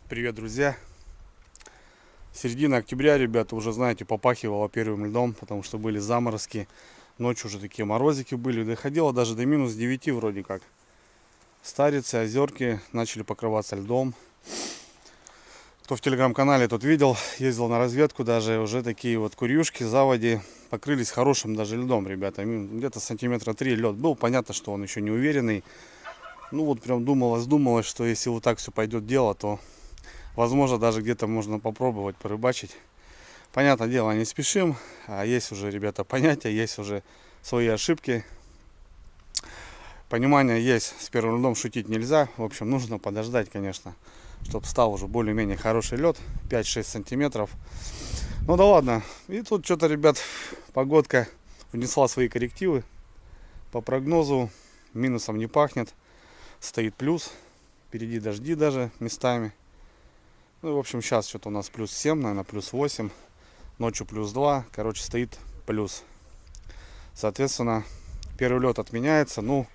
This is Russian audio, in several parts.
Привет, друзья! Середина октября, ребята, уже, знаете, попахивало первым льдом, потому что были заморозки. Ночью уже такие морозики были. Доходило даже до минус 9 вроде как. Старицы, озерки начали покрываться льдом. Кто в телеграм-канале тот видел, ездил на разведку, даже уже такие вот курюшки, заводи покрылись хорошим даже льдом, ребята. Где-то сантиметра 3 лед был. Понятно, что он еще не уверенный. Ну вот прям думалось, что если вот так все пойдет дело, то возможно даже где-то можно попробовать порыбачить. Понятное дело, не спешим. А есть уже, ребята, понятия, есть уже свои ошибки. Понимание есть, с первым льдом шутить нельзя. В общем, нужно подождать, конечно, чтобы стал уже более-менее хороший лед, 5-6 сантиметров. Ну да ладно. И тут что-то, ребят, погодка внесла свои коррективы. По прогнозу минусом не пахнет. Стоит плюс. Впереди дожди даже местами. Ну, в общем, сейчас что-то у нас плюс 7, наверное, плюс 8. Ночью плюс 2. Короче, стоит плюс. Соответственно, первый лед отменяется. Ну,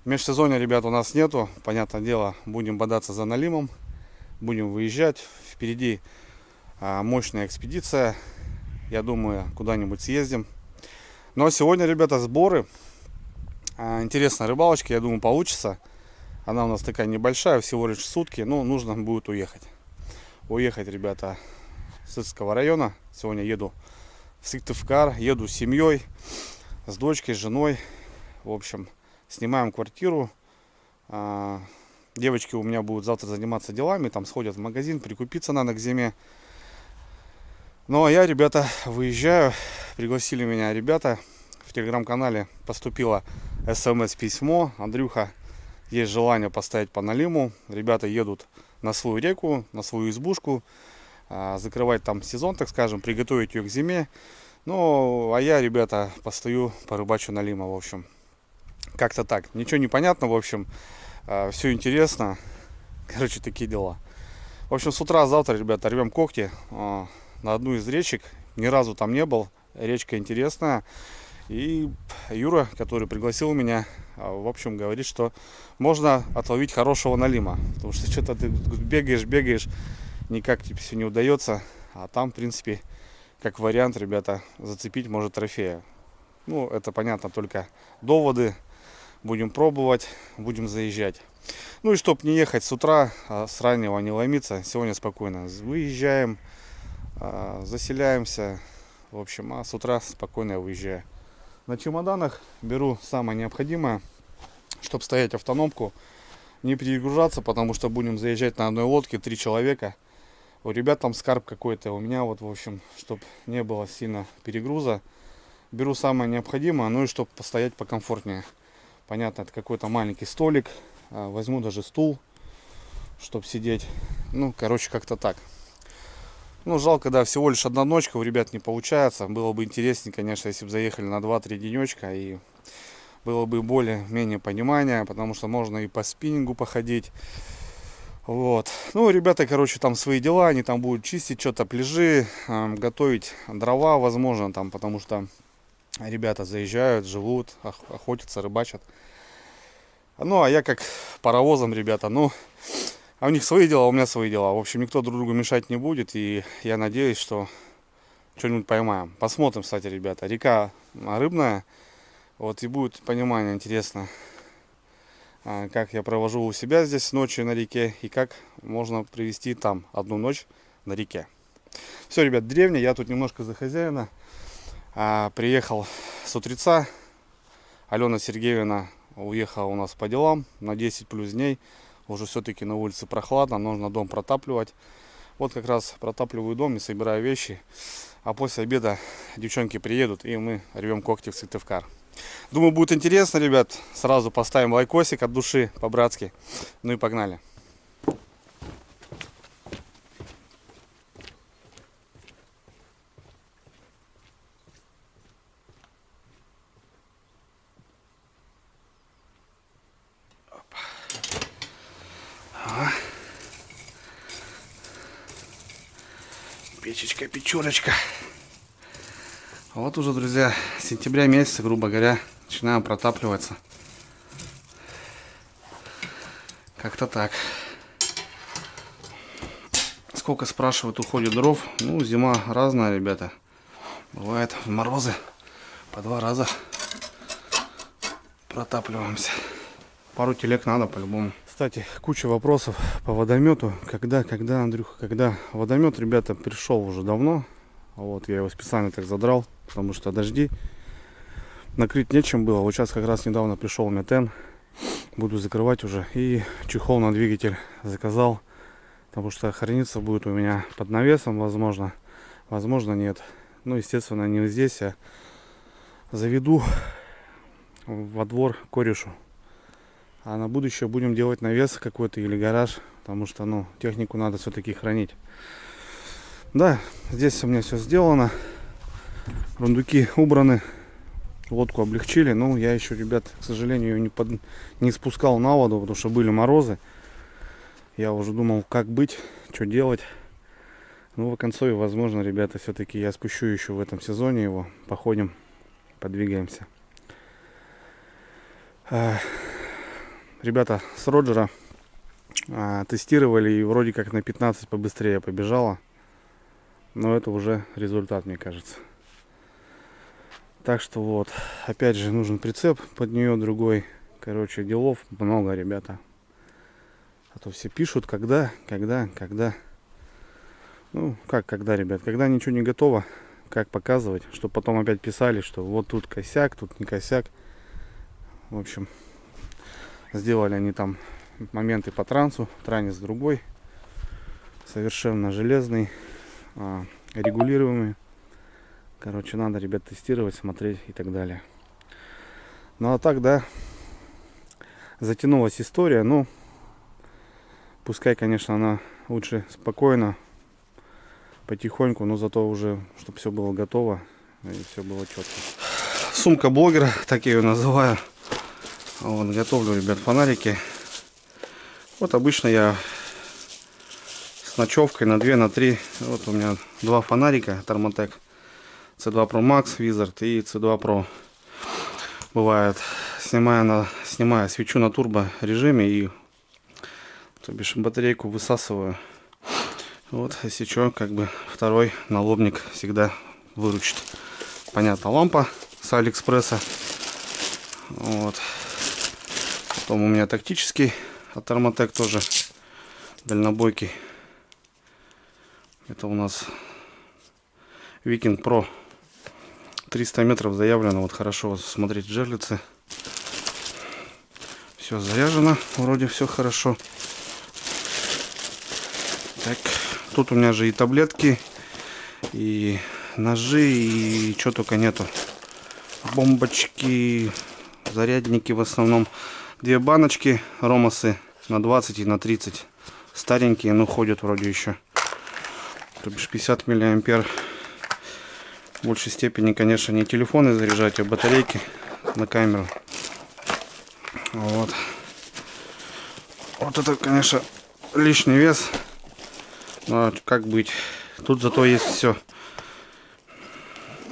межсезонья, ребят, у нас нету. Понятное дело, будем бодаться за налимом. Будем выезжать. Впереди мощная экспедиция. Я думаю, куда-нибудь съездим. Ну, а сегодня, ребята, сборы. Интересная рыбалочка, я думаю, получится. Она у нас такая небольшая, всего лишь сутки. Но нужно будет уехать. Уехать, ребята, с Сыцкого района. Сегодня еду в Сыктывкар, еду с семьей, с дочкой, с женой. В общем, снимаем квартиру. Девочки у меня будут завтра заниматься делами, там сходят в магазин, прикупиться надо к зиме. Ну а я, ребята, выезжаю. Пригласили меня ребята. В телеграм-канале поступило смс-письмо. Андрюха, есть желание поставить по налиму. Ребята едут на свою реку, на свою избушку, закрывать там сезон, так скажем, приготовить ее к зиме. Ну, а я, ребята, постою, порыбачу налима, в общем. Как-то так. Ничего не понятно, в общем. Все интересно. Короче, такие дела. В общем, с утра завтра, ребята, рвем когти на одну из речек. Ни разу там не был. Речка интересная. И Юра, который пригласил меня, в общем, говорит, что можно отловить хорошего налима. Потому что что-то ты бегаешь, никак тебе все не удается. А там, в принципе, как вариант, ребята, зацепить может трофея. Ну, это понятно, только доводы. Будем пробовать, будем заезжать. Ну и чтоб не ехать с утра, с раннего не ломиться, сегодня спокойно выезжаем, заселяемся. В общем, а с утра спокойно я выезжаю. На чемоданах беру самое необходимое, чтобы стоять автономку, не перегружаться, потому что будем заезжать на одной лодке 3 человека. У ребят там скарб какой-то, у меня вот, в общем, чтобы не было сильно перегруза. Беру самое необходимое, ну и чтобы постоять покомфортнее. Понятно, это какой-то маленький столик, возьму даже стул, чтобы сидеть. Ну, короче, как-то так. Ну, жалко, да, всего лишь одна ночка у ребят не получается. Было бы интереснее, конечно, если бы заехали на 2-3 денечка. И было бы более-менее понимание, потому что можно и по спиннингу походить. Вот. Ну, ребята, короче, там свои дела. Они там будут чистить что-то, пляжи, готовить дрова, возможно, там, потому что ребята заезжают, живут, охотятся, рыбачат. Ну, а я как паровозом, ребята, ну... А у них свои дела, у меня свои дела. В общем, никто друг другу мешать не будет. И я надеюсь, что что-нибудь поймаем. Посмотрим, кстати, ребята. Река рыбная. Вот и будет понимание интересно, как я провожу у себя здесь ночью на реке. И как можно провести там одну ночь на реке. Все, ребят, деревня. Я тут немножко за хозяина. Приехал с утреца. Алена Сергеевна уехала у нас по делам на 10 плюс дней. Уже все-таки на улице прохладно, нужно дом протапливать. Вот как раз протапливаю дом и собираю вещи. А после обеда девчонки приедут, и мы рвем когти в Сыктывкар. Думаю, будет интересно, ребят. Сразу поставим лайкосик от души, по-братски. Ну и погнали. Печечка, печурочка. Вот уже, друзья, с сентября месяца, грубо говоря, начинаем протапливаться. Как-то так. Сколько спрашивают, уходит дров? Ну, зима разная, ребята. Бывает в морозы по 2 раза протапливаемся. Пару телег надо по-любому. Кстати, куча вопросов по водомету. Когда, Андрюха, когда? Водомет, ребята, пришел уже давно. Вот, я его специально так задрал, потому что дожди. Накрыть нечем было. Вот сейчас как раз недавно пришел метен. Буду закрывать уже. И чехол на двигатель заказал. Потому что храниться будет у меня под навесом, возможно. Возможно, нет. Ну, естественно, не здесь, а заведу во двор корешу. А на будущее будем делать навес какой-то или гараж. Потому что, ну, технику надо все-таки хранить. Да, здесь у меня все сделано. Рундуки убраны. Лодку облегчили. Но я еще, ребят, к сожалению, ее не спускал на воду, потому что были морозы. Я уже думал, как быть, что делать. Ну, в конце, возможно, ребята, все-таки я спущу еще в этом сезоне его. Походим, подвигаемся. Ребята с Роджера тестировали, и вроде как на 15 побыстрее побежала. Но это уже результат, мне кажется. Так что вот, опять же, нужен прицеп под нее другой. Короче, делов много, ребята. А то все пишут, когда. Ну, как когда, ребят? Когда ничего не готово, как показывать, чтобы потом опять писали, что вот тут косяк, тут не косяк. В общем, сделали они там моменты по трансу. Транс другой, совершенно железный, регулируемый. Короче, надо, ребят, тестировать, смотреть и так далее. Ну, а так, да, затянулась история. Ну, пускай, конечно, она лучше спокойно, потихоньку, но зато уже, чтобы все было готово и все было четко. Сумка блогера, так я ее называю. Вот, готовлю, ребят, фонарики. Вот обычно я с ночевкой на 2, на 3. Вот у меня 2 фонарика Thermaltake. C2 Pro Max, Wizard и C2 Pro. Бывает, снимаю свечу на турбо режиме и, то бишь, батарейку высасываю. Вот, если что, как бы второй налобник всегда выручит. Понятно, лампа с Алиэкспресса. Вот. Потом у меня тактический от Thermaltake тоже, дальнобойкий. Это у нас Viking Pro. 300 метров заявлено. Вот хорошо смотреть жерлицы. Все заряжено. Вроде все хорошо. Так. Тут у меня же и таблетки, и ножи, и что только нету. Бомбочки, зарядники в основном. 2 баночки ромасы на 20 и на 30. Старенькие, но ходят вроде еще. То бишь 50 миллиампер. В большей степени, конечно, не телефоны заряжать, а батарейки на камеру. Вот. Вот это, конечно, лишний вес. Но как быть? Тут зато есть все.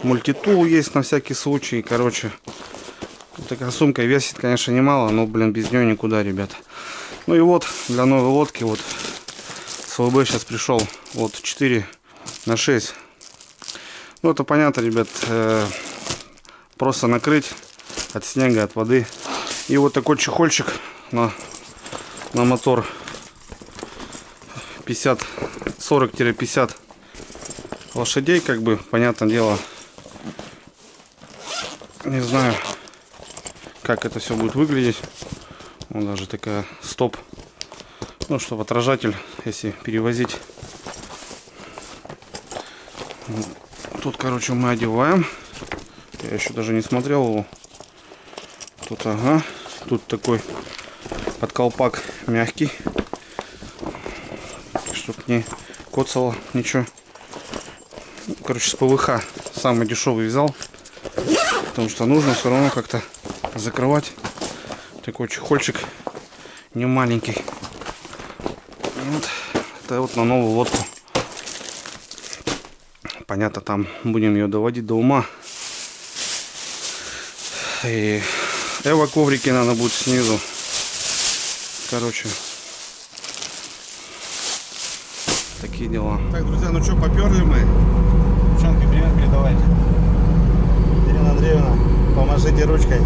Мультитул есть на всякий случай. Короче, такая сумка весит, конечно, немало, но, блин, без нее никуда, ребята. Ну и вот, для новой лодки, вот, с ЛБ сейчас пришел, вот, 4х6. Ну, это понятно, ребят, просто накрыть от снега, от воды. И вот такой чехольчик на мотор 40-50 лошадей, как бы, понятное дело. Не знаю, как это все будет выглядеть. Вот даже такая стоп. Ну, чтобы отражатель, если перевозить. Тут, короче, мы одеваем. Я еще даже не смотрел его. Тут, ага. Тут такой подколпак мягкий. Чтоб не коцало ничего. Короче, с ПВХ самый дешевый взял. Потому что нужно все равно как-то закрывать. Такой чехольчик не маленький. Вот. Это вот на новую лодку. Понятно, там будем ее доводить до ума. И эво коврики надо будет снизу. Короче, такие дела. Так, друзья, ну что, поперли мы. Девчонки, привет передавайте. Ирина Андреевна, помашите ручкой.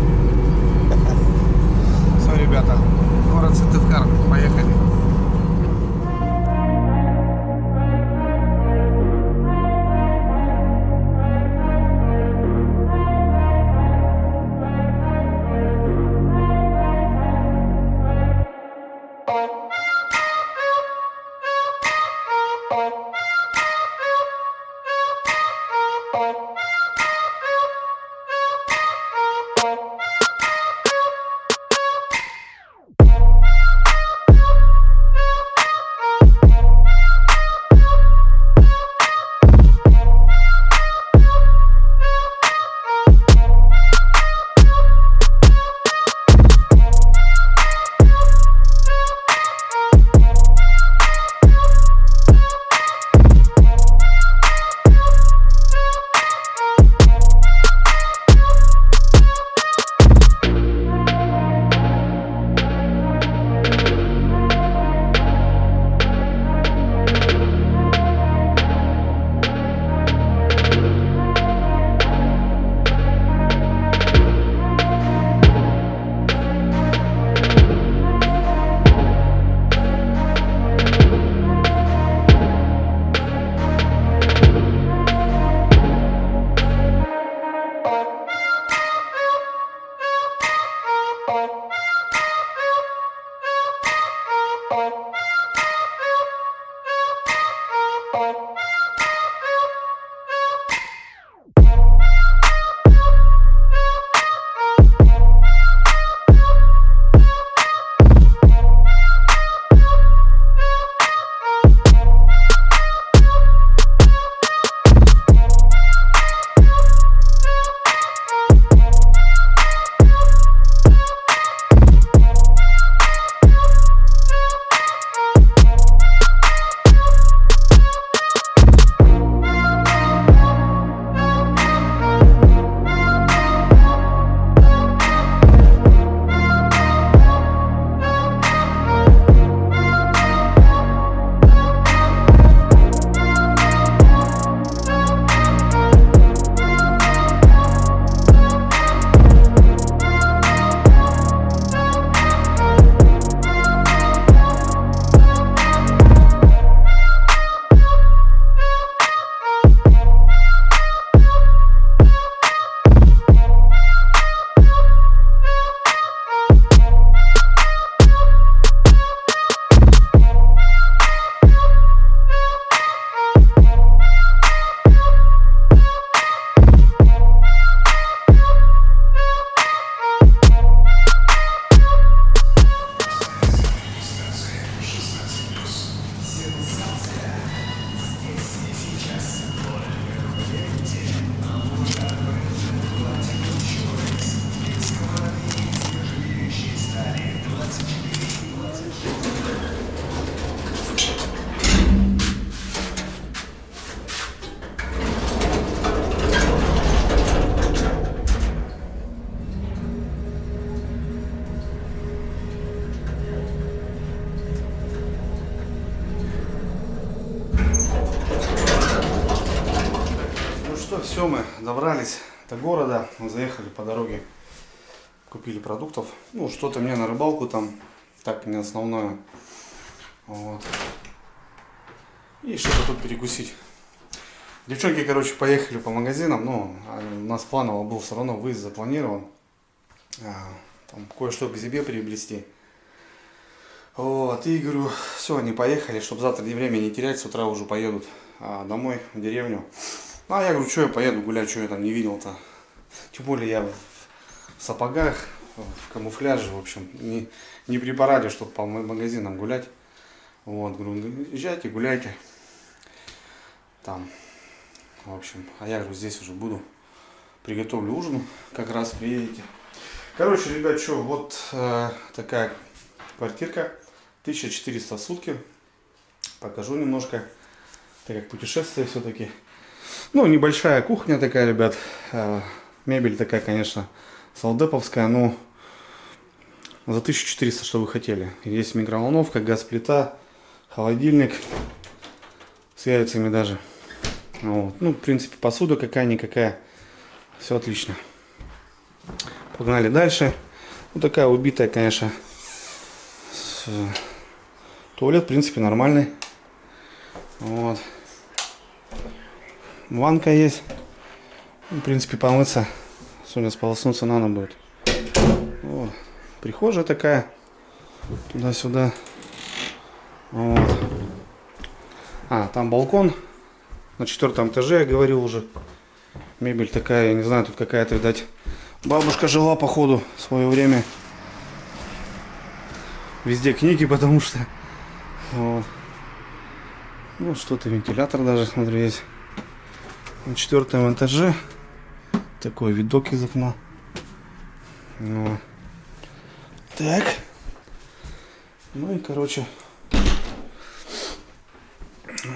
Все, ребята, город Сыктывкар, поехали. Все, мы добрались до города, мы заехали по дороге, купили продуктов, ну что-то мне на рыбалку там, так не основное, вот, и что-то тут перекусить. Девчонки, короче, поехали по магазинам, но у нас планово был все равно выезд запланирован, там кое-что к себе приобрести. Вот, и говорю, все, они поехали, чтобы завтра время не терять, с утра уже поедут домой, в деревню. А я говорю, что я поеду гулять, что я там не видел-то. Тем более я в сапогах, в камуфляже, в общем, не при параде, чтобы по магазинам гулять. Вот, говорю, езжайте, гуляйте. Там, в общем, а я говорю, здесь уже буду, приготовлю ужин, как раз приедете. Короче, ребят, что, вот такая квартирка, 1400 в сутки. Покажу немножко, так как путешествие все-таки. Ну, небольшая кухня такая, ребят. Мебель такая, конечно, солдеповская, но за 1400, что вы хотели. Есть микроволновка, газ-плита, холодильник. с яйцами даже. Вот. Ну, в принципе, посуда какая-никакая. Все отлично. Погнали дальше. Вот такая убитая, конечно. Туалет, в принципе, нормальный. Вот. Ванка есть. В принципе, помыться. Сегодня сполоснуться надо будет. Вот. Прихожая такая. Туда-сюда. Вот. А, там балкон. На 4-м этаже, я говорил уже. Мебель такая, я не знаю, тут какая-то, видать, бабушка жила, походу, в свое время. Везде книги, потому что... Вот. Ну, что-то, вентилятор даже, смотрю, есть. На 4-м этаже. Такой видок из окна. Ну. Так. Ну и, короче...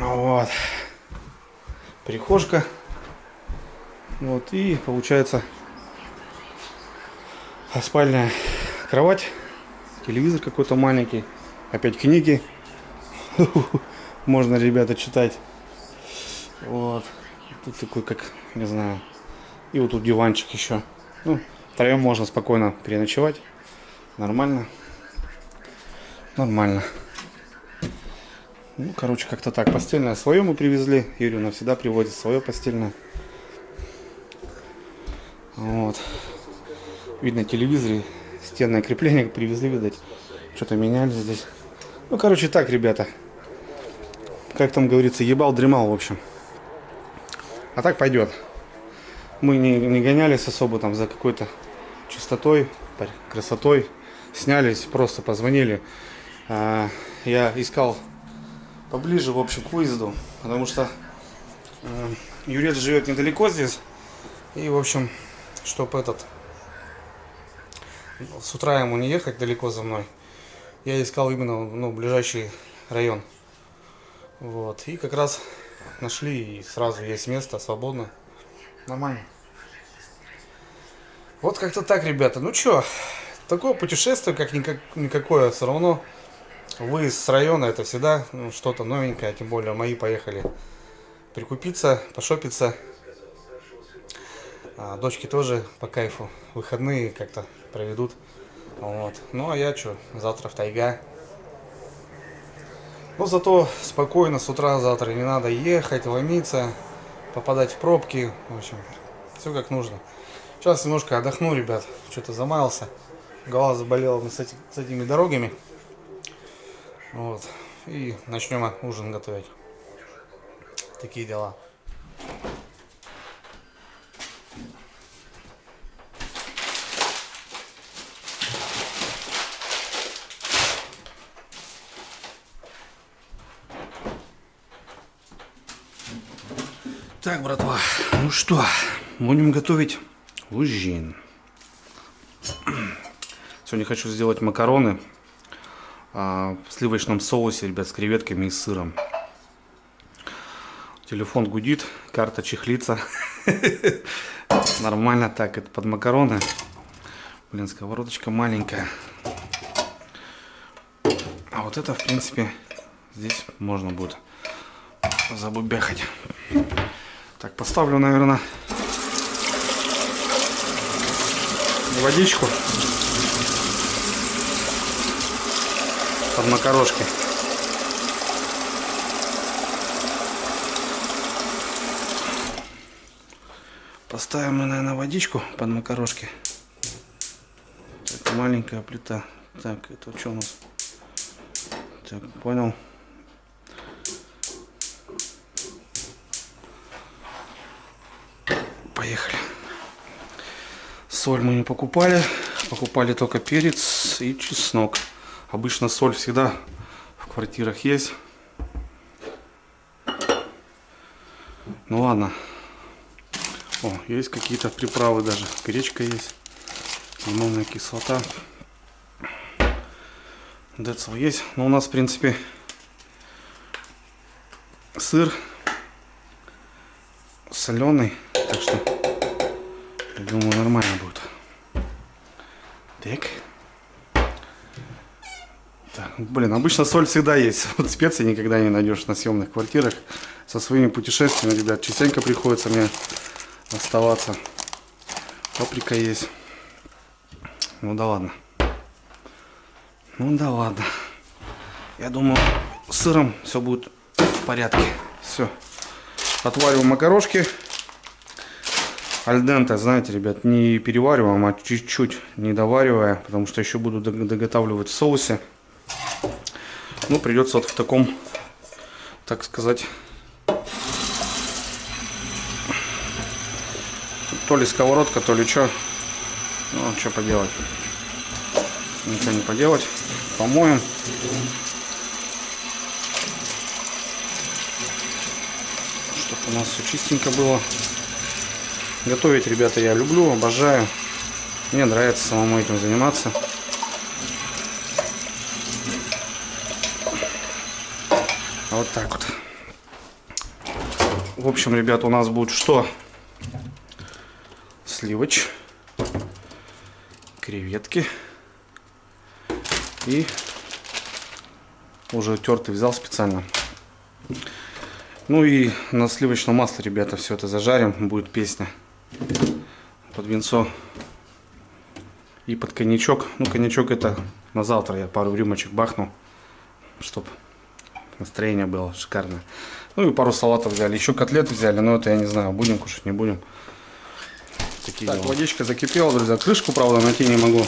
Вот. Прихожка. Вот, и получается спальная кровать, телевизор какой-то маленький, опять книги. Можно, ребята, читать. Вот. Тут такой, как, не знаю. И вот тут диванчик еще. Ну, втроем можно спокойно переночевать. Нормально. Нормально. Ну, короче, как-то так. Постельное свое мы привезли. Юрий навсегда приводит свое постельное. Вот. Видно, телевизор, стенное крепление привезли, видать. Что-то меняли здесь. Ну, короче, так, ребята. Как там говорится, ебал, дремал, в общем. А так пойдет. Мы не гонялись особо там за какой-то чистотой, красотой. Снялись, просто позвонили. Я искал поближе, в общем, к выезду. Потому что Юрец живет недалеко здесь. И, в общем, чтобы с утра ему не ехать далеко за мной, я искал именно ближайший район. Вот. И как раз нашли, и сразу есть место свободно. Нормально. Вот как-то так, ребята. Ну чё, такое путешествие, как никакое, все равно выезд с района это всегда что-то новенькое, тем более мои поехали прикупиться, пошопиться. Дочки тоже по кайфу, выходные как-то проведут. Вот. Ну а я что, завтра в тайга. Но зато спокойно с утра завтра, не надо ехать, ломиться, попадать в пробки. В общем, все как нужно. Сейчас немножко отдохну, ребят. Что-то замаялся. Голова заболела с этими дорогами. Вот. И начнем ужин готовить. Такие дела. Так, братва, ну что, будем готовить ужин. Сегодня хочу сделать макароны в сливочном соусе, ребят, с креветками и сыром. Телефон гудит, карта чехлится. Нормально так, это под макароны. Блин, сковородочка маленькая. А вот это, в принципе, здесь можно будет забубяхать. Так, поставлю, наверное, водичку под макарошки. Поставим мы, наверное, водичку под макарошки. Так, маленькая плита. Так, это что у нас? Так, понял. Поехали. Соль мы не покупали. Покупали только перец и чеснок. Обычно соль всегда в квартирах есть. Ну ладно. О, есть какие-то приправы даже. Гречка есть. Лимонная кислота. Децл есть. Но у нас, в принципе, сыр соленый. Так что, я думаю, нормально будет. Так. Так, блин, обычно соль всегда есть. Вот специи никогда не найдешь на съемных квартирах. со своими путешествиями, ребят. Частенько приходится мне оставаться. Паприка есть. Ну да ладно. Ну да ладно. Я думаю, с сыром все будет в порядке. Все. Отвариваем макарошки. Альденте, знаете, ребят, не перевариваем, а чуть-чуть не доваривая, потому что еще буду доготавливать в соусе. Ну, придется вот в таком, так сказать, то ли сковородка, то ли что. Ну, что поделать. Ничего не поделать. Помоем. Чтобы у нас все чистенько было. Готовить, ребята, я люблю, обожаю. Мне нравится самому этим заниматься. Вот так вот. В общем, ребята, у нас будет что? Сливоч, креветки и уже тертый взял специально. Ну и на сливочном масле, ребята, все это зажарим. Будет песня. Под винцо и под коньячок. Ну, коньячок это на завтра. Я пару рюмочек бахну, чтобы настроение было шикарное. Ну и пару салатов взяли. Еще котлет взяли, но это я не знаю, будем кушать, не будем. Такие так, дела. Водичка закипела, друзья. Крышку, правда, найти не могу.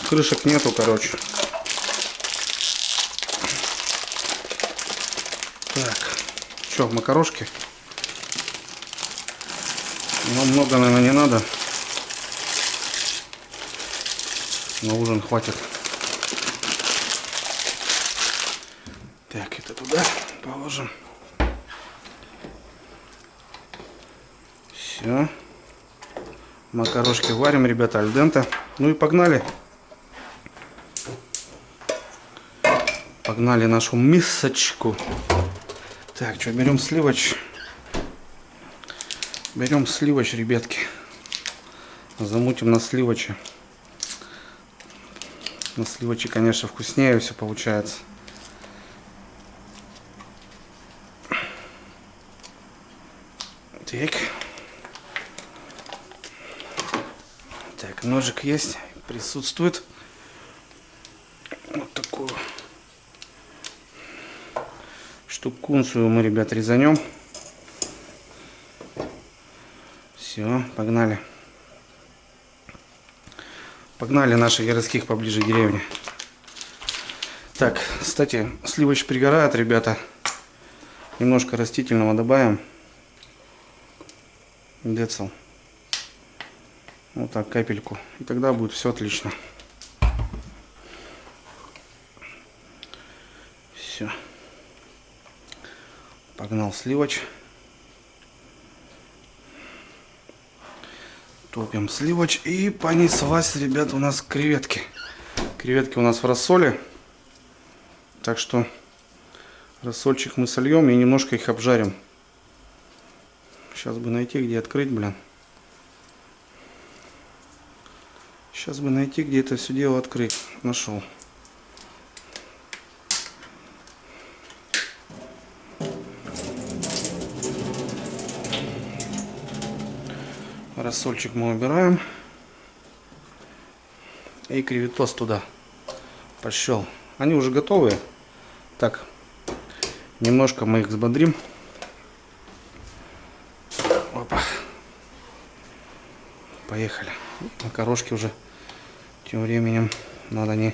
Крышек нету, короче. Так, что, макарошки? Ну, много, наверное, не надо. На ужин хватит. Так, это туда положим. Все. Макарошки варим, ребята, альденте. Ну и погнали. Погнали нашу мисочку. Так, что, берем сливоч. Берем сливоч, ребятки. Замутим на сливоче. На сливоче, конечно, вкуснее все получается. Так. Так, ножик есть, присутствует. Вот такую штукунцию мы, ребят, резанем. Все, погнали. Погнали наших городских поближе к деревне. Так, кстати, сливоч пригорает, ребята. Немножко растительного добавим. Децл. Вот так, капельку. И тогда будет все отлично. Все. Погнал сливоч. Топим сливоч. И понеслась, ребят, у нас креветки. Креветки у нас в рассоле. Так что рассольчик мы сольем и немножко их обжарим. Сейчас бы найти, где открыть, блин. Сейчас бы найти, где это все дело открыть. Нашел. Рассольчик мы убираем. И креветос туда пошел. Они уже готовые. Так, немножко мы их взбодрим. Опа. Поехали. Макарошки уже тем временем надо не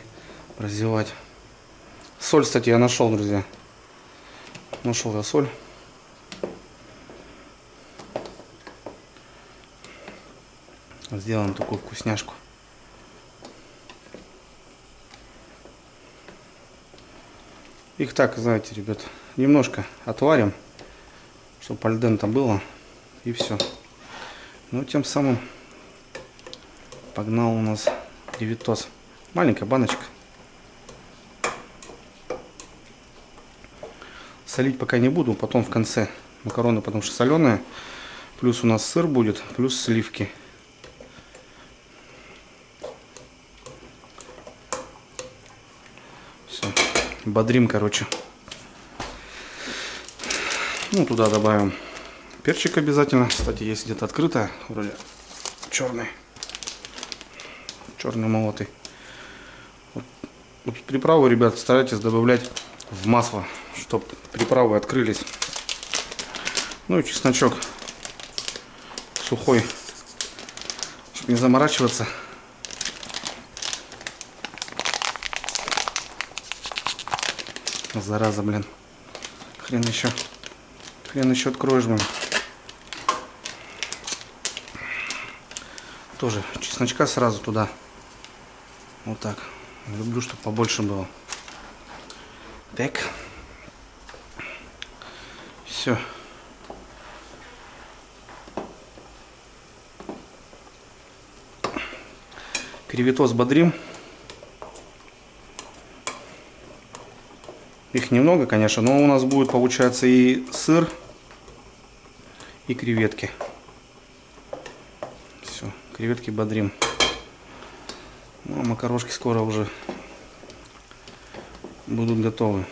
раздевать. Соль, кстати, я нашел, друзья. Нашел я соль. Сделаем такую вкусняшку. Их так, знаете, ребят, немножко отварим, чтобы альденте было, и все. Ну, тем самым погнал у нас креветос. Маленькая баночка. Солить пока не буду, потом в конце макароны, потому что соленые. Плюс у нас сыр будет, плюс сливки. Все, бодрим, короче. Ну, туда добавим перчик обязательно. Кстати, есть где-то открытая, вроде черный молотый. Вот приправу, ребят, старайтесь добавлять в масло, чтобы приправы открылись. Ну и чесночок сухой, чтобы не заморачиваться. Зараза, блин. Хрен еще откроешь, блин. Тоже чесночка сразу туда. Вот так. Люблю, чтобы побольше было. Так. Все. Креветос бодрим. Их немного, конечно, но у нас будет, получается, и сыр, и креветки. Все, креветки бодрим. Ну, а макарошки скоро уже будут готовы.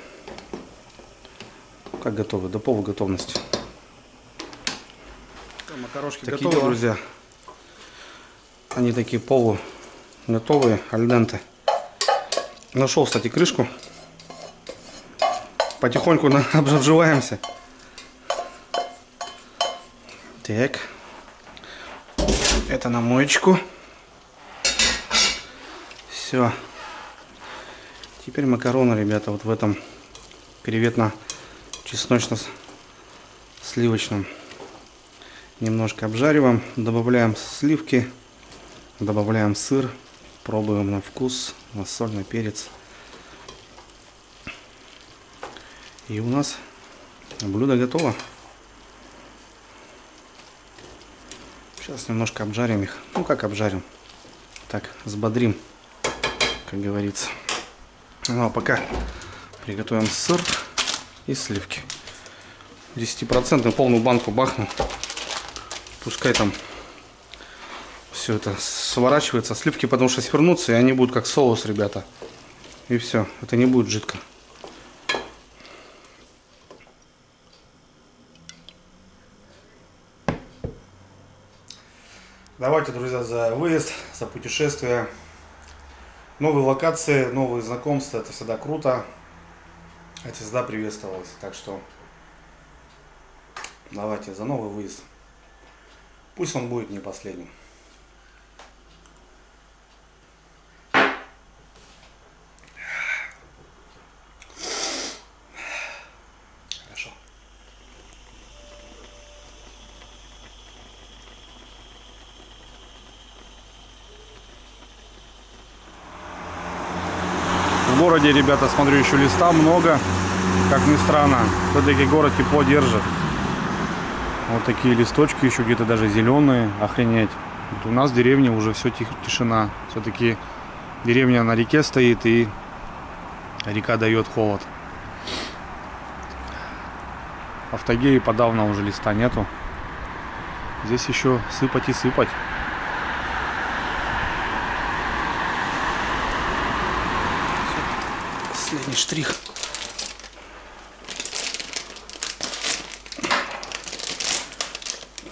Как готовы? До полуготовности. Макарошки такие готовы, друзья. Они такие полуготовые, аль денте. Нашел, кстати, крышку. Потихоньку обживаемся. Так. Это на моечку. Все. Теперь макароны, ребята, вот в этом креветно-чесночно-сливочном. Немножко обжариваем. Добавляем сливки. Добавляем сыр. Пробуем на вкус. На соль, на перец. И у нас блюдо готово. Сейчас немножко обжарим их. Ну как обжарим? Так, взбодрим, как говорится. Ну а пока приготовим сыр и сливки. 10% полную банку бахну. Пускай там все это сворачивается. Сливки потому что свернутся, и они будут как соус, ребята. И все, это не будет жидко. Давайте, друзья, за выезд, за путешествие. Новые локации, новые знакомства, это всегда круто. Это всегда приветствовалось. Так что давайте за новый выезд. Пусть он будет не последним. Хорошо. В городе, ребята, смотрю, еще листа много, как ни странно. Все-таки город тепло держит. Вот такие листочки еще где-то даже зеленые, охренеть. Вот у нас в деревне уже все тишина. Все-таки деревня на реке стоит, и река дает холод. А в тайге и подавно уже листа нету. Здесь еще сыпать и сыпать. Последний штрих.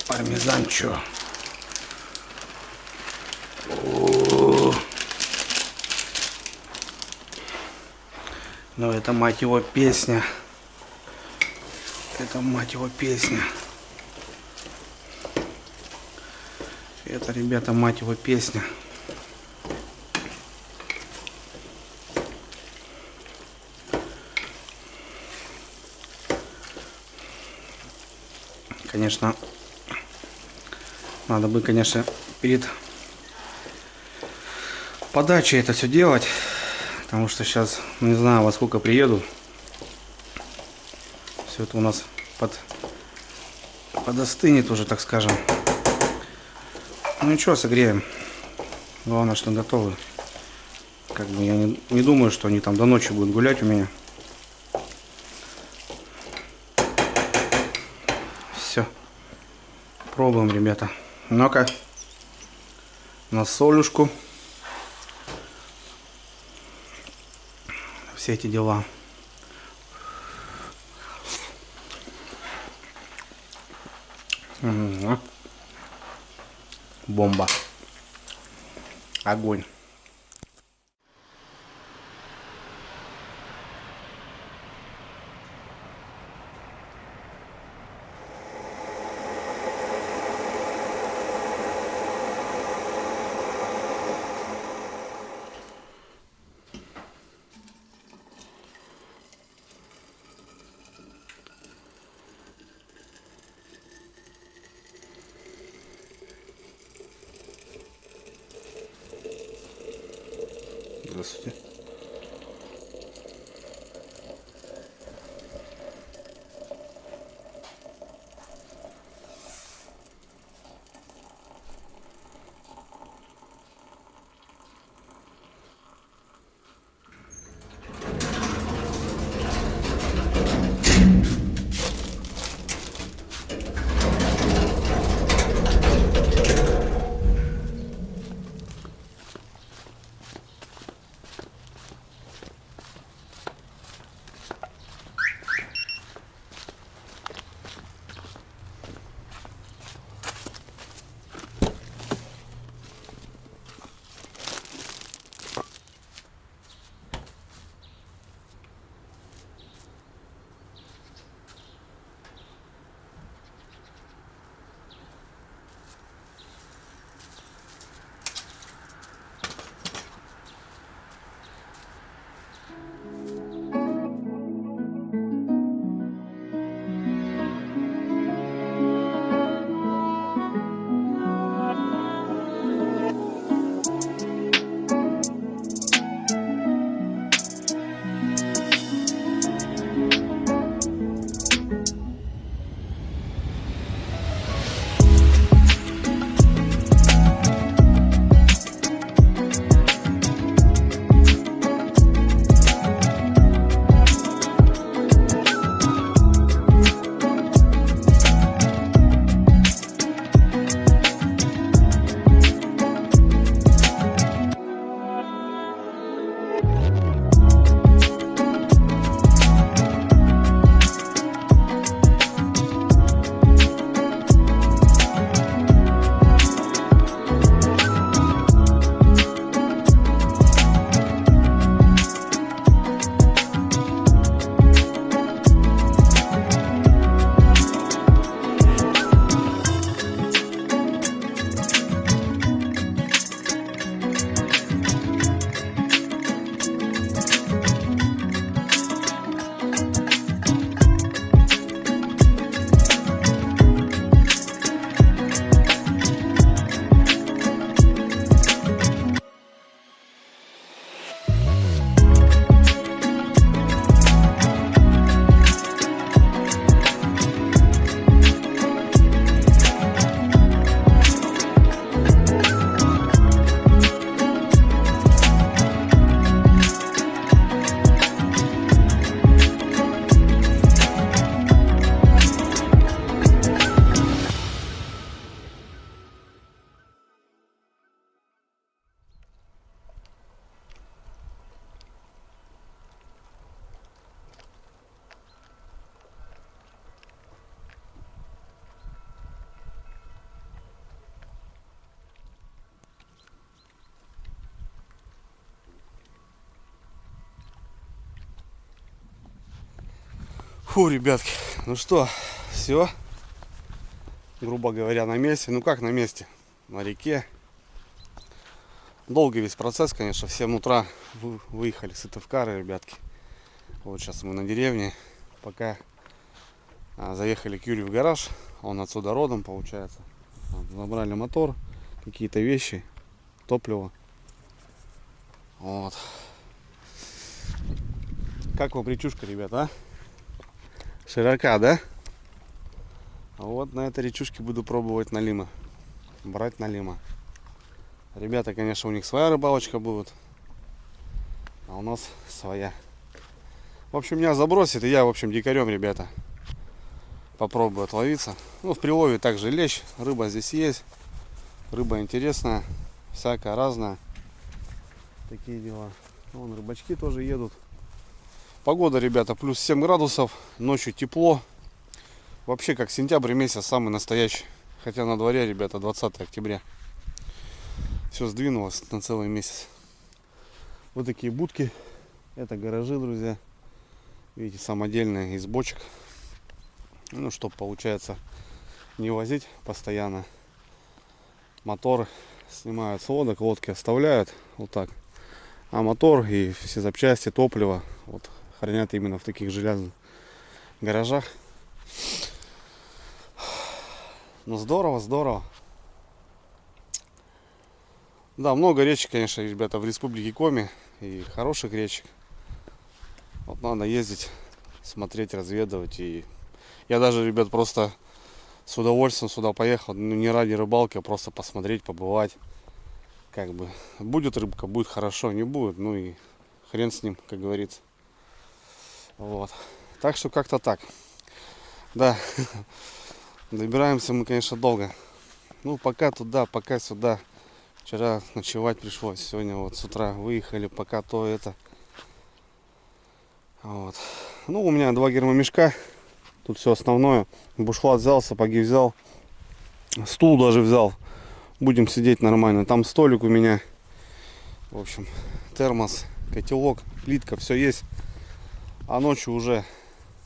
Пармезанчо. Ну это, мать его, песня. Это, мать его, песня. Это, ребята, мать его, песня. Конечно, надо бы, конечно, перед подачей это все делать, потому что сейчас не знаю, во сколько приеду. Все это у нас подостынет уже, так скажем. Ну ничего, согреем. Главное, что готовы. Как бы я не думаю, что они там до ночи будут гулять у меня. Все. Пробуем, ребята. Ну-ка. На солюшку. Все эти дела. Бомба. Огонь. Здравствуйте. Фу, ребятки, ну что, все, грубо говоря, на месте. Ну как на месте? На реке. Долгий весь процесс, конечно. В 7 утра выехали с Сыктывкара, ребятки. Вот сейчас мы на деревне. Пока заехали к Юрию в гараж. Он отсюда родом, получается. Забрали мотор, какие-то вещи, топливо. Вот. Как вам речушка, ребята, а? Широка, да? Вот на этой речушке буду пробовать налима. Брать налима. Ребята, конечно, у них своя рыбалочка будет. А у нас своя. В общем, меня забросит, и я, в общем, дикарем, ребята, попробую отловиться. Ну, в прилове также лещ. Рыба здесь есть. Рыба интересная. Всякая разная. Такие дела. Вон рыбачки тоже едут. Погода, ребята, плюс 7 градусов. Ночью тепло. Вообще, как сентябрь месяц, самый настоящий. Хотя на дворе, ребята, 20 октября. Все сдвинулось на целый месяц. Вот такие будки. Это гаражи, друзья. Видите, самодельные из бочек. Ну, чтобы, получается, не возить постоянно. Мотор снимают с лодок, лодки оставляют вот так. А мотор и все запчасти, топливо вот, хранят именно в таких железных гаражах. Ну, здорово, здорово. Да, много речек, конечно, ребята, в республике Коми. И хороших речек. Вот надо ездить, смотреть, разведывать. И я даже, ребят, просто с удовольствием сюда поехал. Ну, не ради рыбалки, а просто посмотреть, побывать. Как бы будет рыбка, будет хорошо, не будет. Ну и хрен с ним, как говорится. Вот. Так что как-то так. Да. Добираемся мы, конечно, долго. Ну, пока туда, пока сюда. Вчера ночевать пришлось. Сегодня вот с утра выехали, пока то это. Вот. Ну, у меня 2 гермомешка. Тут все основное. Бушлат взял, сапоги взял. Стул даже взял. Будем сидеть нормально. Там столик у меня. В общем, термос, котелок, плитка, все есть. А ночью уже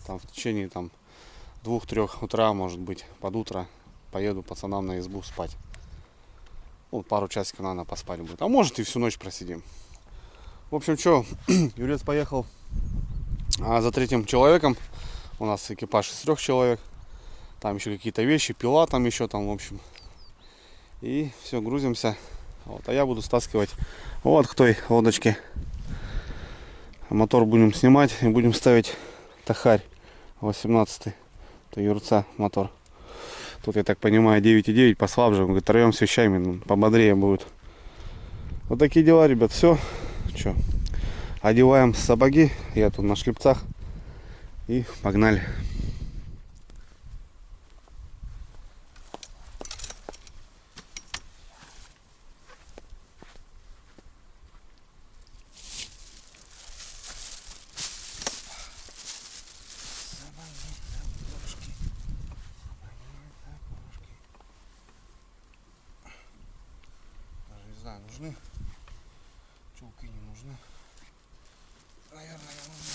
там в течение 2-3 утра, может быть, под утро поеду пацанам на избу спать. Ну, пару часиков, наверное, поспать будет. А может и всю ночь просидим. В общем, что, Юрец поехал за 3-м человеком. У нас экипаж из 3 человек. Там еще какие-то вещи, пила там еще там, в общем. И все, грузимся. Вот, а я буду стаскивать вот к той лодочке. Мотор будем снимать и будем ставить тахарь 18-й. Это Юрца мотор. Тут, я так понимаю, 9,9 послабже. Он говорит, рвем с вещами, пободрее будет. Вот такие дела, ребят. Все. Че? Одеваем сапоги. Я тут на шлепцах. И погнали. Нужны. Чулки не нужны. Наверное, не нужны.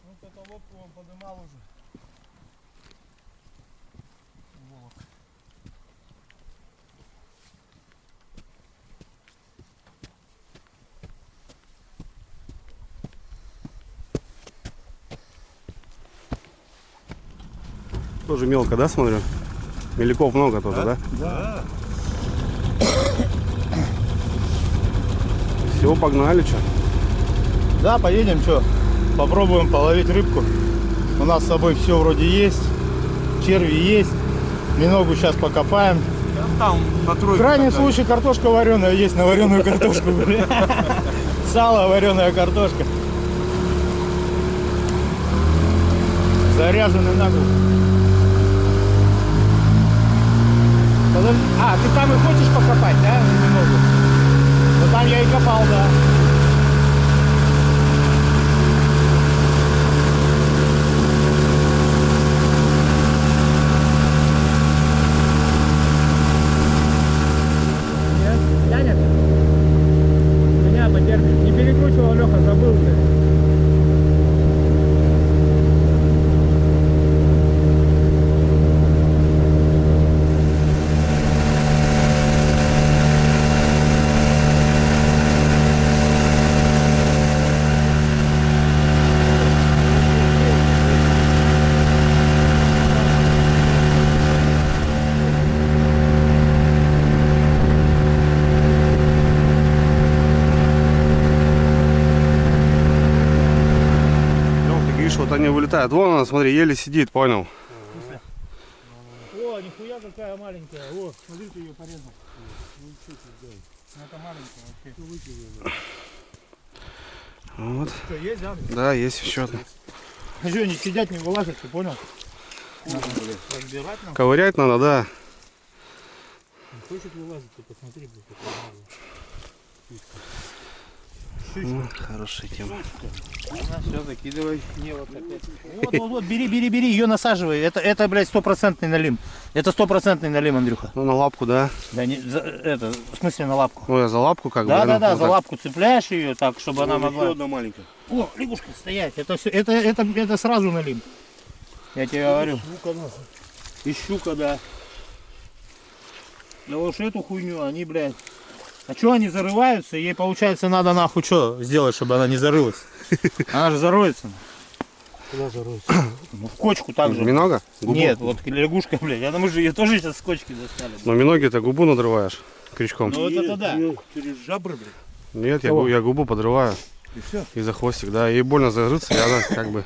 Ну, потолок он поднимал уже. Волок. Тоже мелко, да, смотрю? Меляков много тоже, да? Да. Все, погнали, что? Да, поедем, что? Попробуем половить рыбку. У нас с собой все вроде есть. Черви есть. Миногу сейчас покопаем. Там на В тройке. крайнем случае картошка вареная есть, на вареную картошку. Сало, вареная картошка. Заряженный нагу. А, ты там и хочешь покопать, да? Немного. Ну там я и копал, да. Тянет? Меня потерпит. Не перекручивал, Леха, забыл ты. Вот они вылетают. Вон она, смотри, еле сидит, понял? О, нихуя какая маленькая. О, смотри, ты ее порезал. Ну, это маленькая вообще. Вот. Что, есть, да? Да, есть еще одна. А что, они сидят, не вылазят, ты понял? Надо разбирать нам. Ковырять надо, да. Не хочет вылазить, ты посмотри, блядь, Хорошая тема. Все, закидывай. Не, вот, опять. Вот, бери, ее насаживай. Это, блядь, 100% налим. Это 100% налим, Андрюха. Ну на лапку, да? Да не, это, в смысле на лапку. Ну я за лапку как бы. Да, ну, за так. лапку цепляешь ее так, чтобы она могла. одна маленькая. О, лягушка, стоять. Это все, это сразу налим. Я тебе говорю. И щука, да. Да уж эту хуйню, они, блядь. А что они зарываются? Ей, получается, надо нахуй что сделать, чтобы она не зарылась? Она же зароется. Куда зароется? Ну, в кочку так же. Минога? Губу? Нет, вот лягушка, блядь. Я думаю, ее тоже сейчас с кочки достали. Но миноги-то губу надрываешь крючком. Ну вот это да. Через жабры, блядь. Нет, я губу подрываю. И все? И за хвостик, да. Ей больно загрыться, и она как бы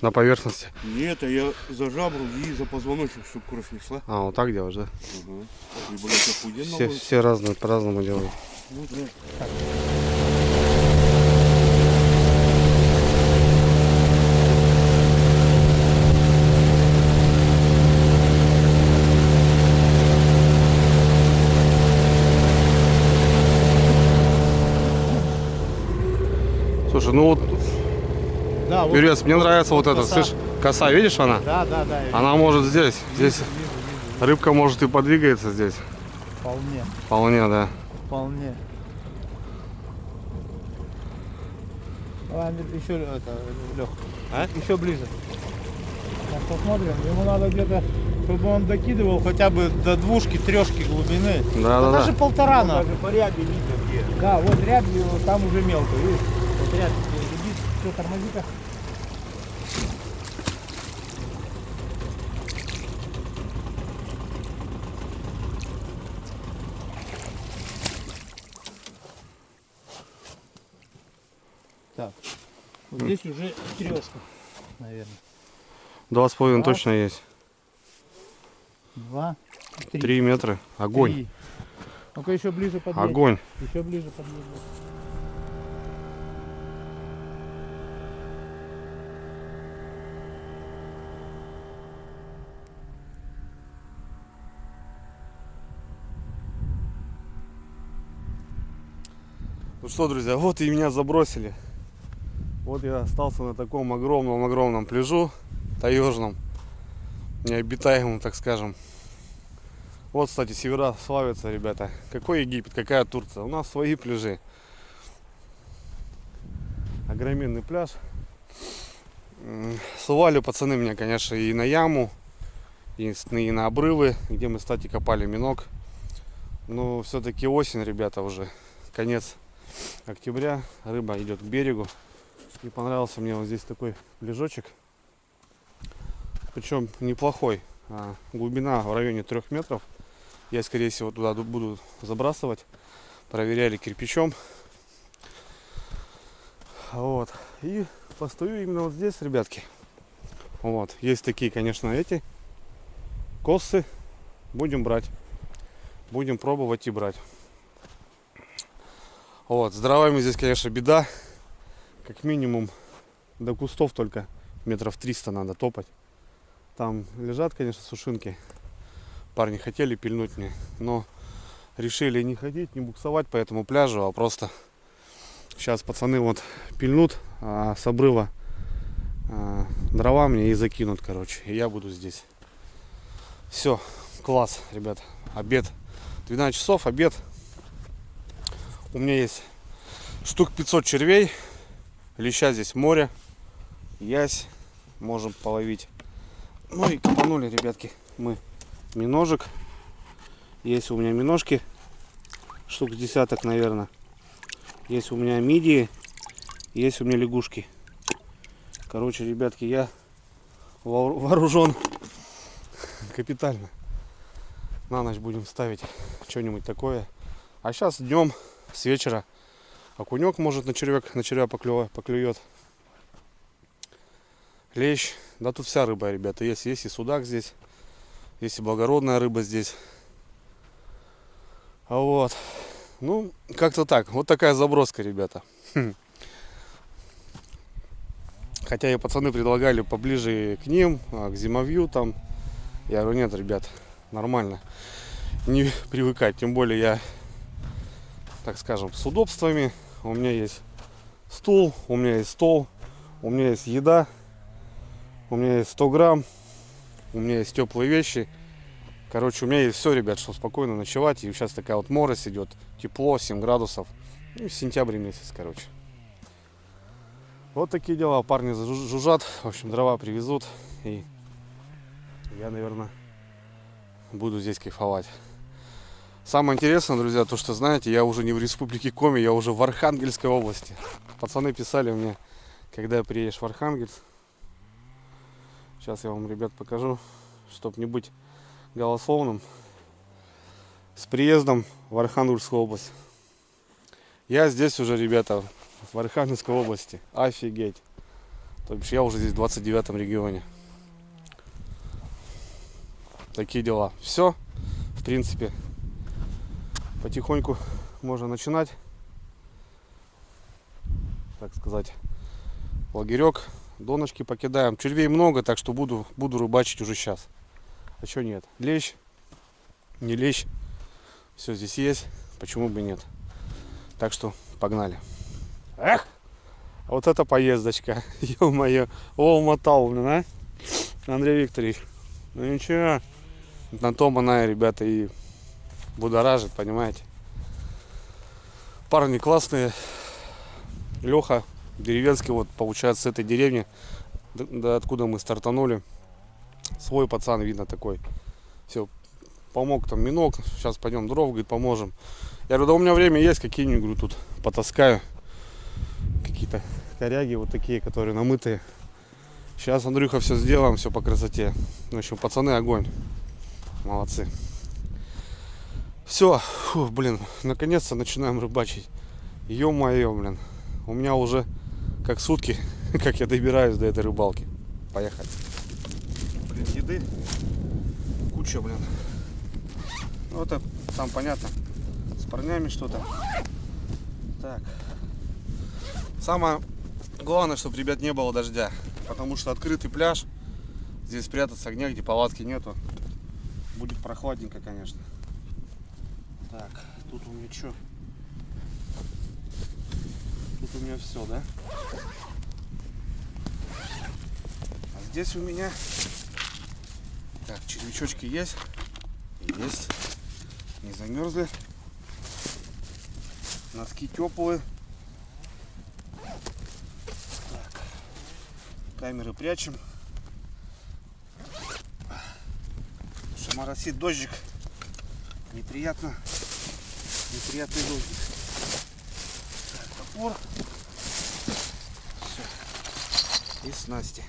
на поверхности. Нет, а я за жабру и за позвоночник, чтобы кровь не шла. А, вот так делаешь, да? Угу. И, блядь, охуенно будет. Все разные, по-разному делают. Ну, да. Слушай, ну вот, Да, вот, Юрец, мне нравится вот эта, коса. слышь, коса, видишь она? Да. Она может здесь, рыбка может и подвигается здесь. Вполне. Вполне, да. Вполне. Давай, еще это, Лех. А? Еще ближе. Сейчас посмотрим. Ему надо где-то, чтобы он докидывал хотя бы до 2-3 глубины. Да. Даже 1,5 надо. Даже по рябе видно где. Да, вот рябь, там уже мелко, видишь? Вот рябь, все, тормози-ка. Так, вот здесь уже 3, наверное. 2,5 Раз. точно есть. 2, 3. 3 метра. Огонь. 3. Ну-ка еще ближе подъедь. Огонь. Еще ближе подъедь. Ну что, друзья, вот и меня забросили. Вот я остался на таком огромном пляжу, таежном, необитаемом, так скажем. Вот, кстати, севера славятся, ребята. Какой Египет, какая Турция? У нас свои пляжи. Огроменный пляж. Сували пацаны меня, конечно, и на яму, и на обрывы, где мы, кстати, копали миног. Но все-таки осень, ребята, уже конец октября, рыба идет к берегу. И понравился мне вот здесь такой пляжочек, причем неплохой, глубина в районе 3 метров. Я, скорее всего, туда буду забрасывать. Проверяли кирпичом. Вот. И постою именно вот здесь, ребятки. Вот. Есть такие, конечно, эти косы. Будем брать. Будем пробовать и брать. Вот. С дровами здесь, конечно, беда. Как минимум до кустов только метров 300 надо топать. Там лежат, конечно, сушинки. Парни хотели пильнуть мне, но решили не ходить, не буксовать по этому пляжу, а просто сейчас пацаны вот пильнут с обрыва дрова мне и закинут, короче. И я буду здесь. Все, класс, ребят. Обед. 12 часов, обед. У меня есть штук 500 червей. Леща здесь море. Ясь. Можем половить. Ну и копанули, ребятки, мы миножек. Есть у меня миножки. Штук десяток, наверное. Есть у меня мидии. Есть у меня лягушки. Короче, ребятки, я вооружен капитально. На ночь будем ставить что-нибудь такое. А сейчас днем, с вечера, окунек может на червя поклюет. Лещ. Да тут вся рыба, ребята, есть. Есть и судак здесь. Есть и благородная рыба здесь. А вот. Ну, как-то так. Вот такая заброска, ребята. Хотя и пацаны предлагали поближе к ним, к зимовью там. Я говорю, нет, ребят, нормально. Не привыкать. Тем более я, так скажем, с удобствами. У меня есть стул, у меня есть стол, у меня есть еда, у меня есть 100 грамм, у меня есть теплые вещи. Короче, у меня есть все, ребят, чтобы спокойно ночевать. И сейчас такая вот морось идет, тепло, 7 градусов. Ну, сентябрь месяц, короче. Вот такие дела, парни жужжат, в общем, дрова привезут. И я, наверное, буду здесь кайфовать. Самое интересное, друзья, то, что, знаете, я уже не в Республике Коми, я уже в Архангельской области. Пацаны писали мне, когда приедешь в Архангельск. Сейчас я вам, ребят, покажу, чтобы не быть голословным. С приездом в Архангельскую область. Я здесь уже, ребята, в Архангельской области. Офигеть. То есть я уже здесь в 29-м регионе. Такие дела. Все, в принципе, потихоньку можно начинать, так сказать, лагерек. Доночки покидаем. Червей много, так что буду рыбачить уже сейчас. А что нет? Лещ, не лещ. Все здесь есть. Почему бы нет? Так что погнали. Эх! Вот это поездочка. Ё-моё. О, умотал, блин, а? Андрей Викторович. Ну ничего. На том она, ребята, и будоражит, понимаете. Парни классные. Леха деревенский, вот, получается, с этой деревни, да, откуда мы стартанули. Свой пацан, видно, такой. Все, помог там минок. Сейчас пойдем дров, говорит, поможем. Я говорю, да у меня время есть, какие-нибудь, говорю, тут потаскаю. Какие-то коряги вот такие, которые намытые. Сейчас, Андрюха, все сделаем, все по красоте. В общем, пацаны, огонь. Молодцы. Все, блин, наконец-то начинаем рыбачить. Ё-моё, блин. У меня уже как сутки, как я добираюсь до этой рыбалки. Поехали. Блин, еды куча, блин. Ну, это там понятно. С парнями что-то. Так. Самое главное, чтобы, ребят, не было дождя. Потому что открытый пляж. Здесь прятаться негде, палатки нету. Будет прохладненько, конечно. Так, тут у меня что? Тут у меня все, да? А здесь у меня... Так, червячочки есть. Есть. Не замерзли. Носки теплые. Так. Камеры прячем. Моросит дождик. Неприятно. Неприятный дождик. Так, топор. Все. И снасти.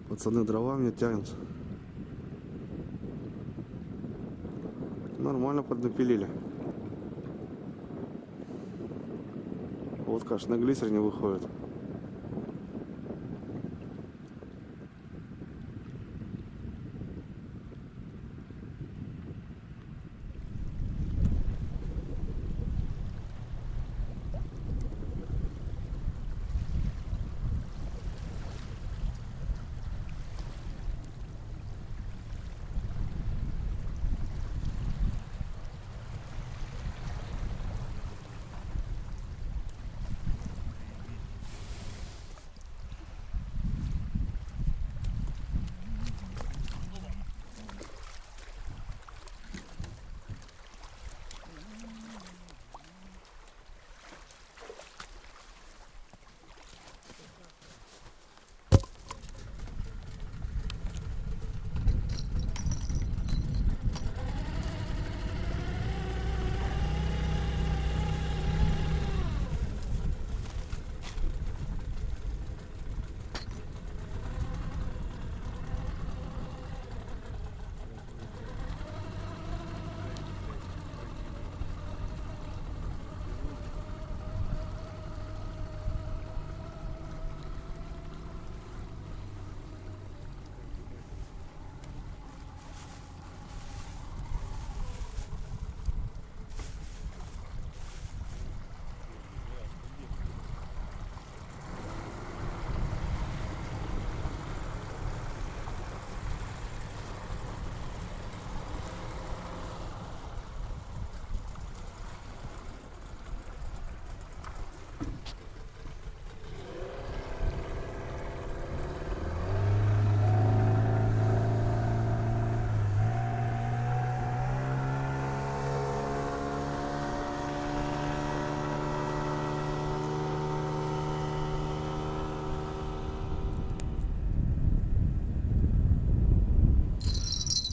Пацаны дрова мне тянут. Нормально поднапилили. Водка аж на глиссере выходит.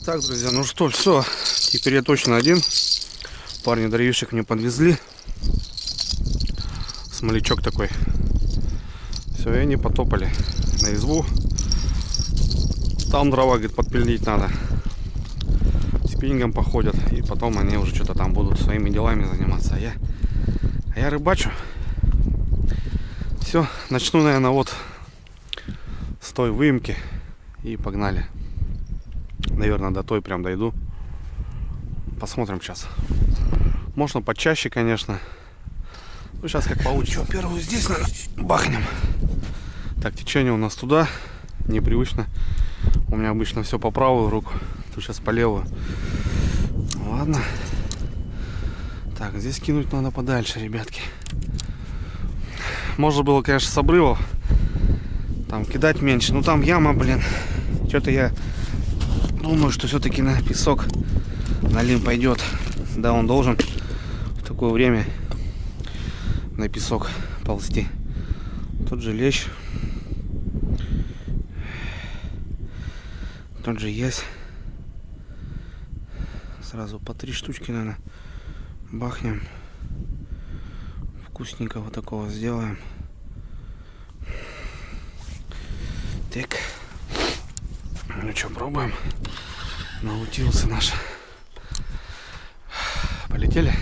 Так, друзья, ну что, все. Теперь я точно один. Парни дровишек мне подвезли. Смолячок такой. Все, и они потопали на избу. Там дрова, говорит, подпилить надо. Спиннингом походят. И потом они уже что-то там будут своими делами заниматься. А я рыбачу. Все, начну, наверное, вот с той выемки. И погнали. Наверное, до той прям дойду. Посмотрим сейчас. Можно почаще, конечно. Ну, сейчас как получится. Первую здесь, наверное, бахнем. Так, течение у нас туда. Непривычно. У меня обычно все по правую руку. Тут сейчас по левую. Ладно. Так, здесь кинуть надо подальше, ребятки. Можно было, конечно, с обрывов там кидать меньше. Но там яма, блин. Что-то я думаю, что все-таки на песок налим пойдет. Да, он должен в такое время на песок ползти. Тот же лещ. Тот же есть. Сразу по 3 штучки, наверное, бахнем. Вкусненького такого сделаем. Так. Ну что, пробуем. Наутился наш. Полетели.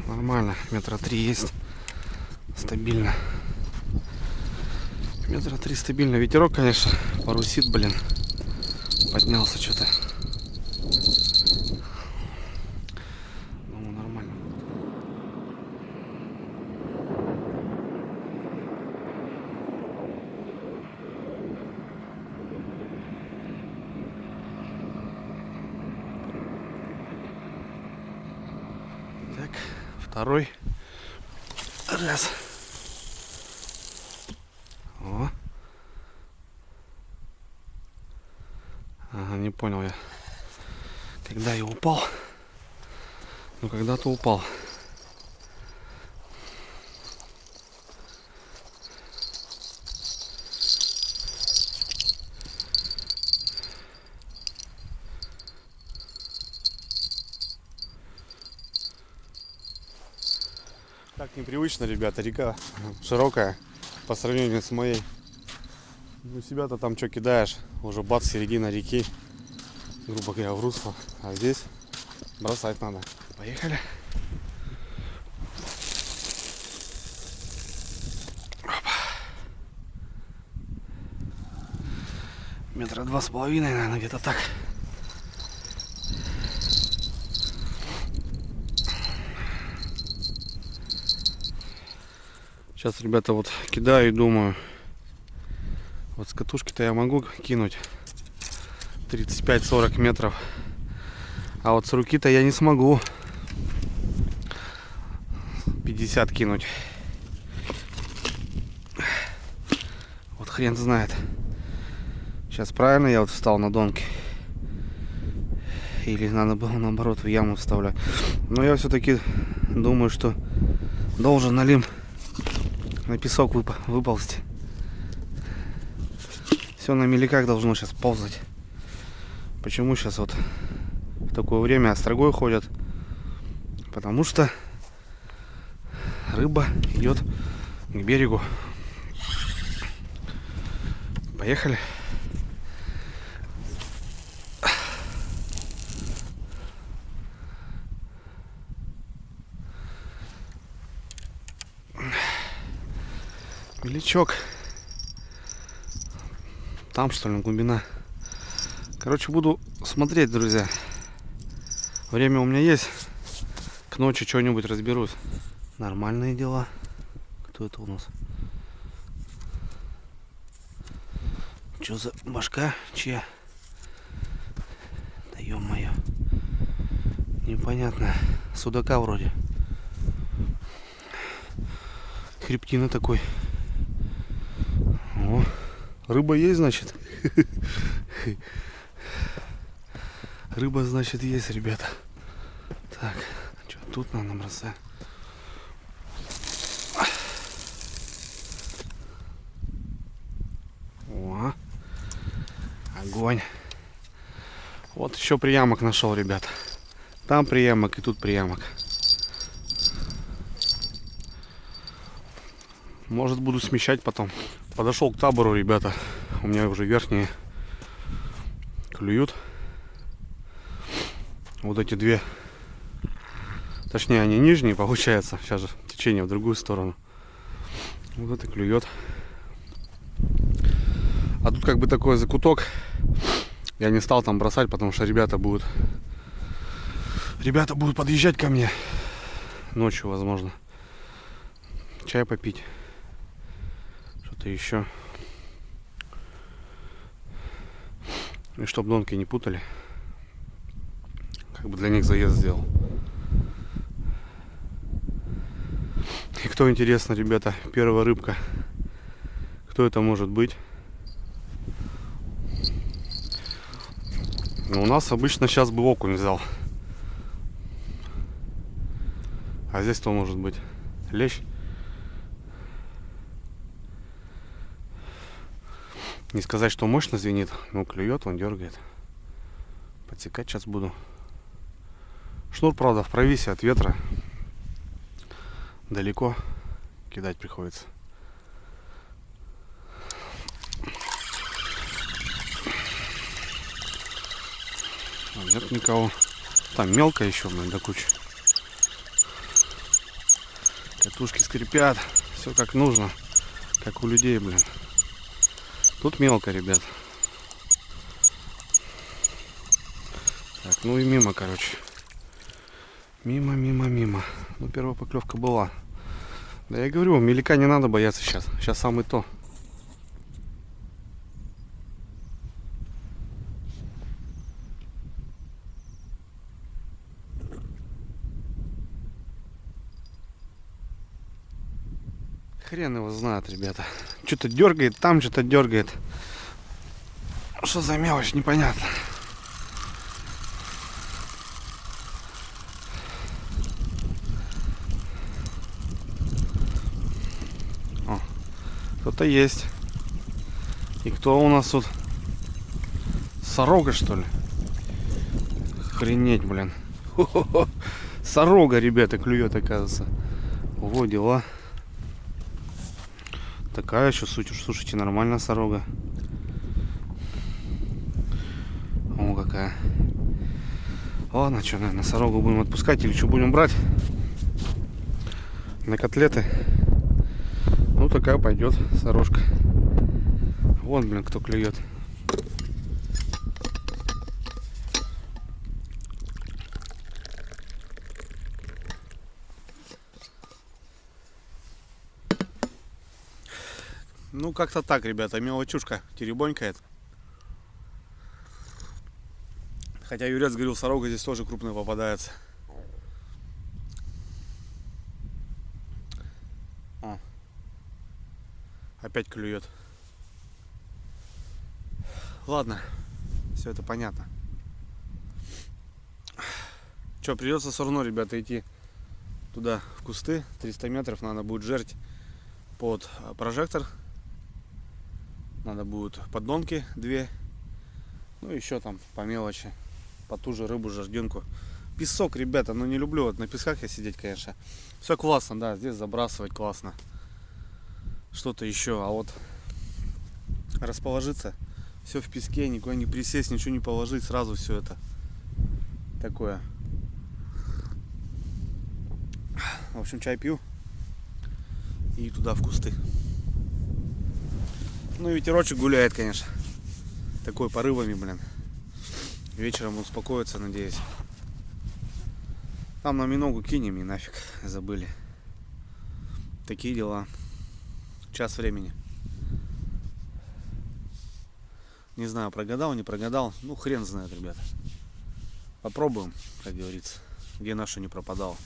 Нормально. Метра 3 есть. Стабильно. Метра 3 стабильно. Ветерок, конечно, парусит, блин. Поднялся что-то. Ну, нормально. Так, второй раз. О. Ага, не понял я, когда я упал. Ну, когда-то упал. Так непривычно, ребята, река широкая по сравнению с моей. У себя-то там что кидаешь, уже бац, середина реки, грубо говоря, в русло. А здесь бросать надо. Поехали. Опа. Метра 2,5, наверное, где-то так. Сейчас, ребята, вот кидаю и думаю, вот с катушки-то я могу кинуть 35-40 метров, а вот с руки-то я не смогу 50 кинуть. Вот хрен знает. Сейчас правильно я вот встал на донке, или надо было наоборот в яму вставлять. Но я все-таки думаю, что должен налим на песок выползти. Все на меляках должно сейчас ползать. Почему сейчас вот в такое время острогой ходят? Потому что рыба идет к берегу. Поехали. Мелячок. Там, что ли, глубина. Короче, буду смотреть, друзья. Время у меня есть. К ночи что-нибудь разберусь. Нормальные дела. Кто это у нас? Что за башка? Чья? Да ё-моё. Непонятно. Судака вроде. Хребтина такой. О, рыба есть, значит. Рыба, значит, есть, ребята. Так, что тут надо бросать? Огонь. Вот еще приямок нашел, ребята. Там приямок и тут приямок. Может, буду смещать потом. Подошел к табору, ребята. У меня уже верхние клюют. Вот эти две. Точнее, они нижние, получается. Сейчас же течение в другую сторону. Вот это клюет. А тут как бы такой закуток. Я не стал там бросать, потому что ребята будут подъезжать ко мне. Ночью, возможно. Чай попить. Что-то еще. И чтобы донки не путали. Как бы для них заезд сделал. И кто, интересно, ребята, первая рыбка. Кто это может быть? Ну, у нас обычно сейчас бы окунь взял. А здесь кто может быть? Лещ? Не сказать, что мощно звенит, но клюет, он дергает. Подсекать сейчас буду. Шнур, правда, в провисе от ветра. Далеко кидать приходится. Нет никого. Там мелко еще, блин, до кучи. Катушки скрипят. Все как нужно. Как у людей, блин. Тут мелко, ребят. Так, ну и мимо, короче. Мимо. Ну, первая поклевка была. Да я говорю, мелика не надо бояться сейчас. Сейчас самое то. Хрен его знает, ребята. Что-то дергает, там что-то дергает. Что за мелочь, непонятно. О, кто-то есть. И кто у нас тут? Сорога, что ли? Охренеть, блин. Хо-хо-хо. Сорога, ребята, клюет, оказывается. Во дела. Такая еще, слушайте, нормальная сорога. О, какая. Ладно, что, наверное, сорогу будем отпускать или что будем брать? На котлеты. Ну, такая пойдет сорожка. Вон, блин, кто клюет. Ну, как-то так, ребята, мелочушка теребонькает. Хотя Юрец говорил, сорога здесь тоже крупная попадается. О, опять клюет. Ладно, все это понятно. Что, придется все равно, ребята, идти туда, в кусты. 300 метров надо будет жерть под прожектор. Надо будет поддонки 2. Ну, еще там по мелочи. По ту же рыбу, жажденку. Песок, ребята, но не люблю вот на песках я сидеть, конечно. Все классно, да, здесь забрасывать классно. Что-то еще, а вот расположиться, все в песке, никуда не присесть, ничего не положить, сразу все это такое. В общем, чай пью и туда в кусты. Ну и ветерочек гуляет, конечно. Такой порывами, блин. Вечером успокоится, надеюсь. Там на миногу кинем и нафиг, забыли. Такие дела. Час времени. Не знаю, прогадал, не прогадал. Ну, хрен знает, ребята. Попробуем, как говорится. Где наша не пропадала.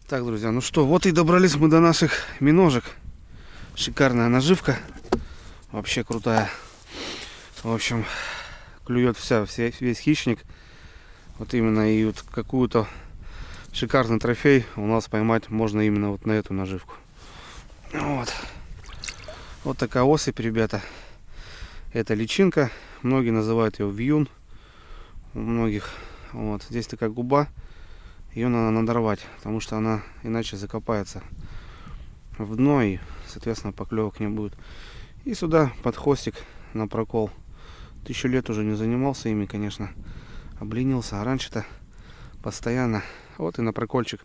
Так, друзья, ну что, вот и добрались мы до наших миножек. Шикарная наживка. Вообще крутая. В общем, клюет весь хищник. Вот именно и вот какую-то шикарный трофей у нас поймать можно именно вот на эту наживку. Вот. Вот такая особь, ребята. Это личинка. Многие называют ее вьюн. У многих. Вот. Здесь такая губа. Ее надо надорвать, потому что она иначе закопается в дно и, соответственно, поклевок не будет. И сюда под хвостик на прокол. 1000 лет уже не занимался ими, конечно. Обленился. А раньше-то постоянно. Вот и на прокольчик.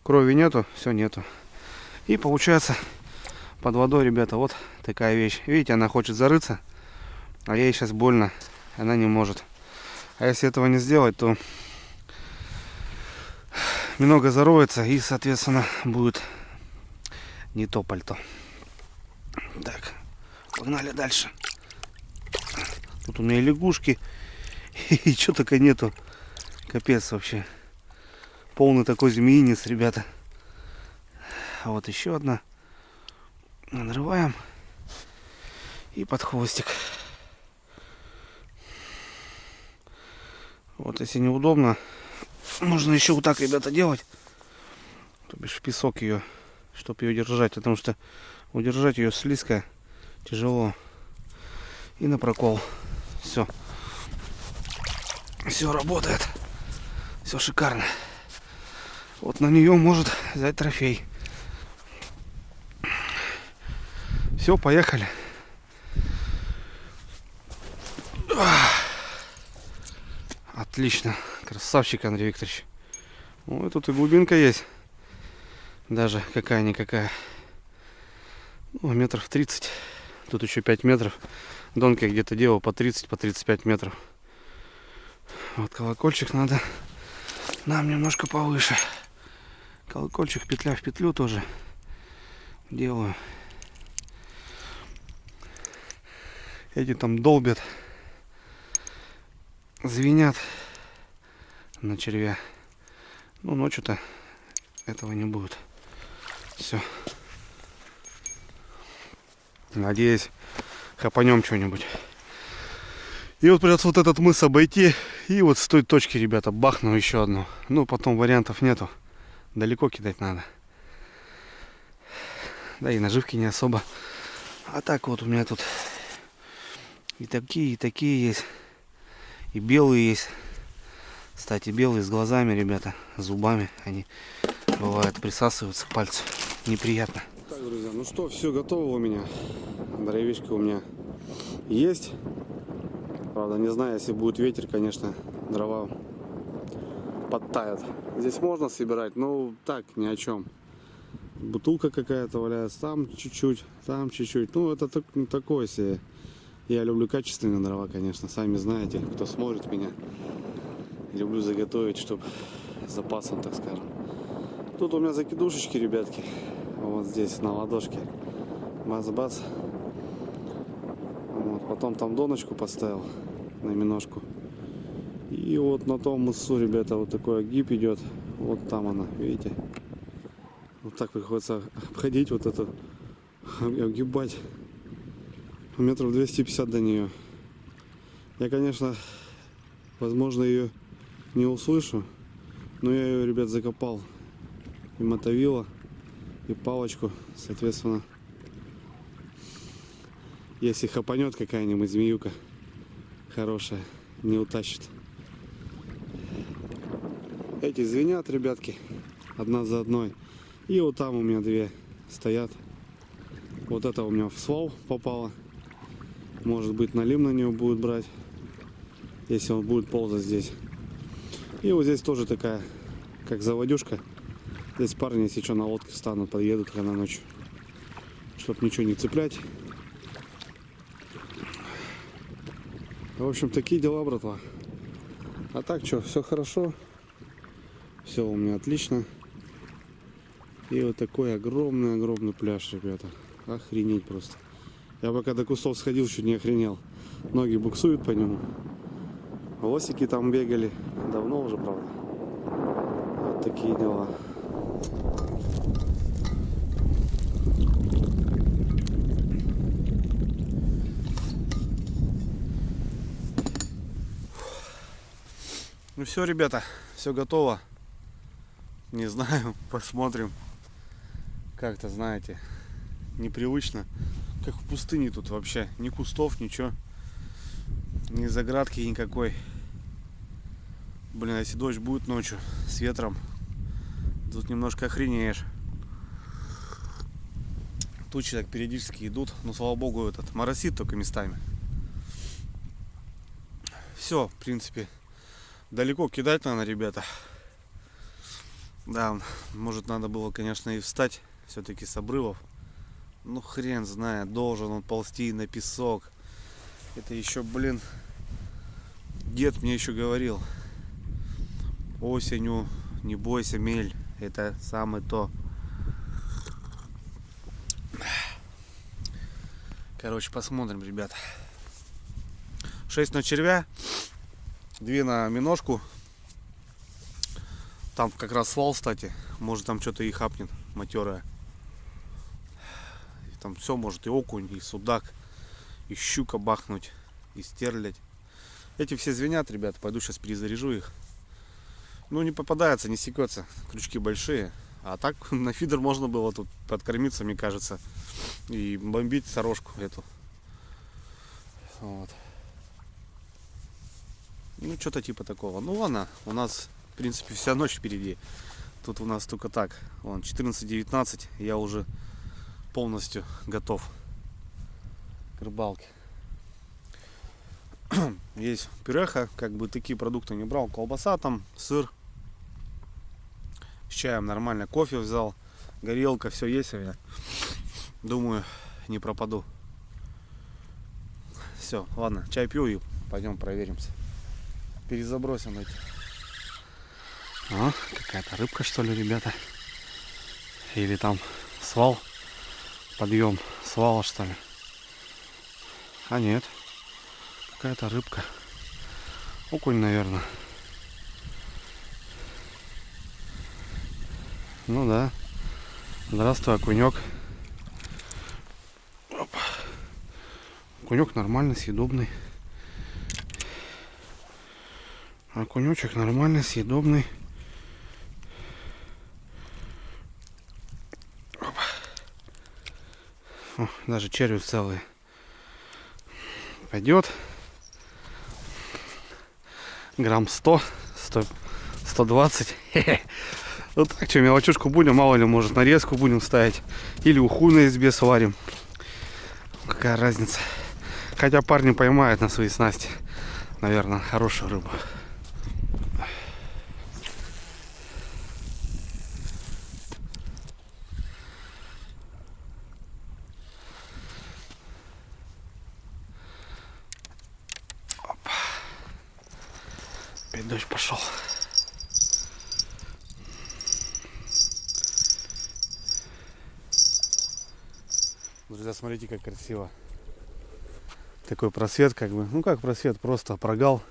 Крови нету, все нету. И получается под водой, ребята, вот такая вещь. Видите, она хочет зарыться, а ей сейчас больно. Она не может. А если этого не сделать, то много зароется и, соответственно, будет не то пальто. Так, погнали дальше. Тут у меня лягушки. И что только нету. Капец вообще. Полный такой змеинец, ребята. А вот еще одна. Надрываем. И под хвостик. Вот если неудобно, можно еще вот так, ребята, делать. То бишь в песок ее, чтобы ее держать. Потому что удержать ее слизко тяжело. И на прокол. Все. Все работает. Все шикарно. Вот на нее может взять трофей. Все, поехали. Отлично. Красавчик, Андрей Викторович. Ну и тут и глубинка есть. Даже какая-никакая. Ну, метров 30. Тут еще 5 метров. Донка где-то делал по 30, по 35 метров. Вот колокольчик надо нам немножко повыше. Колокольчик петля в петлю тоже делаю. Эти там долбят, звенят на червя. Ну, ночью-то этого не будет. Все. Надеюсь, хапанем что-нибудь. И вот придется вот этот мыс обойти. И вот с той точки, ребята, бахну еще одну. Ну, потом вариантов нету. Далеко кидать надо. Да и наживки не особо. А так вот у меня тут и такие есть. И белые есть. Кстати, белые с глазами, ребята, с зубами. Они бывают присасываются к пальцу. Неприятно. Так, друзья, ну что, все готово у меня. Дровишка у меня есть. Правда, не знаю, если будет ветер, конечно, дрова подтают. Здесь можно собирать, но так, ни о чем. Бутылка какая-то валяется, там чуть-чуть, там чуть-чуть. Ну, это такое себе. Я люблю качественные дрова, конечно, сами знаете, кто смотрит меня. Люблю заготовить, чтобы с запасом, так скажем. Тут у меня закидушечки, ребятки. Вот здесь, на ладошке. Бац-бац. Вот, потом там доночку поставил на миножку. И вот на том мысу, ребята, вот такой огиб идет. Вот там она, видите? Вот так приходится обходить вот эту, огибать. Метров 250 до нее. Я, конечно, возможно, ее не услышу, но я ее, ребят, закопал. И мотовила, и палочку, соответственно. Если хапанет какая-нибудь змеюка хорошая, не утащит. Эти звенят, ребятки, одна за одной. И вот там у меня две стоят. Вот это у меня в свал попало. Может быть, налим на него будет брать, если он будет ползать здесь. И вот здесь тоже такая, как заводюшка. Здесь парни, если что, на лодке встанут, подъедут когда ночью, чтобы ничего не цеплять. В общем, такие дела, братва. А так что, все хорошо. Все у меня отлично. И вот такой огромный пляж, ребята. Охренеть просто. Я пока до кустов сходил, чуть не охренел. Ноги буксуют по нему. Лосики там бегали. Давно уже, правда. Вот такие дела. Ну все, ребята, все готово. Не знаю, посмотрим. Как-то, знаете, непривычно. Как в пустыне тут вообще. Ни кустов, ничего. Ни заградки никакой. Блин, если дождь будет ночью с ветром, тут немножко охренеешь. Тучи так периодически идут. Но, слава богу, этот моросит только местами. Все, в принципе. Далеко кидать надо, ребята. Да, может надо было, конечно, и встать все-таки с обрывов. Ну хрен знает, должен он ползти на песок. Это еще, блин, дед мне еще говорил. Осенью не бойся, мель. Это самое то. Короче, посмотрим, ребята. 6 на червя, 2 на миножку. Там как раз свал, кстати. Может там что-то и хапнет матерая. И там все может, и окунь, и судак, и щука бахнуть, и стерлядь. Эти все звенят, ребята. Пойду сейчас перезаряжу их. Ну не попадается, не секется. Крючки большие. А так на фидер можно было тут подкормиться, мне кажется. И бомбить сорожку эту. Вот. Ну что-то типа такого. Ну ладно, у нас в принципе вся ночь впереди. Тут у нас только так. Вон 14-19. Я уже полностью готов к рыбалке. Есть пюреха, как бы такие продукты не брал. Колбаса там, сыр. С чаем нормально. Кофе взял. Горелка, все есть у меня. Думаю, не пропаду. Все, ладно, чай пью и пойдем проверимся. Перезабросим эти. О, какая-то рыбка, что ли, ребята? Или там свал? Подъем свала, что ли? А нет. Какая-то рыбка. Окунь, наверное. Ну да. Здравствуй, окунек. Опа. Окунек нормально, съедобный. Окунечек нормально, съедобный. Опа. О, даже черви целые. Пойдет. Грамм 100, 120. Вот так, что, мелочушку будем, мало ли, может, нарезку будем ставить. Или уху на избе сварим. Какая разница. Хотя парни поймают на свои снасти, наверное, хорошую рыбу. Опа. Опять дождь пошел. Друзья, смотрите, как красиво. Такой просвет, как бы. Ну как просвет, просто прогал.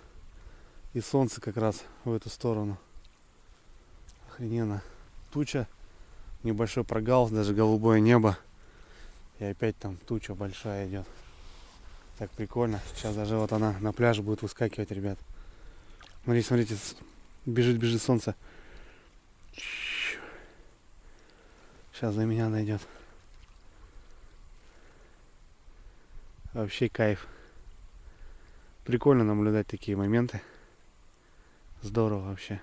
И солнце как раз в эту сторону. Охрененно. Туча, небольшой прогал, даже голубое небо. И опять там туча большая идет. Так прикольно. Сейчас даже вот она на пляж будет выскакивать, ребят. Смотрите, смотрите, бежит солнце. Сейчас за меня найдет. Вообще кайф. Прикольно наблюдать такие моменты. Здорово вообще.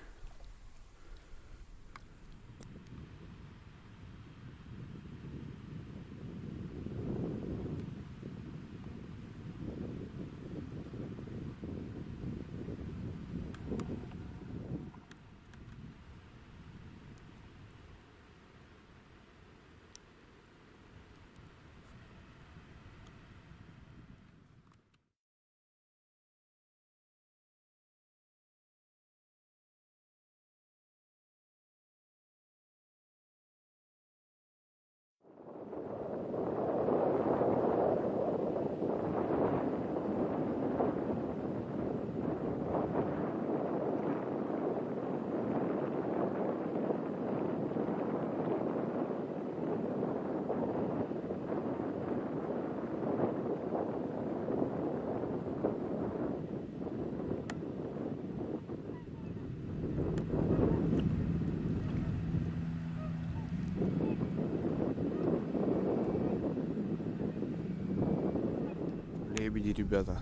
Лебеди, ребята.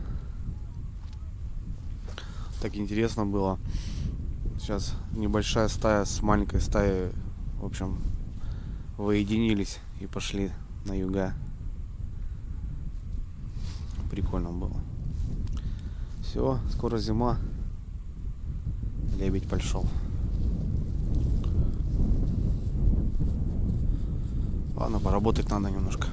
Так интересно было. Сейчас небольшая стая с маленькой стаей, в общем, воединились и пошли на юга. Прикольно было. Все, скоро зима. Лебедь пошел. Ладно, поработать надо немножко.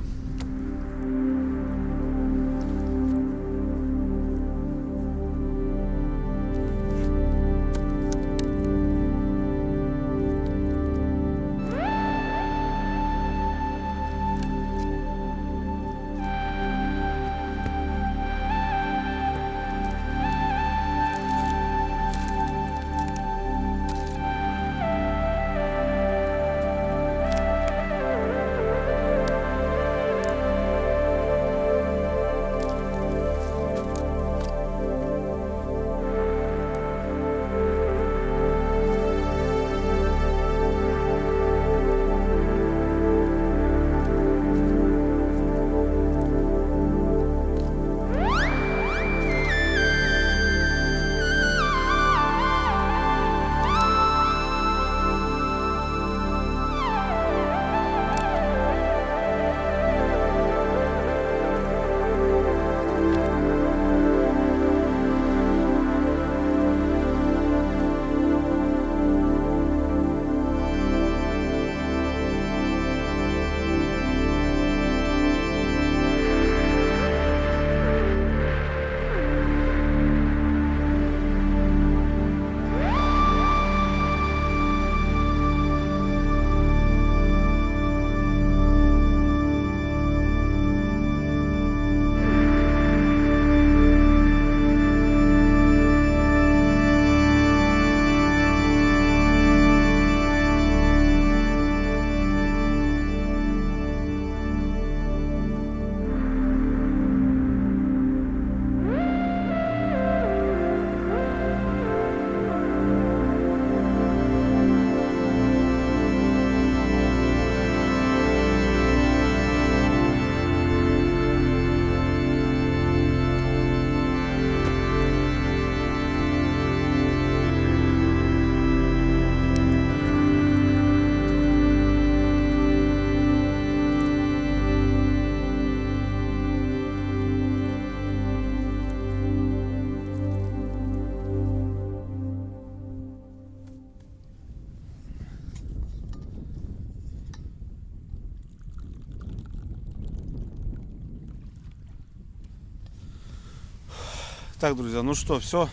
Так, друзья, ну что, все.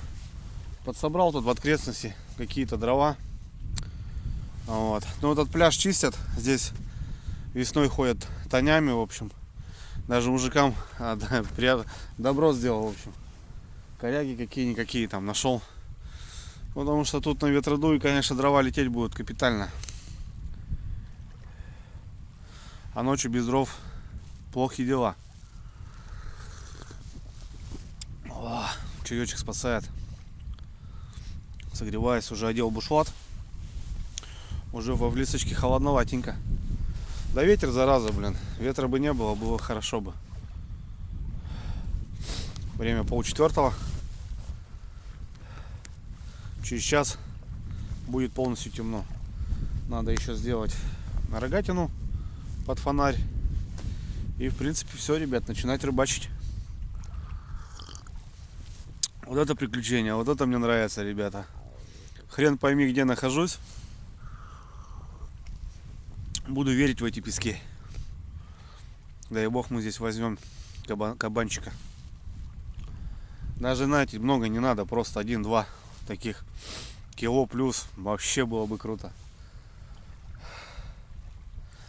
Подсобрал тут в окрестности какие-то дрова. Вот. Ну, этот пляж чистят. Здесь весной ходят тонями, в общем. Даже мужикам добро сделал, в общем. Коряги какие-никакие там нашел. Потому что тут на ветродуе, конечно, дрова лететь будут капитально. А ночью без дров плохие дела. О, чаечек спасает. Согреваюсь, уже одел бушлат. Уже во влисочке холодноватенько. Да ветер, зараза, блин. Ветра бы не было, было хорошо бы. Время 3:30. Через час будет полностью темно. Надо еще сделать рогатину под фонарь. И в принципе все, ребят, начинать рыбачить. Вот это приключение, вот это мне нравится, ребята. Хрен пойми, где нахожусь. Буду верить в эти пески. Дай бог, мы здесь возьмем кабанчика. Даже, знаете, много не надо, просто 1-2 таких кило плюс. Вообще было бы круто.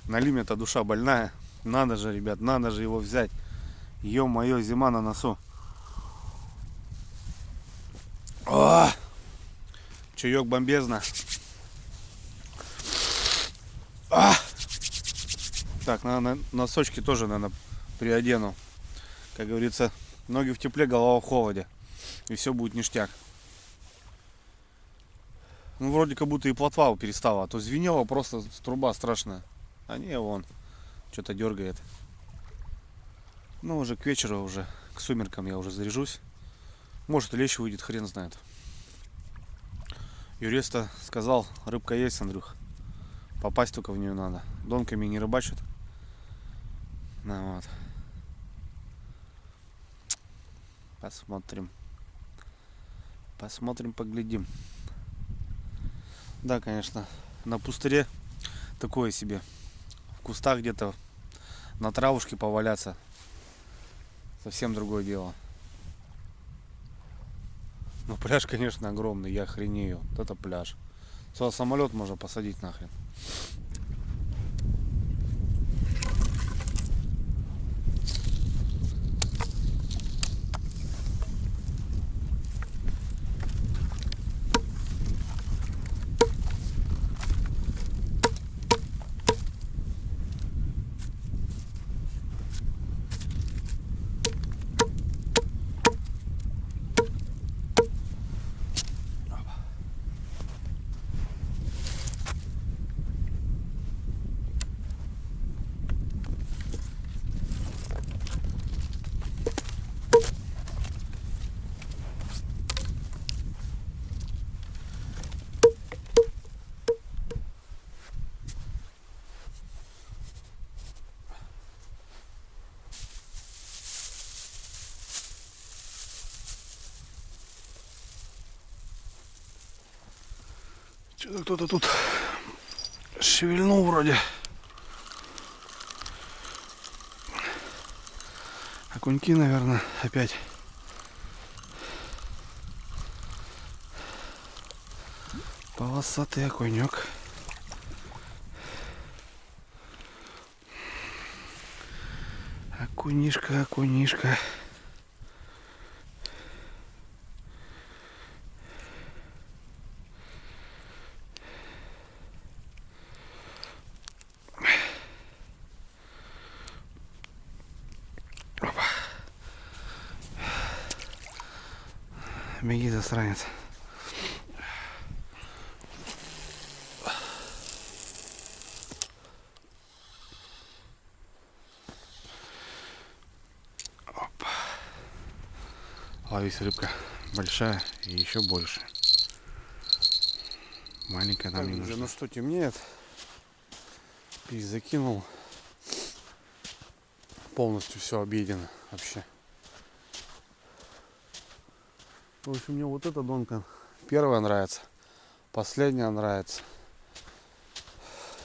На лиме-то душа больная. Надо же, ребят, надо же его взять. Ё-моё, зима на носу. О! Чаек бомбезно. Так, на носочки тоже, наверное, приодену. Как говорится, ноги в тепле, голова в холоде. И все будет ништяк. Ну, вроде как будто и плотва перестала. А то звенела просто труба страшная. А не, вон, что-то дергает. Ну, уже к вечеру уже К сумеркам я уже заряжусь. Может, и лещ выйдет, хрен знает. Юриста сказал, рыбка есть, Андрюх. Попасть только в нее надо. Донками не рыбачат. Ну, вот. Посмотрим. Посмотрим, поглядим. Да, конечно, на пустыре такое себе. В кустах где-то на травушке поваляться. Совсем другое дело. Но пляж, конечно, огромный, я охренею. Вот это пляж. Сюда самолет можно посадить нахрен. Что-то кто-то тут шевельнул вроде. Окуньки, наверное, опять. Полосатый окунек. Окунишка, окунишка. Беги, засранец. Опа. Ловись, рыбка большая и еще больше. Маленькая нам не нужна. Ну что, темнеет. Пись закинул. Полностью все объедено вообще. В общем, мне вот эта донка первая нравится, последняя нравится.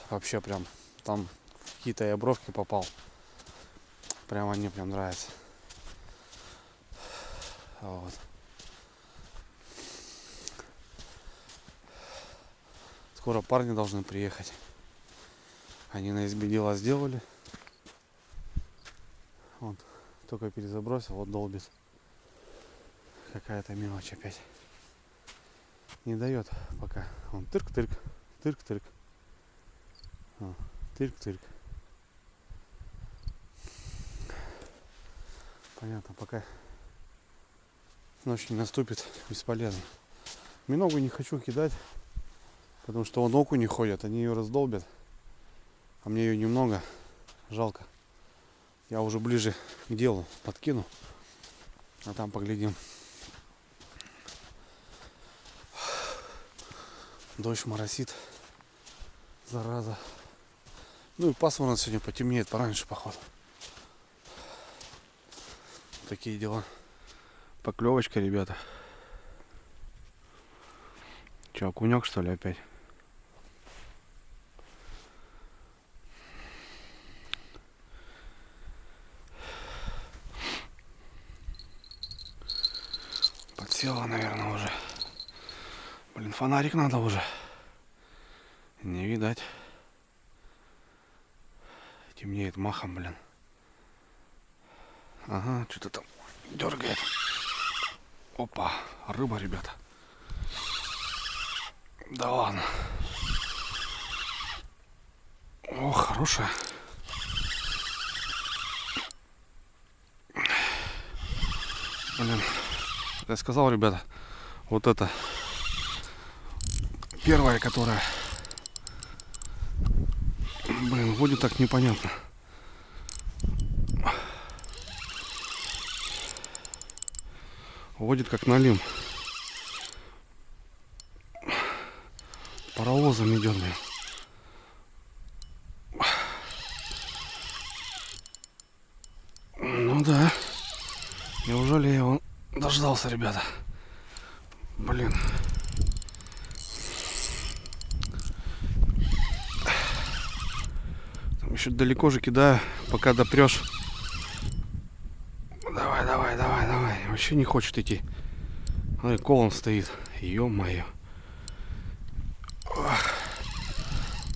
Вообще прям там в какие-то я бровки попал. Прям они прям нравятся. Вот. Скоро парни должны приехать. Они на избе дела сделали. Вот, только перезабросил, вот долбит. Какая-то мелочь опять. Не дает пока. Он тырк-тырк, тырк-тырк. Тырк-тырк. Понятно, пока ночь не наступит, бесполезно. Миногу не хочу кидать, потому что вон окуни ходят, они ее раздолбят. А мне ее немного, жалко. Я уже ближе к делу подкину, а там поглядим. Дождь моросит, зараза. Ну и пасмурно сегодня, потемнеет пораньше, походу. Такие дела. Поклевочка, ребята. Че, окунек, что ли, опять? Подсела, наверное, уже. Блин, фонарик надо уже. Не видать. Темнеет махом, блин. Ага, что-то там дергает. Опа, рыба, ребята. Да ладно. О, хорошая. Блин, я сказал, ребята, вот это первая, которая, блин, будет так непонятно. Водит как налим. Паровозом идет, блин. Ну да. Неужели я его дождался, ребята? Блин. Там еще далеко же кидаю, пока допрешь. Давай, давай, давай, давай. Вообще не хочет идти. Ой, колом стоит. Ё-моё.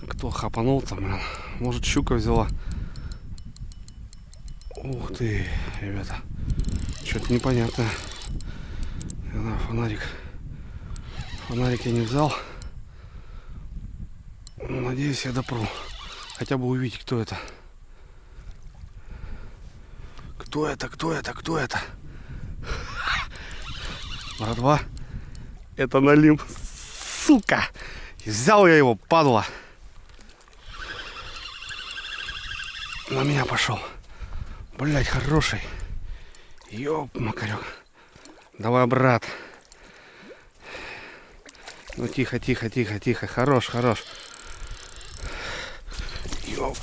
Кто хапанул там, блин? Может, щука взяла. Ух ты, ребята. Что-то непонятное. Не знаю, фонарик. Фонарик я не взял. Надеюсь, я допру. Хотя бы увидеть, кто это. Кто это, кто это, кто это? Братва, это налим. Сука! И взял я его, падла. На меня пошел. Блять, хороший. Ёп, макарек. Давай, брат. Ну тихо, тихо, тихо, тихо. Хорош, хорош. Ёп,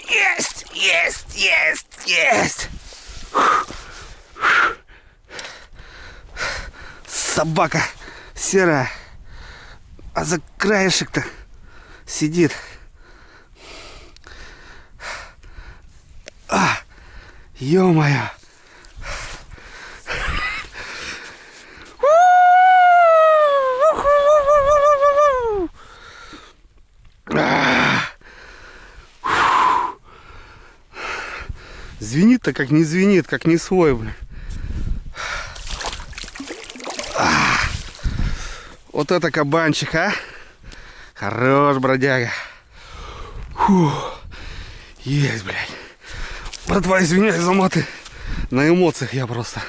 есть, есть, есть, есть. Собака серая. А за краешек-то сидит. Ё-моё. Звенит-то как не звенит, как не свой, блин. Вот это кабанчик, а? Хорош, бродяга. Фух. Есть, блядь. Братва, извиняюсь за маты. На эмоциях я просто.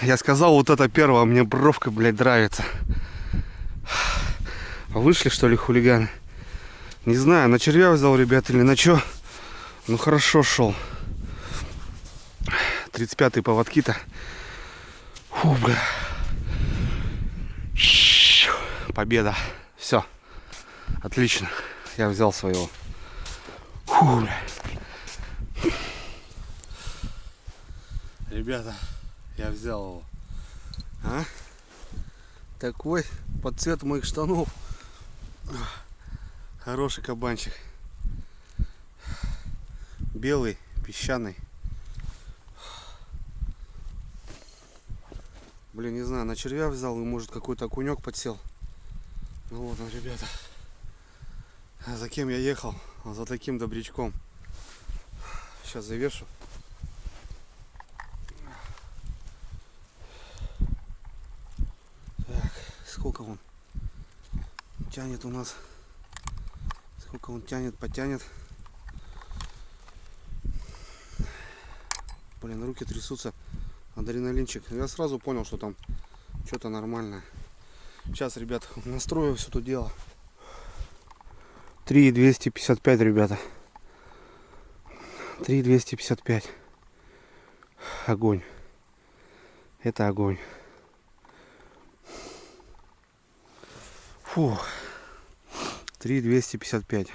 Я сказал, вот это первое, мне бровка, блядь, нравится. Вышли, что ли, хулиганы? Не знаю, на червя взял, ребят, или на чё. Ну, хорошо шел. 35-й поводки-то. Фу, бля. Победа. Все. Отлично. Я взял своего. Фу, бля. Ребята, я взял его. А? Такой под цвет моих штанов. Хороший кабанчик. Белый, песчаный. Блин, не знаю, на червя взял и может какой-то окунек подсел. Ну вот он, ребята. А за кем я ехал? За таким добрячком. Сейчас завешу. Так, сколько он тянет у нас? Сколько он тянет, потянет. Блин, руки трясутся. Адреналинчик. Я сразу понял, что там что-то нормальное. Сейчас, ребят, настрою все это дело. 3,255, ребята. 3,255. Огонь. Это огонь. Фу. 3,255.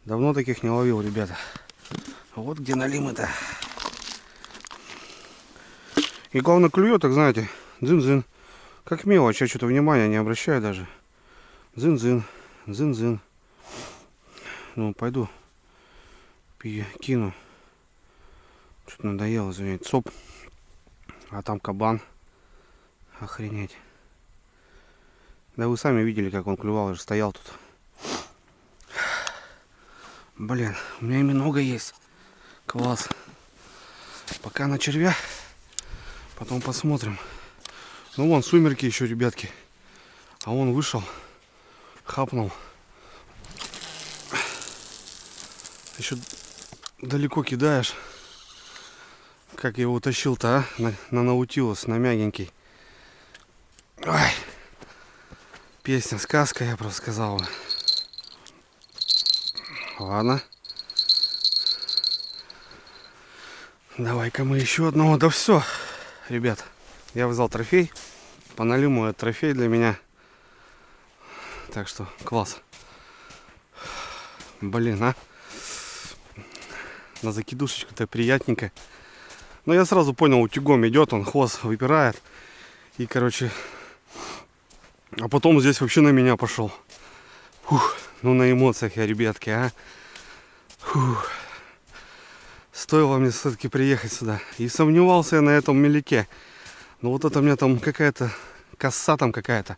Давно таких не ловил, ребята. Вот где налимы-то. И главное клюет, так знаете, дзын-дзын. Как мелочь, я что-то внимания не обращаю даже. Дзын-дзын, дзын-дзын. Ну, пойду кину. Что-то надоело, извините. Соп. А там кабан. Охренеть. Да вы сами видели, как он клювал, я же стоял тут. Блин, у меня ими много есть. Класс. Пока на червя. Потом посмотрим. Ну вон сумерки еще, ребятки. А он вышел. Хапнул. Еще далеко кидаешь. Как я его утащил-то, а? На наутилус, на мягенький. Ой. Песня, сказка, я просто сказал. Ладно. Давай-ка мы еще одного. Да все, ребят, я взял трофей. По налиму это трофей для меня. Так что класс. Блин, а. На закидушечку-то приятненько. Но я сразу понял, утюгом идет, он хвост выпирает. И, короче, а потом здесь вообще на меня пошел. Фух, ну на эмоциях я, ребятки, а. Фух. Стоило мне все-таки приехать сюда. И сомневался я на этом меляке. Но вот это у меня там какая-то коса там какая-то.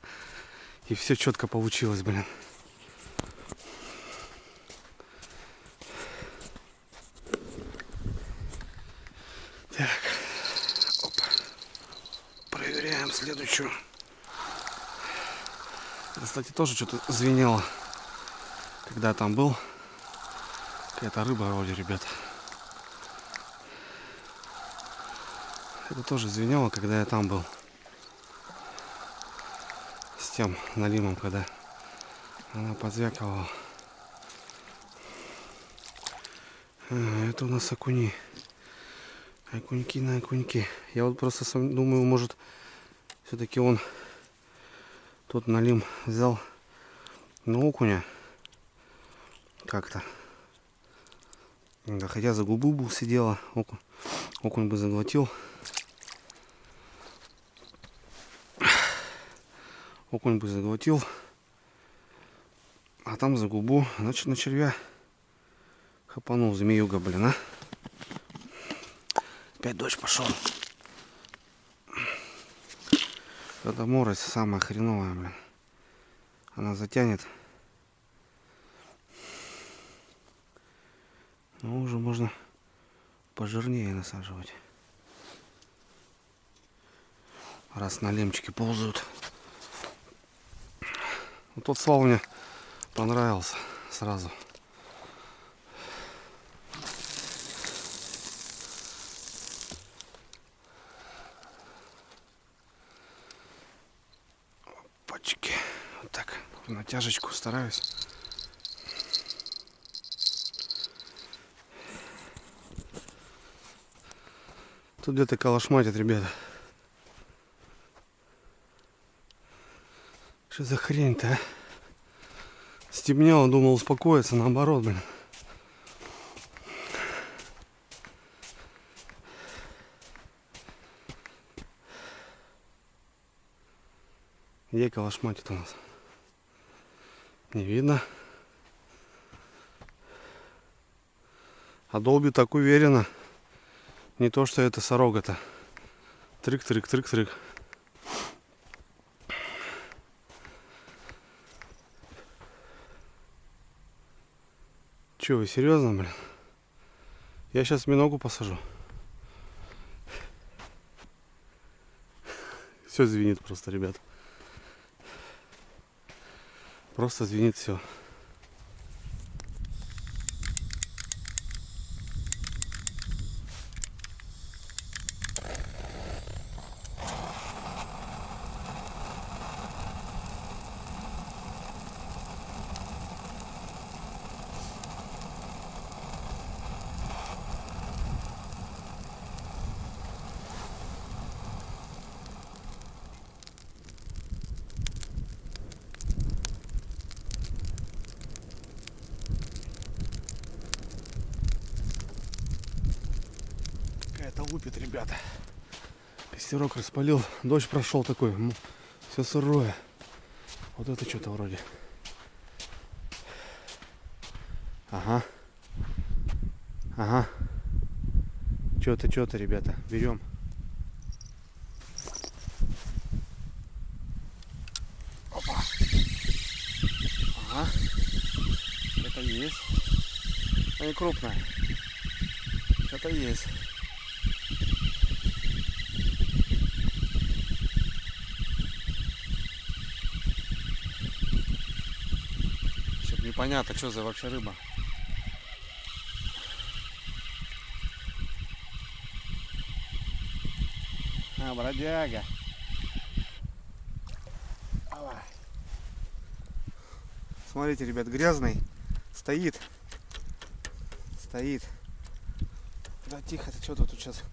И все четко получилось, блин. Так. Оп. Проверяем следующую. Кстати, тоже что-то звенело, когда я там был. Какая-то рыба вроде, ребята. Это тоже звенело, когда я там был. С тем налимом, когда она подзвякивала. Это у нас окуни. Окуньки на окуньки. Я вот просто думаю, может, все-таки он тот налим взял на окуня. Как-то. Да, хотя за губу бы сидела. Окунь бы заглотил. Окунь бы заглотил. А там за губу, значит, на червя хапанул змеюга, блин, а. Опять дождь пошел. Это морось самая хреновая, блин. Она затянет. Но уже можно пожирнее насаживать. Раз налимчики ползают. Вот тот слал мне понравился сразу. Пачки. Вот так. Натяжечку стараюсь. Тут где-то калашматит, ребята. Что за хрень-то, а? Стемнело, думал успокоиться, наоборот, блин. Где калашматит у нас? Не видно. А долбит так уверенно. Не то, что это сорога-то. Трык-трык-трык-трык. Че, вы серьезно, блин? Я сейчас миногу посажу. Все звенит просто, ребят. Просто звенит все. Это лупит, ребята. Костерок распалил. Дождь прошел такой. Все сырое. Вот это что-то вроде. Ага. Ага. Что-то, ребята. Берем. Опа. Ага. Это есть. Она не крупная. Это есть. Непонятно, что за вообще рыба. А, бродяга. Смотрите, ребят, грязный. Стоит. Да тихо, ты что тут сейчас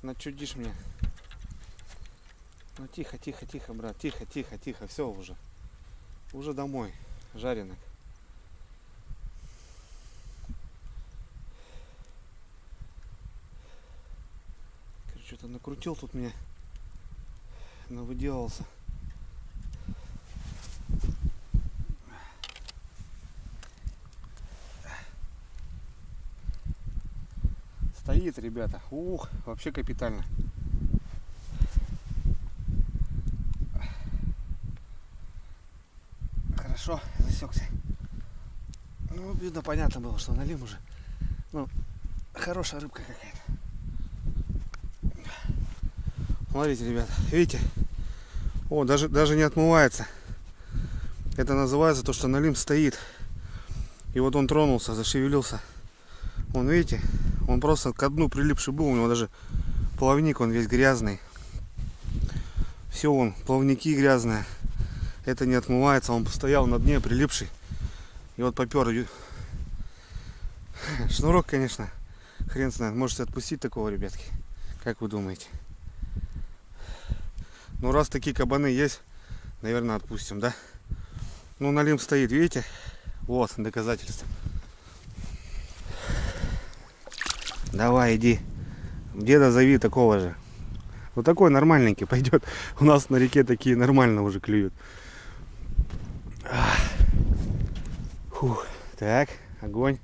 начудишь мне? Ну тихо, тихо, тихо, брат, тихо, тихо, тихо, все уже. Уже домой, жареный. Что-то накрутил тут мне, навыделался. Стоит, ребята. Ух, вообще капитально. Хорошо, засекся. Ну, видно, понятно было, что налим уже. Ну, хорошая рыбка какая-то. Смотрите, ребята, видите? О, даже не отмывается. Это называется то, что налим стоит. И вот он тронулся, зашевелился. Вон, видите? Он просто ко дну прилипший был. У него даже плавник, он весь грязный. Все, вон, плавники грязные. Это не отмывается. Он стоял на дне прилипший. И вот попер. Шнурок, конечно, хрен знает. Можете отпустить такого, ребятки. Как вы думаете? Ну, раз такие кабаны есть, наверное, отпустим, да? Ну, налим стоит, видите? Вот, доказательство. Давай, иди. Деда зови такого же. Вот такой нормальненький пойдет. У нас на реке такие нормально уже клюют. Фух. Так, огонь.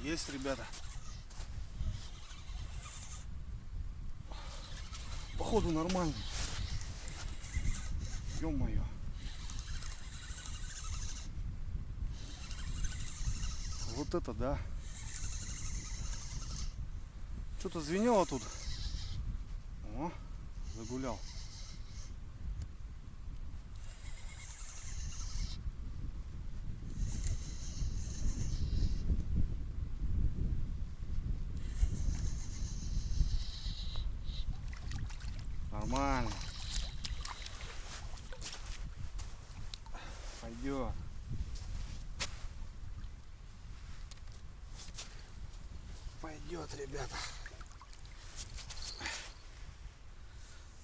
Есть, ребята. Походу нормально. Ё-моё. Вот это да. Что-то звенело тут. О, загулял. Нормально. Пойдет. Пойдет, ребята.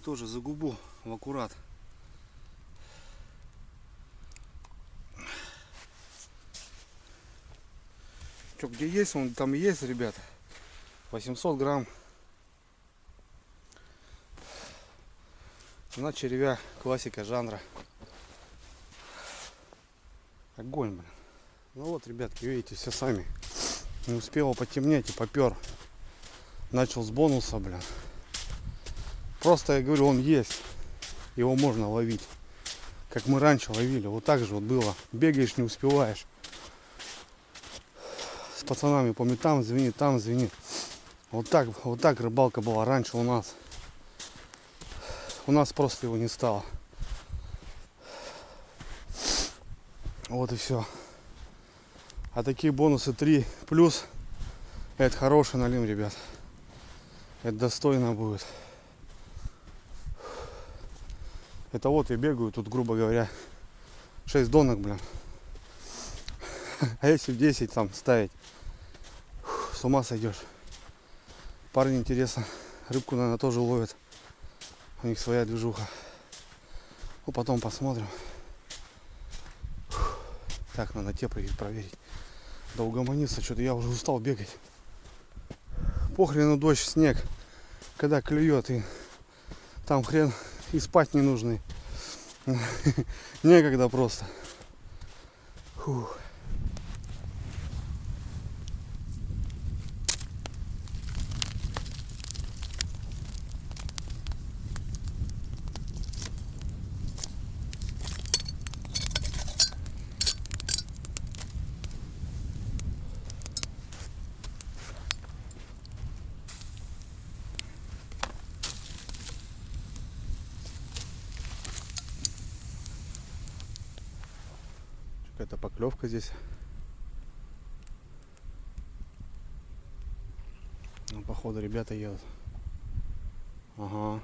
Тоже за губу в аккурат. Что, где есть, он там и есть, ребята. 800 грамм. На червя, классика жанра. Огонь, блин. Ну вот, ребятки, видите, все сами. Не успело потемнеть и попер. Начал с бонуса, блин. Просто я говорю, он есть. Его можно ловить. Как мы раньше ловили. Вот так же вот было. Бегаешь, не успеваешь. С пацанами, помню, там звенит, там звенит. Вот так рыбалка была раньше у нас. У нас просто его не стало. Вот и все. А такие бонусы 3 плюс. Это хороший налим, ребят. Это достойно будет. Это вот я бегаю тут, грубо говоря, 6 донок, блин. А если в 10 там ставить, с ума сойдешь. Парни, интересно, рыбку, наверное, тоже ловят. У них своя движуха. Ну, потом посмотрим. Так, надо те проверить. Да угомониться, что-то я уже устал бегать. Похрену дождь, снег. Когда клюет, и там хрен и спать не нужны. Некогда просто. Фух. какая-то поклевка здесь. Ну, походу, ребята едут. Ага.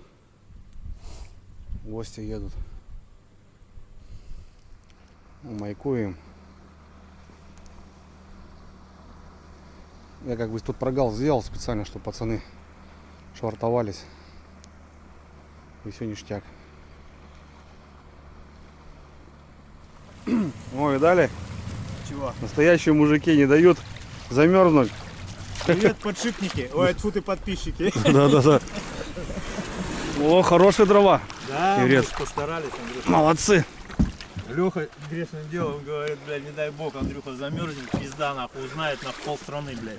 Гости едут. Маякуем. Я как бы тут прогал сделал специально, чтобы пацаны швартовались. И все ништяк. О, видали? Чего? Настоящие мужики не дают замерзнуть. Привет, подшипники. Ой, тьфу ты, подписчики. Да. О, хорошие дрова. Да, Юрец. мы постарались, Андрюха. Молодцы. Леха грешным делом говорит, блядь, не дай бог, Андрюха замерзнет, пизда нахуй, узнает на полстраны, блядь.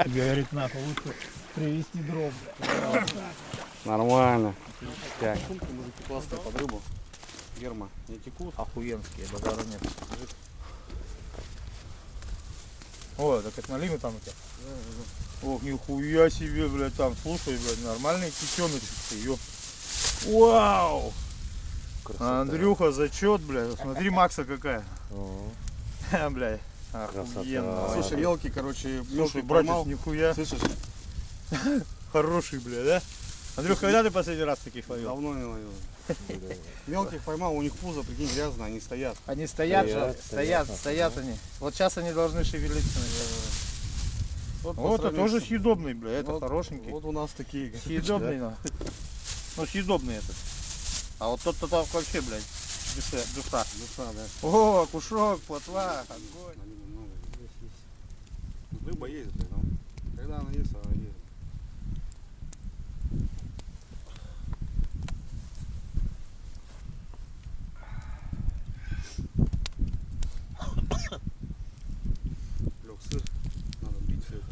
Говорит, нахуй, лучше привезти дров, блядь. Нормально. Так. Сумки мужики классные под рыбу. Герма не текут. Охуенские, базара нет. О, так это налимы там у тебя? Ох, нихуя себе, блядь, там, слушай, блядь, нормальный кисеночек, ё. Вау! Андрюха, зачет, блядь, смотри, Макса какая. Блядь, охуенно. Слушай, мелкий, короче, Слушай, мелкий братец, поймал. нихуя. Слышишь? Хороший, блядь, да? Андрюха, когда ты последний раз таких ловил? Давно не ловил. Мелких поймал, у них пузо, прикинь, грязно, они стоят. Они стоят же, стоят они. Вот сейчас они должны шевелиться, наверное. Вот, Вот, это тоже съедобный, бля, это вот, хорошенький. Вот у нас такие. Съедобный, ну съедобный этот. А вот тот-то там вообще, блядь, душа. Душа, да. О, кушок, плотва, огонь. Много здесь есть. Рыба есть, блядь, но когда она есть, она есть. Лег сыр, надо бить все это.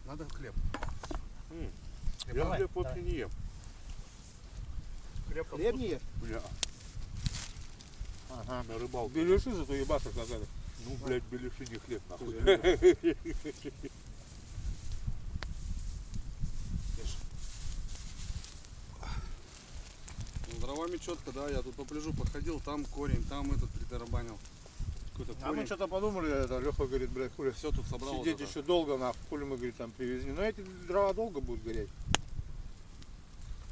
Надо хлеб. Я хлеб вообще не ем. Хлеб не ешь? Бля. Ага. На рыбалку. Беляши зато ебашек как это. Ну, блядь, беляши не хлеб, нахуй. Ну, дровами четко, да, я тут по пляжу подходил, там корень, там этот притарабанил. Какой-то А мы корень. что-то подумали, это Леха говорит, блядь, хули, Все тут собрал. сидеть вот это. еще долго, нахуй, хули мы, говорит, там привезли. Но эти дрова долго будут гореть.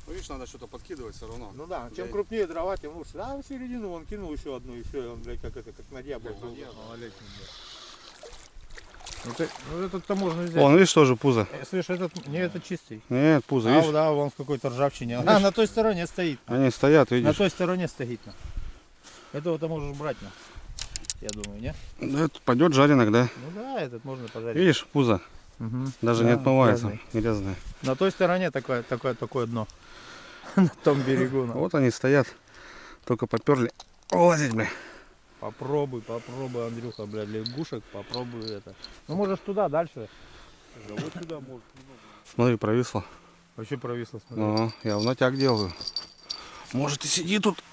Ну, видишь, надо что-то подкидывать все равно. Ну да, чем Блядь. крупнее дрова, тем лучше. А в середину он кинул еще одну, и все, и он, блядь, как это, как на дьявол. Как на дьявол. Малолетний, блядь. Ну этот-то можно взять. Вон, видишь, тоже пузо. Слышь, этот, не, это чистый. Нет, пузо, А, видишь? да, вон в какой-то ржавчине. Видишь? А, на той стороне стоит. Они стоят, На видишь? той стороне стоит. Этого ты можешь брать, на. Я думаю, не? Да, это пойдет жареных, да? Ну да, этот можно пожарить. Видишь, пузо Мгм. даже Да, не отмывается, грязный. грязное. На той стороне такое дно. На том берегу. на. Вот они стоят, только поперли. Лазить, бля. Попробуй, Андрюха, блядь, лягушек, попробуй это. Ну можешь туда, дальше. Вот сюда может. Смотри, провисло. Вообще провисло, смотри. Ну, я в натяг делаю. Может, и сиди тут.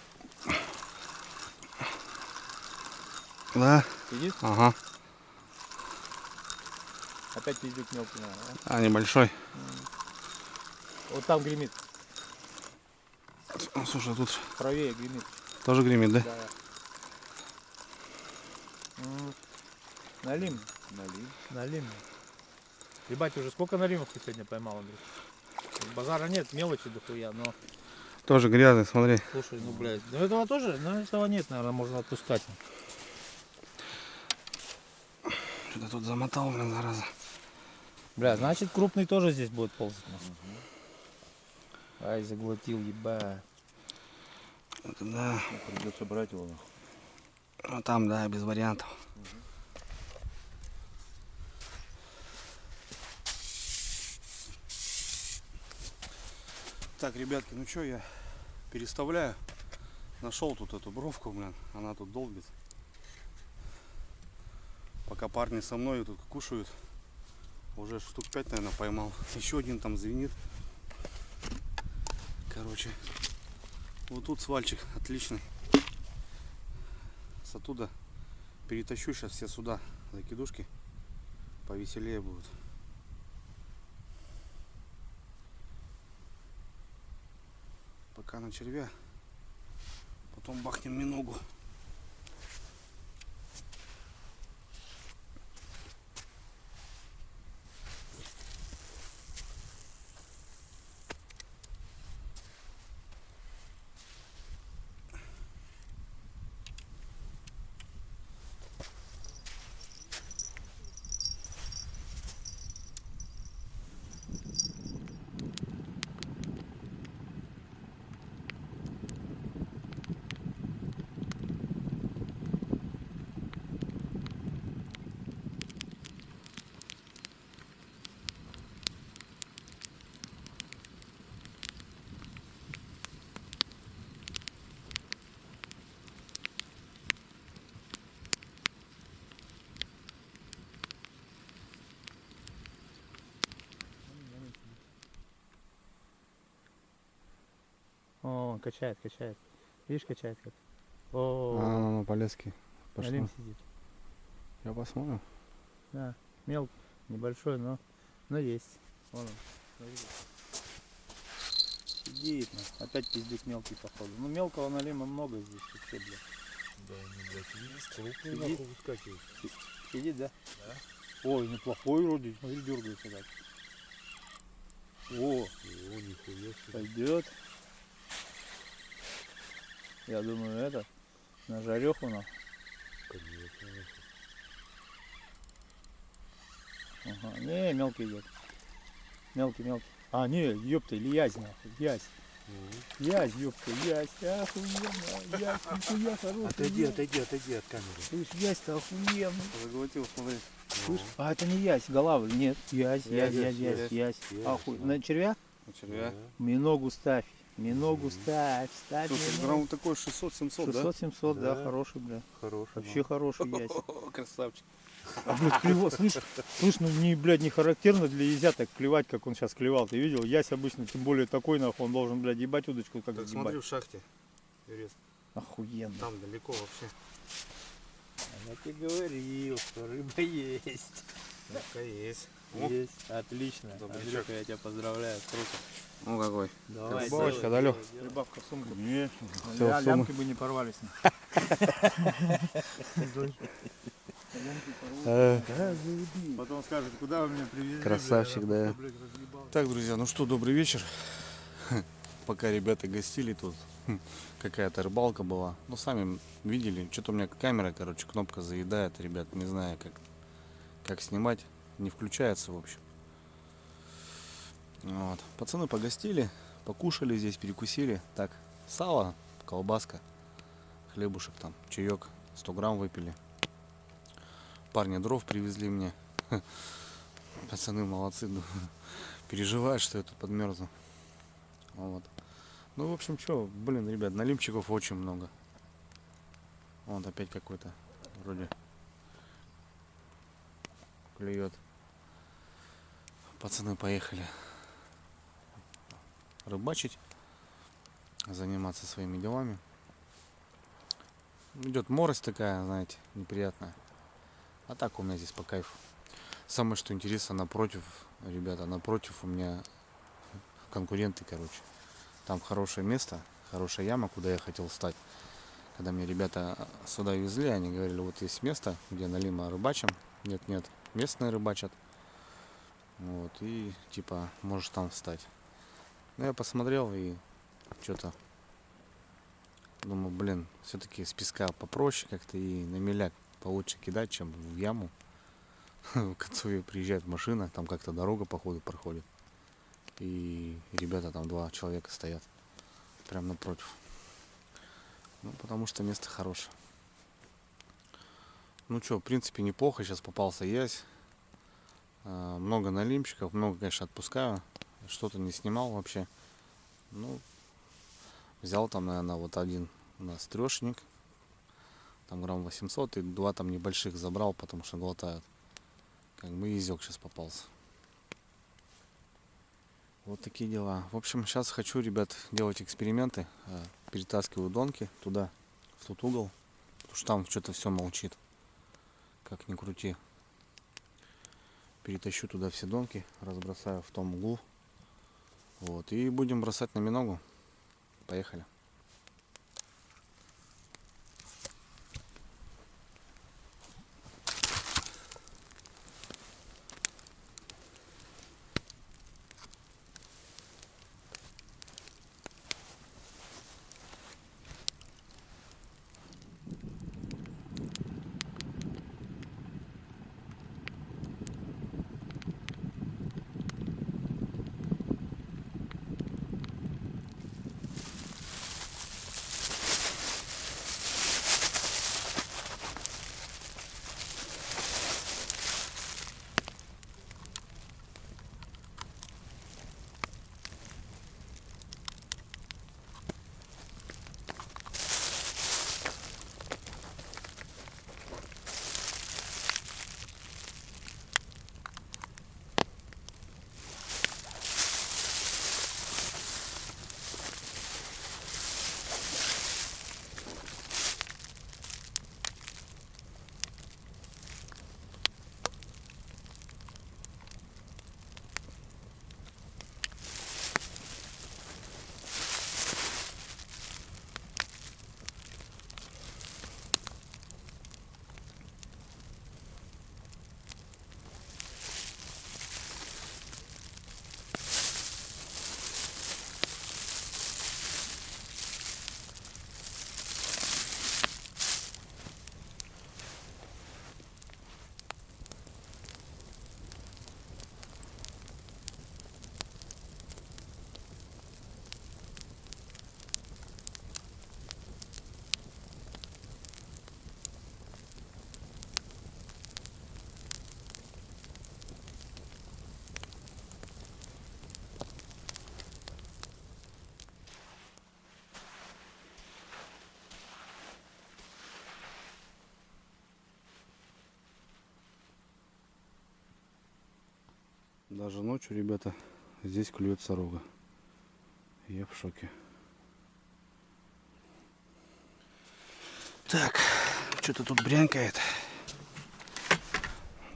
Да? Сидит? Ага. Опять пиздюк мелкий, наверное, А, небольшой. да? Вот там гремит, Слушай, тут правее гремит. тоже гремит, да? Да. Налим. Налим. Ебать, уже сколько налимов ты сегодня поймал, Андрей? Базара нет, мелочи дохуя, но Тоже грязный, смотри. слушай, ну блядь, ну этого тоже, ну этого нет, наверное, можно отпускать. Что-то тут замотал, блин, зараза. Бля, значит крупный тоже здесь будет ползать. Ай, заглотил, еба. Это да. Придется брать его, нахуй. А там, да, без вариантов. Так, ребятки, ну что, я переставляю. Нашел тут эту бровку, блин, она тут долбит. Пока парни со мной тут кушают, уже штук 5, наверное, поймал. Еще один там звенит. Короче, вот тут свальчик отличный. С оттуда перетащу сейчас все сюда закидушки, повеселее будут. Пока на червя. Потом бахнем миногу. О, качает, качает. Видишь, качает как. О, на полезки. налим сидит. Я посмотрю. Да, мелкий, небольшой, но есть. Вон он. Смотри. Сидит, опять пиздюк мелкий походу. Ну мелкого налима много здесь вообще, блядь. Да, они, блядь, есть. Крупные Сидит. нахуй выскакивают. Сидит, да? Да. Ой, неплохой вроде. Смотри, дергается так. О, О, нихуя себе. пойдет. Я думаю, это на жареху на. Конечно, нахуй. Ага. Не, мелкий идет. Мелкий, мелкий. А, не, ёпта, или язь нахуй, язь. Язь, ёпта, язь, охуенно, язь, нихуя хороший. Отойди от камеры. Слышь, язь-то охуенный. Заглотил, смотри. Слышь, а это не язь, голавль, нет, язь. Язь. Охуй, на червя? На червя. Миногу ставь, ставь Слушай, миногу. грамм такой 600-700, да? 600-700, да, Да. хороший, бля. Хороший. Вообще хороший язь. О, красавчик. А, блядь, клево, слышь, ну не, блядь, не характерно для язя клевать, как он сейчас клевал. Ты видел? Ясь обычно, тем более такой, нахуй, он должен, блядь, ебать удочку, как Так ебать. смотри в шахте. Юрец. Охуенно. Там далеко вообще. Я тебе говорил, что рыба есть. Рыбка есть. О, Есть. Отлично. Добрячок. Андрюха, я тебя поздравляю. Круто. ну какой. Давай. Рыбалочка, да, Лёх? Рыбавка в сумку. Не. Всё, Ля- лямки бы не порвались. Потом скажут, куда вы меня привезли. Красавчик, да. Так, друзья, ну что, добрый вечер. Пока ребята гостили тут, какая-то рыбалка была. Ну, сами видели, что-то у меня камера, короче, кнопка заедает, ребят, не знаю, как снимать, не включается, в общем. Вот. Пацаны погостили, покушали здесь, перекусили. Так, сало, колбаска, хлебушек там, чаек, 100 грамм выпили. Парни дров привезли мне. Пацаны молодцы, переживают, что я тут подмерзну. Вот. Ну, в общем, что, блин, ребят, налимчиков очень много. Вот опять какой-то вроде клюет. Пацаны поехали рыбачить, заниматься своими делами. Идет морось такая, знаете, неприятная. А так у меня здесь по кайфу. Самое что интересно, напротив, ребята, напротив у меня конкуренты, короче. Там хорошее место, хорошая яма, куда я хотел встать. Когда мне ребята сюда везли, они говорили, вот есть место, где налима рыбачим. Нет, местные рыбачат. Вот, и типа можешь там встать. Ну, я посмотрел и что-то думаю, блин, все-таки с песка попроще как-то и на меляк получше кидать, чем в яму. К концу приезжает машина, там как-то дорога походу проходит. И ребята там 2 человека стоят прям напротив. Ну, потому что место хорошее. Ну что, в принципе, неплохо. Сейчас попался язь. Много налимчиков, много, конечно, отпускаю. Что-то не снимал вообще. Ну, взял там, наверное, вот один у нас трешник. Там грамм 800 и 2 там небольших забрал, потому что глотают. Как бы язёк сейчас попался. Вот такие дела. В общем, сейчас хочу, ребят, делать эксперименты. Перетаскиваю донки туда, в тот угол. Потому что там что-то все молчит. Как ни крути. Перетащу туда все донки, разбросаю в том углу. Вот. И будем бросать на миногу. Поехали. Даже ночью, ребята, здесь клюет сорога. Я в шоке. Так, что-то тут брянкает.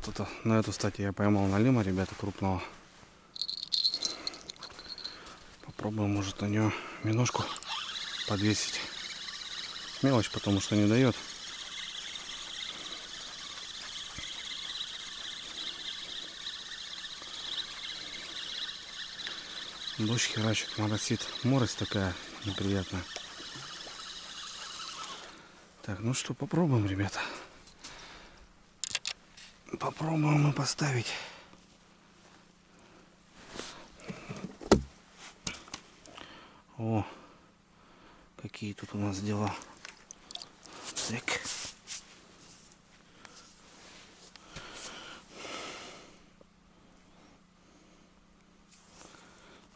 Тут на эту, кстати, я поймал налима, ребята, крупного. Попробуем, может, на нее миножку подвесить. Мелочь, потому что не дает. Дождь херачит, моросит. Морось такая неприятная. Так, ну что, попробуем, ребята. Попробуем мы поставить. О, какие тут у нас дела. Так.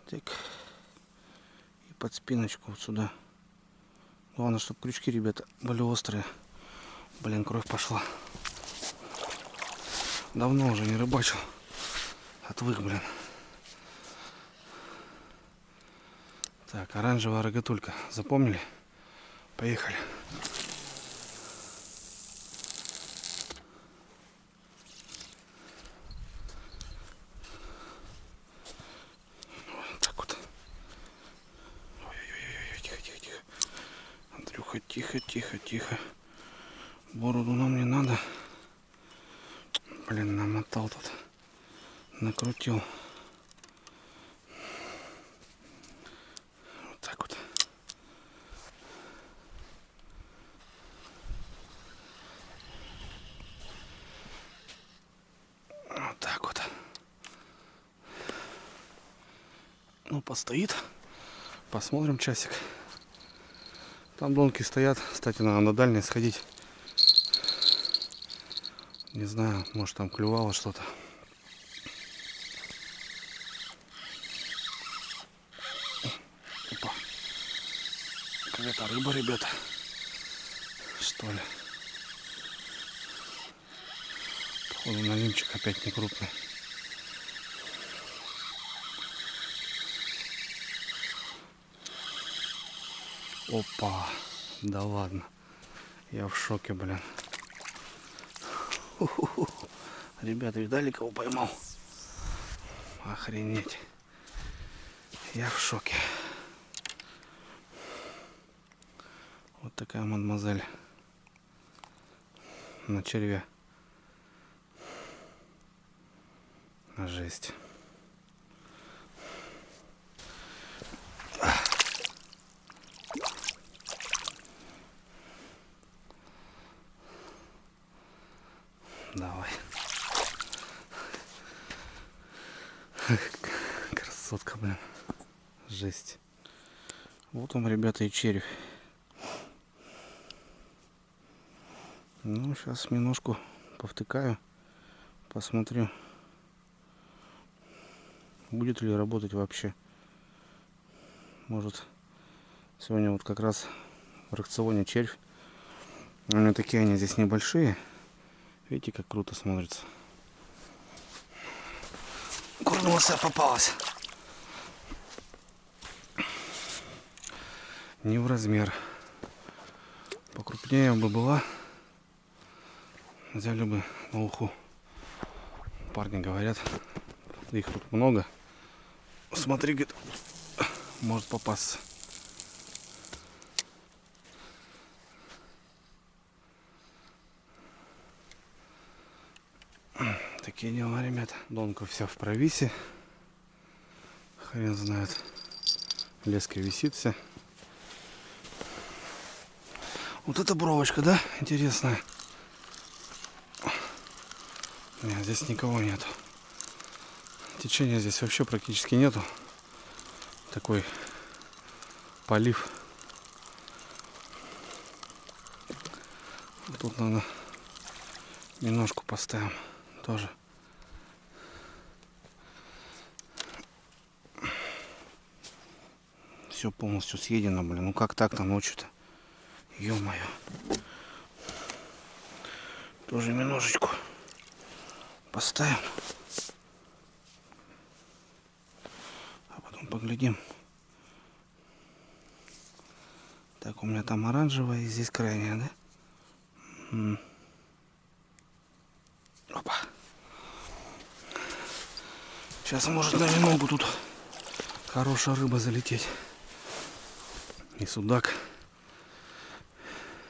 Так. И под спиночку вот сюда. Главное, чтобы крючки, ребята, были острые. Блин, кровь пошла. Давно уже не рыбачил. Отвык, блин. Так, оранжевая рогатулька. Запомнили? Поехали. Вот так вот. Ой-ой-ой, тихо-тихо-тихо. Андрюха, тихо-тихо-тихо. Бороду нам не надо. Блин, намотал тут. Накрутил. Вот так вот. Вот так вот. Ну, постоит. Посмотрим часик. Там донки стоят. Кстати, надо на дальнее сходить. Не знаю, может там клювало что-то. Опа. Какая-то рыба, ребята. Что ли? Походу налимчик опять не крупный. Опа. Да ладно. Я в шоке, блин. Ребята, видали, кого поймал? Охренеть. Я в шоке. Вот такая мадемуазель на червя. Жесть. Давай. Красотка, блин. Жесть. Вот он, ребята, и червь. Ну, сейчас минутку повтыкаю. Посмотрю, будет ли работать вообще. Может, сегодня вот как раз в реакционе червь. У меня такие они здесь небольшие. Видите, как круто смотрится. Курносая попалась. Не в размер. Покрупнее бы была. Взяли бы на уху. Парни говорят, их тут много. Смотри, говорит, может попасться. Такие дела, ребята. Донка вся в провисе. Хрен знает. Леска висит вся. Вот эта бровочка, да? Интересная. Нет, здесь никого нету. Течения здесь вообще практически нету. Такой полив. Тут надо немножко поставим тоже. Все полностью съедено, блин. Ну как так-то ночью-то? Ё-моё. Тоже немножечко поставим. А потом поглядим. Так, у меня там оранжевая и здесь крайняя, да? Опа. Сейчас может на миногу тут хорошая рыба залететь. И судак.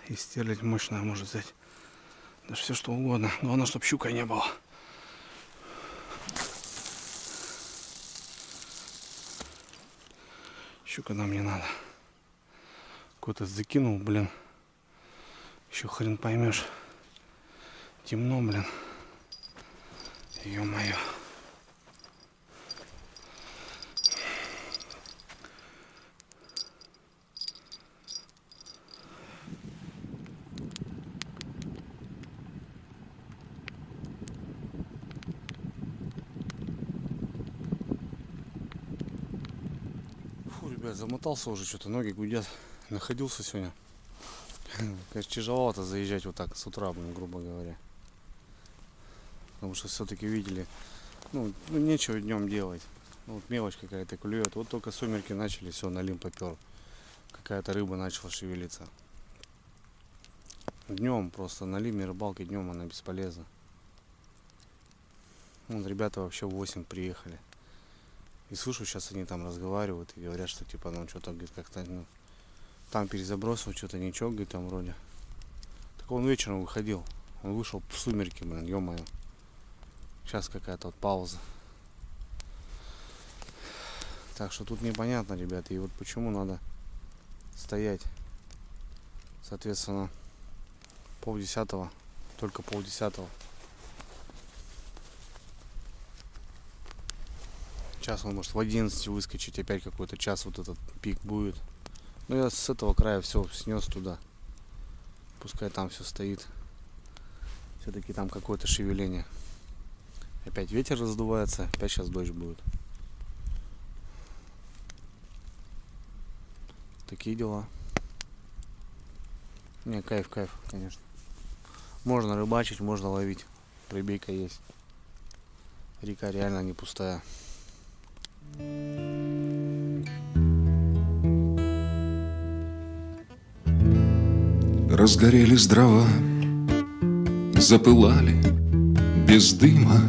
И стерлядь мощная может взять. Даже все что угодно. Главное, чтобы щука не было. Щука нам не надо. Какой-то закинул, блин. Еще хрен поймешь. Темно, блин. Ё-моё. Фу, ребят, замотался уже, что-то ноги гудят. Находился сегодня. Конечно, тяжеловато заезжать вот так с утра, блин, грубо говоря. Потому что все-таки видели, ну нечего днем делать. Ну, вот мелочь какая-то клюет. Вот только сумерки начали, все, налим попер. Какая-то рыба начала шевелиться. Днем просто на лиме рыбалки днем она бесполезна. Вот ребята вообще в 8 приехали. И слышу, сейчас они там разговаривают и говорят, что типа нам что-то, говорит, как-то, ну, там перезабросил, что-то ничего, говорит, там вроде. Так он вечером выходил. Он вышел в сумерки, блин, ё-моё. Сейчас какая-то вот пауза. Так что тут непонятно, ребята. И вот почему надо стоять. Соответственно, 9:30. Только 9:30. Сейчас он может в 11 выскочить. Опять какой-то час вот этот пик будет. Но я с этого края все снес туда. Пускай там все стоит. Все-таки там какое-то шевеление. Опять ветер раздувается. Опять сейчас дождь будет. Такие дела. Не, кайф, конечно. Можно рыбачить, можно ловить. Рыбейка есть. Река реально не пустая. Разгорелись дрова, запылали без дыма.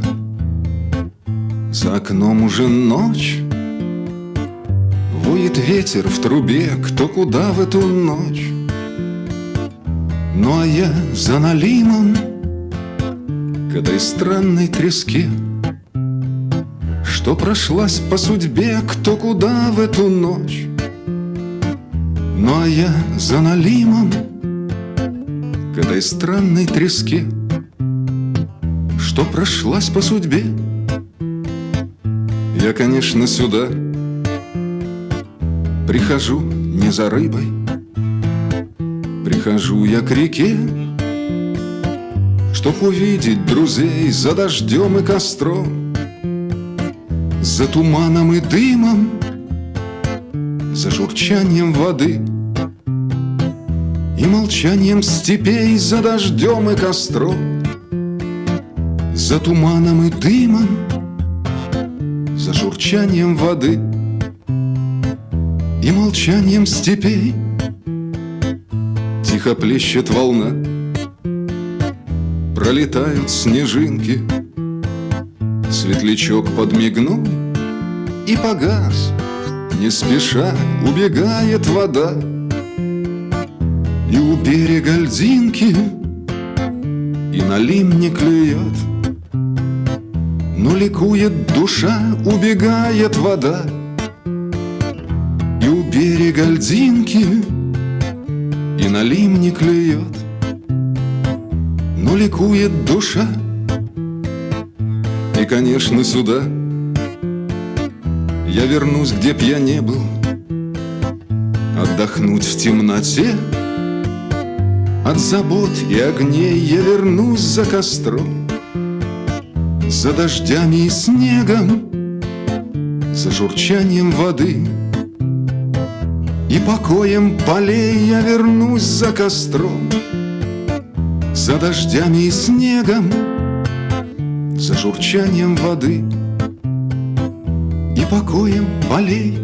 За окном уже ночь, воет ветер в трубе, кто куда в эту ночь. Ну а я за налимом к этой странной треске, что прошлась по судьбе кто куда в эту ночь. Ну а я за налимом к этой странной треске, что прошлась по судьбе. Я, конечно, сюда прихожу не за рыбой, прихожу я к реке, чтоб увидеть друзей за дождем и костром, за туманом и дымом, за журчанием воды и молчанием степей, за дождем и костром, за туманом и дымом, за журчанием воды и молчанием степей. Тихо плещет волна, пролетают снежинки, светлячок подмигнул и погас, не спеша убегает вода. И у берега льдинки и налим не клюет, но ликует душа, убегает вода. И у берега льдинки и налим не клюет, но ликует душа. И, конечно, сюда я вернусь, где б я не был, отдохнуть в темноте от забот и огней. Я вернусь за костром, за дождями и снегом, за журчанием воды и покоем полей. Я вернусь за костром, за дождями и снегом, за журчанием воды и покоем полей.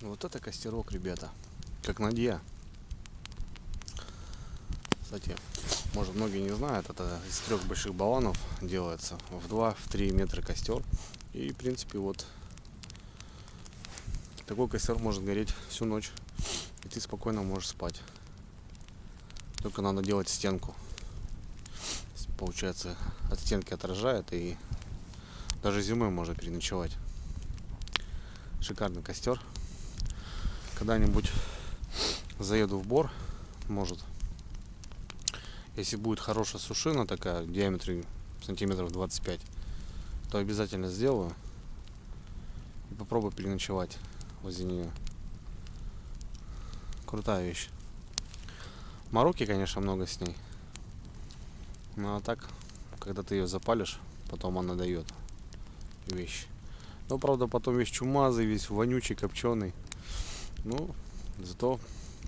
Вот это костерок, ребята, как Надья. Кстати, может, многие не знают, это из 3 больших баллонов делается в 2-3 метра костер. И, в принципе, вот такой костер может гореть всю ночь, и ты спокойно можешь спать. Только надо делать стенку. Получается, от стенки отражает, и даже зимой можно переночевать. Шикарный костер. Когда-нибудь заеду в Бор, может, если будет хорошая сушина такая в диаметре сантиметров 25, то обязательно сделаю и попробую переночевать возле нее. Крутая вещь. Мороки, конечно, много с ней, ну а так, когда ты ее запалишь, потом она дает вещь. Но правда потом весь чумазый, весь вонючий, копченый. Ну, зато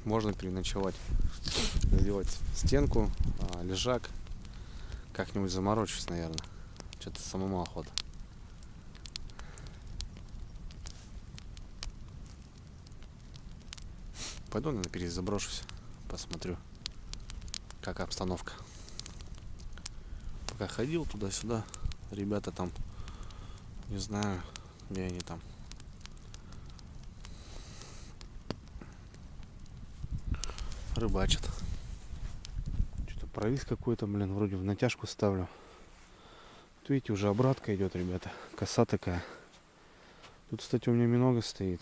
можно переночевать, сделать стенку, лежак. Как-нибудь заморочусь, наверное. Что-то самому охота. Пойду, наверное, перезаброшусь, посмотрю, как обстановка. Пока ходил туда-сюда, ребята там, не знаю, где они там. Рыбачат. Что-то провис какой-то, блин, вроде в натяжку ставлю. Тут, видите, уже обратка идет, ребята. Коса такая. Тут, кстати, у меня минога стоит.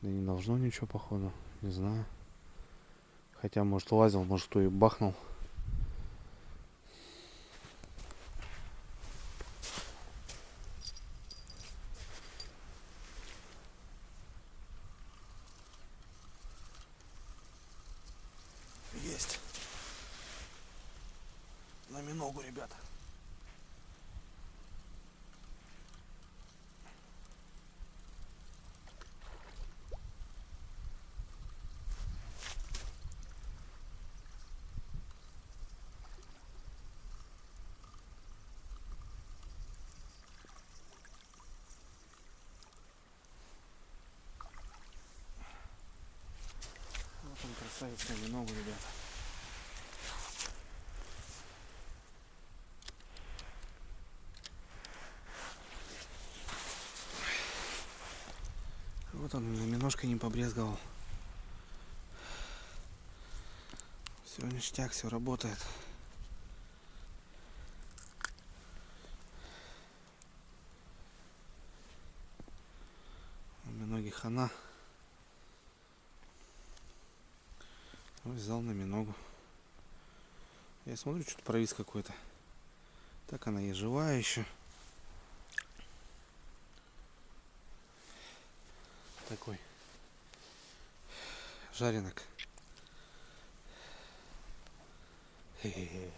Да не должно ничего, походу. Не знаю. Хотя, может, лазил, может, кто и бахнул. Есть. На миногу, ребята. Вот он, красавец, на миногу, ребята. Вот он немножко не побрезговал. Все ништяк, все работает. Миноги хана. Взял на миногу. Я смотрю, что-то провис какой-то. Так она и живая еще. Такой жаренок. Хе-хе-хе.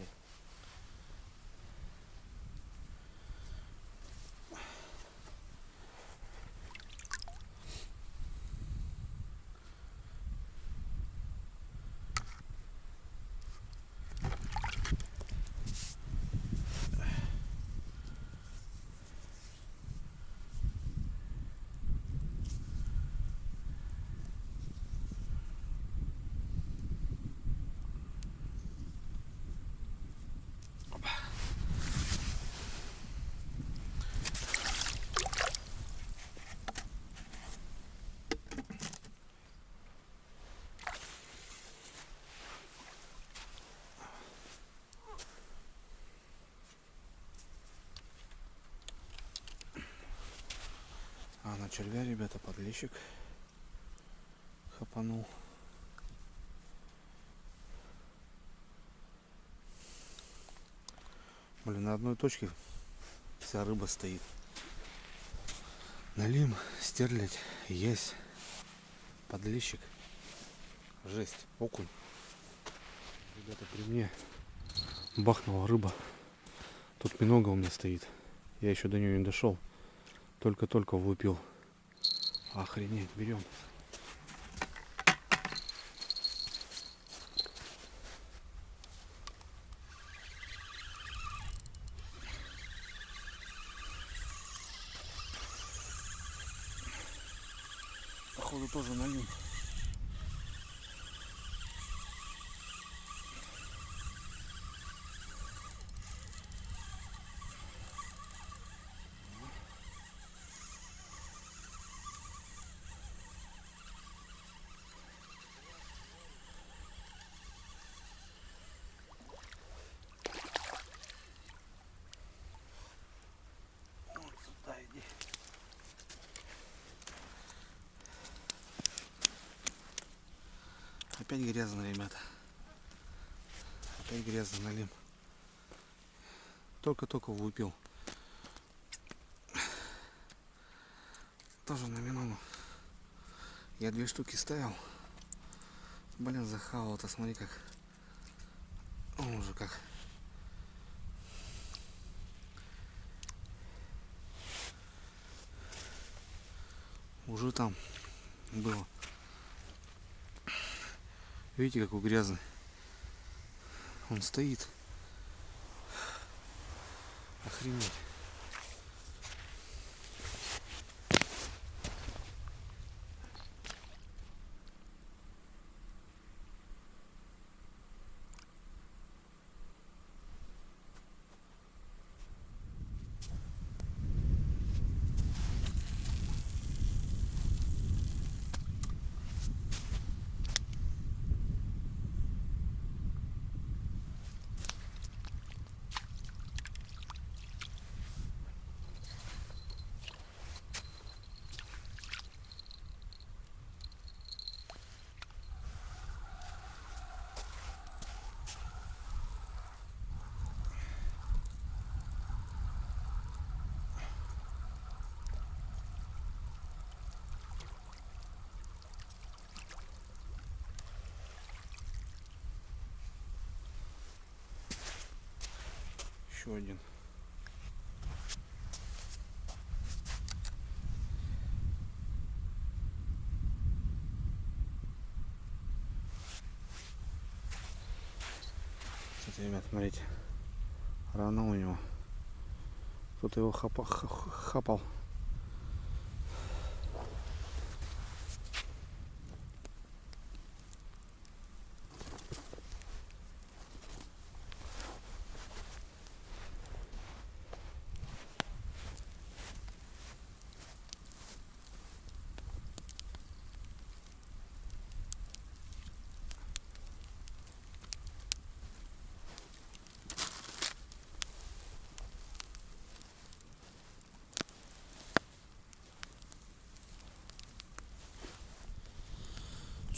А на червя, ребята, подлещик хапанул. Блин, на одной точке вся рыба стоит. Налим, стерлядь, есть. Подлещик. Жесть, окунь. Ребята, при мне бахнула рыба. Тут минога у меня стоит. Я еще до нее не дошел. Только-только влупил. Охренеть, берем. Походу тоже налим. Опять грязно, ребята. Опять грязно налим. Только-только влупил. Тоже на миногу. Я 2 штуки ставил. Блин, захавал-то, смотри как. Он уже как. Уже там было. Видите, какой грязный. Он стоит. Охренеть. Еще один. Кстати, ребят, смотрите. Рано у него. Кто-то его хапал.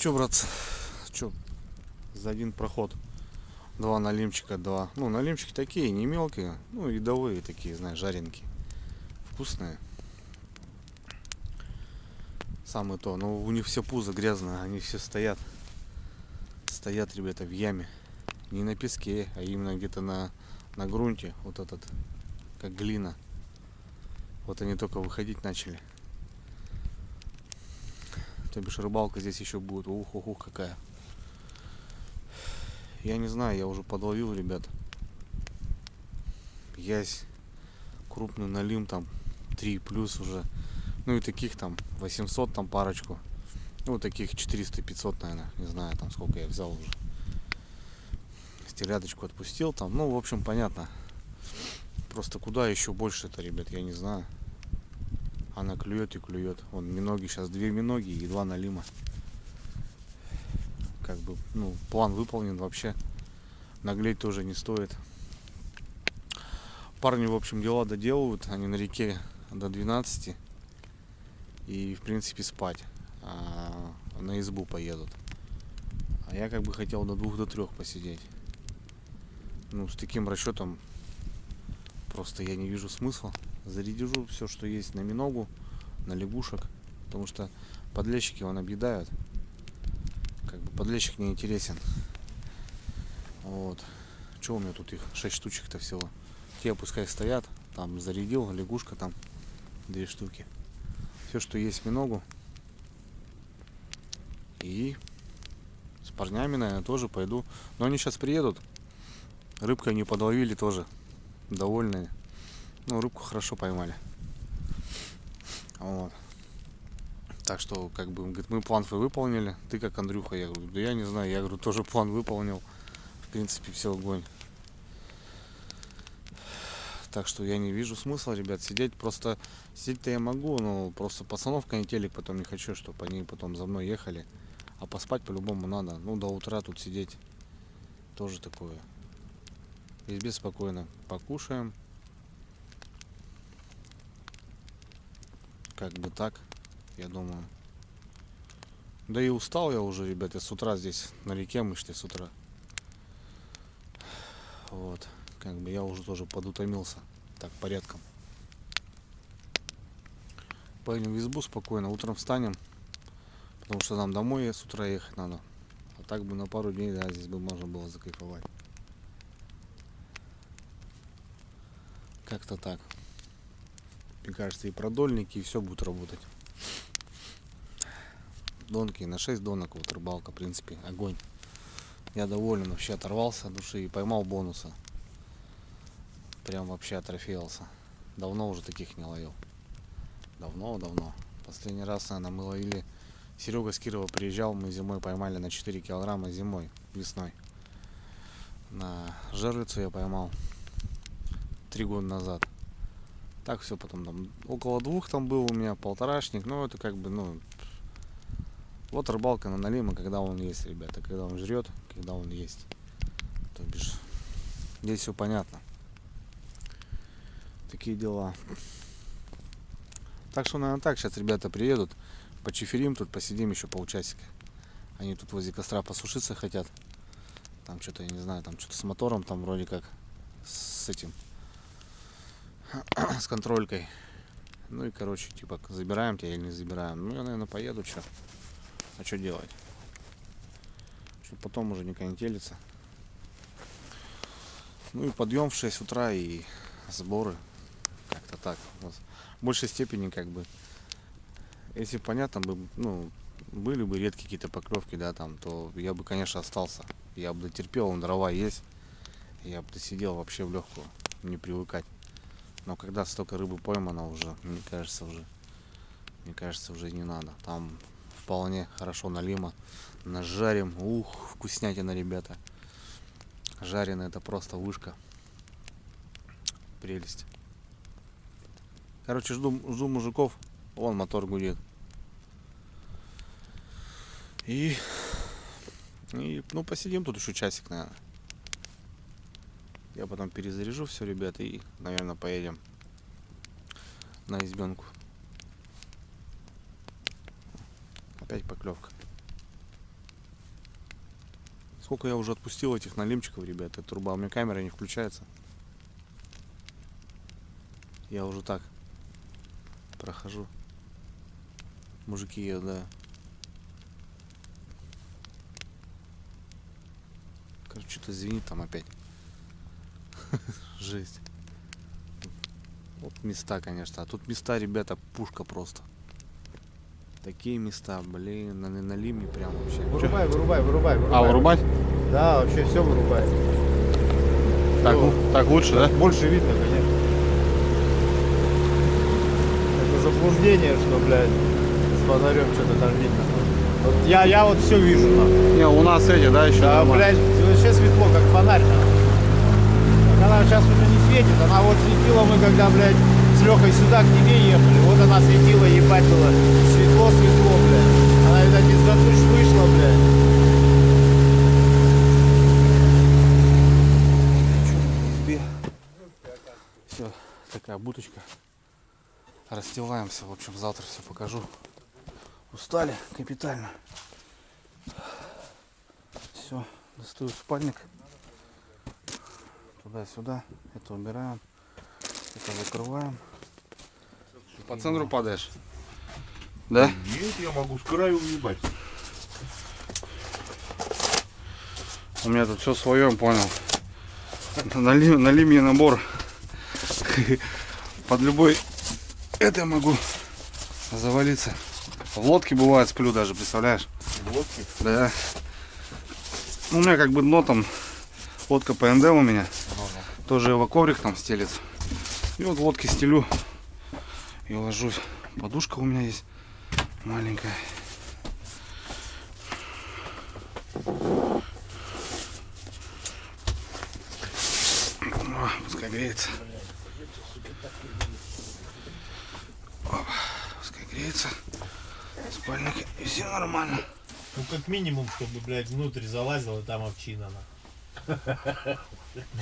Чё, братцы, чё, за один проход 2 налимчика, 2. Ну, налимчики такие, не мелкие, ну, едовые такие, знаешь, жаренки. Вкусные. Самое то, но у них все пузо грязное, они все стоят. Стоят, ребята, в яме. Не на песке, а именно где-то на грунте. Вот этот, как глина. Вот они только выходить начали. То бишь рыбалка здесь еще будет. Ух, какая. Я не знаю, я уже подловил, ребят. Ясь, крупный налим там 3 плюс уже. Ну и таких там 800 там парочку. Ну таких 400-500, наверное. Не знаю там сколько я взял уже. Стилядочку отпустил там. Ну в общем понятно. Просто куда еще больше это, ребят, я не знаю. Она клюет и клюет. Вон миноги, сейчас 2 миноги и 2 налима. Как бы, ну, план выполнен вообще. Наглеть тоже не стоит. Парни, в общем, дела доделывают. Они на реке до 12. И, в принципе, спать. На избу поедут. А я как бы хотел до 2 до 3 посидеть. Ну, с таким расчетом просто я не вижу смысла. Зарядежу все, что есть на миногу, на лягушек. Потому что подлещики вон объедают. Как бы подлещик не интересен. Вот. Что у меня тут их 6 штучек-то всего. Те пускай стоят. Там зарядил, лягушка там 2 штуки. Все, что есть миногу. И с парнями, наверное, тоже пойду. Но они сейчас приедут. Рыбкой не подловили тоже. Довольные. Ну, рыбку хорошо поймали. Вот. Так что, как бы, говорит, мы план свой выполнили. Ты как, Андрюха? Я говорю, да я не знаю. Я говорю, тоже план выполнил. В принципе, все, огонь. Так что я не вижу смысла, ребят, сидеть. Просто сидеть-то я могу, но просто пацанов конетелик потом не хочу, чтобы они потом за мной ехали. А поспать по-любому надо. Ну, до утра тут сидеть тоже такое. В избе спокойно покушаем. Как бы так, я думаю. Да и устал я уже, ребята, с утра здесь на реке мы шли с утра. Вот, как бы я уже тоже подутомился. Так, порядком. Поедем в избу спокойно, утром встанем. Потому что нам домой с утра ехать надо. А так бы на пару дней, да, здесь бы можно было закайфовать. Как-то так. Мне кажется, и продольники, и все будет работать. Донки, на 6 донок, вот рыбалка, в принципе, огонь. Я доволен, вообще оторвался от души и поймал бонуса. Прям вообще атрофировался. Давно уже таких не ловил. Давно. Последний раз, наверное, мы ловили. Серега с Кирова приезжал, мы зимой поймали на 4 килограмма зимой, весной. На жерлицу я поймал 3 года назад. Так все потом там около 2 там был у меня, полторашник, но это как бы, ну, вот рыбалка на налима, когда он есть, ребята, когда он жрет, когда он есть. То бишь, здесь все понятно. Такие дела. Так что, наверное, так, сейчас ребята приедут, почеферим тут, посидим еще полчасика. Они тут возле костра посушиться хотят. Там что-то, я не знаю, там что-то с мотором, там вроде как с этим, с контролькой. Ну и, короче, типа, забираем тебя или не забираем. Ну, я, наверное, поеду, что. А что делать? Чтобы потом уже не конетелиться. Ну и подъем в 6 утра и сборы. Как-то так. Вот. В большей степени, как бы, если понятно бы, ну, были бы редкие какие-то поклевки, да, там, то я бы, конечно, остался. Я бы дотерпел, он дрова есть. Я бы досидел вообще в легкую, не привыкать. Но когда столько рыбы поймано уже, мне кажется, уже не надо. Там вполне хорошо налима. Нажарим. Ух, вкуснятина, ребята. Жареная, это просто вышка. Прелесть. Короче, жду мужиков. Вон мотор гудит. И ну, посидим тут еще часик, наверное. Я потом перезаряжу все, ребята, и, наверное, поедем на избенку. Опять поклевка. Сколько я уже отпустил этих налимчиков, ребята, труба. У меня камера не включается. Я уже так прохожу. Мужики едут, да. Короче, что-то звенит там опять. Жесть. Вот места, конечно. А тут места, ребята, пушка просто. Такие места, блин, на лиме прям вообще. Вырубай, вырубай, вырубай, вырубай. А, вырубать? Да, вообще все вырубай. Так, Всё. так лучше, да? Больше видно, конечно. Это заблуждение, что, блядь, с фонарем что-то там видно. Вот я вот все вижу, нахуй. Не, у нас эти, да, еще. Да, блядь, вообще светло, как фонарь, нахуй. Так она сейчас уже не светит, она вот светила, мы когда, блядь, с Лехой сюда к тебе ехали, вот она светила, ебать было. Светло, блядь. Она, видать, из-за туч вышла, блядь. Все, такая будочка. Расстилаемся, в общем, завтра все покажу. Устали капитально. Все, достаю спальник. Туда-сюда. Это убираем. Это закрываем. По центру падаешь? Да? Нет, я могу с краю уебать. У меня тут все свое, понял. Налей мне набор. Под любой это я могу завалиться. В лодке бывает сплю даже, представляешь? В лодке? Да. У меня как бы дно там, лодка ПНД у меня. Тоже его коврик там стелится. И вот в лодке стелю и ложусь. Подушка у меня есть маленькая. О, пускай греется. Опа, пускай греется. Спальник, и все нормально. Ну, как минимум, чтобы, блядь, внутрь залазил, и там овчина,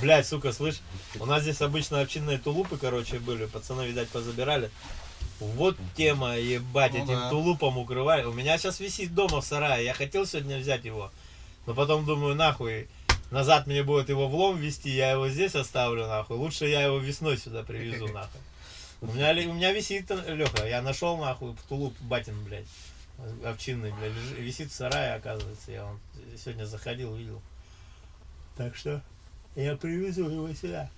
Блядь, сука, слышь, у нас здесь обычно овчинные тулупы, короче, были, пацаны, видать, позабирали. Вот тема, ебать, Ну этим да. тулупом укрывали. У меня сейчас висит дома в сарае, я хотел сегодня взять его, но потом думаю, нахуй, назад мне будет его в лом везти, я его здесь оставлю, нахуй, лучше я его весной сюда привезу, нахуй. У меня висит, Леха, я нашел, нахуй, тулуп батин, блядь, овчинный, блядь, висит в сарае, оказывается, я вон сегодня заходил, видел. Так что я привезу его сюда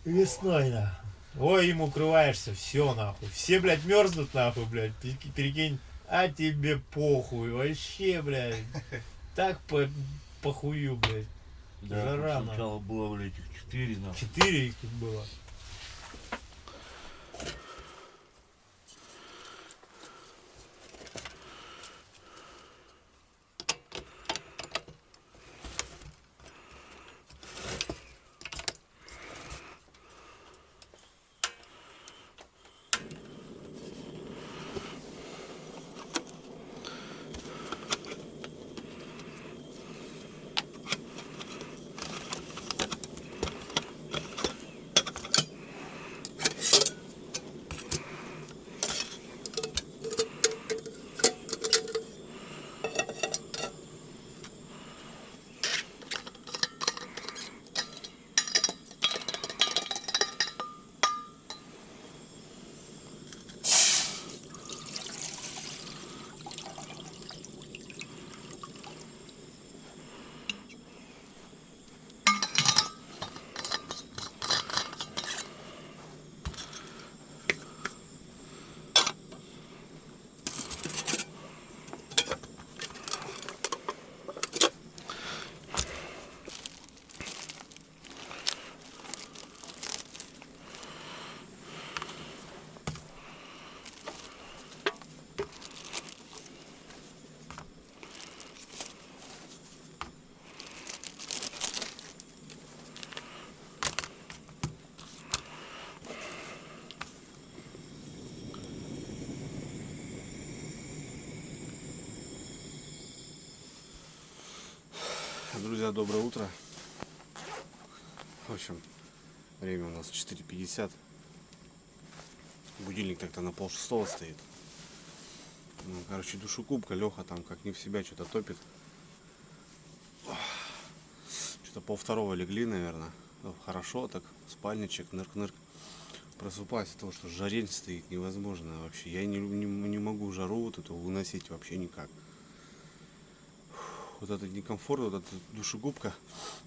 весной, нахуй. Ой, им укрываешься, все, нахуй. Все, блядь, мерзнут, нахуй, блядь, перекинь. А тебе похуй, вообще, блядь. Так похую, блядь. Да, Жара, там сначала было, блядь, этих 4, нахуй. 4 их тут было. Друзья, доброе утро. В общем, время у нас 4:50. Будильник так-то на 5:30 стоит. Ну, короче, душегубка, Леха там как не в себя что-то топит. Ох, Что-то полвторого легли, наверное. Ну, хорошо, так, спальничек, нырк-нырк. Просыпаюсь от того, что жарень стоит невозможно вообще. Я не могу жару вот эту выносить вообще никак. Вот этот некомфорт, вот эта душегубка,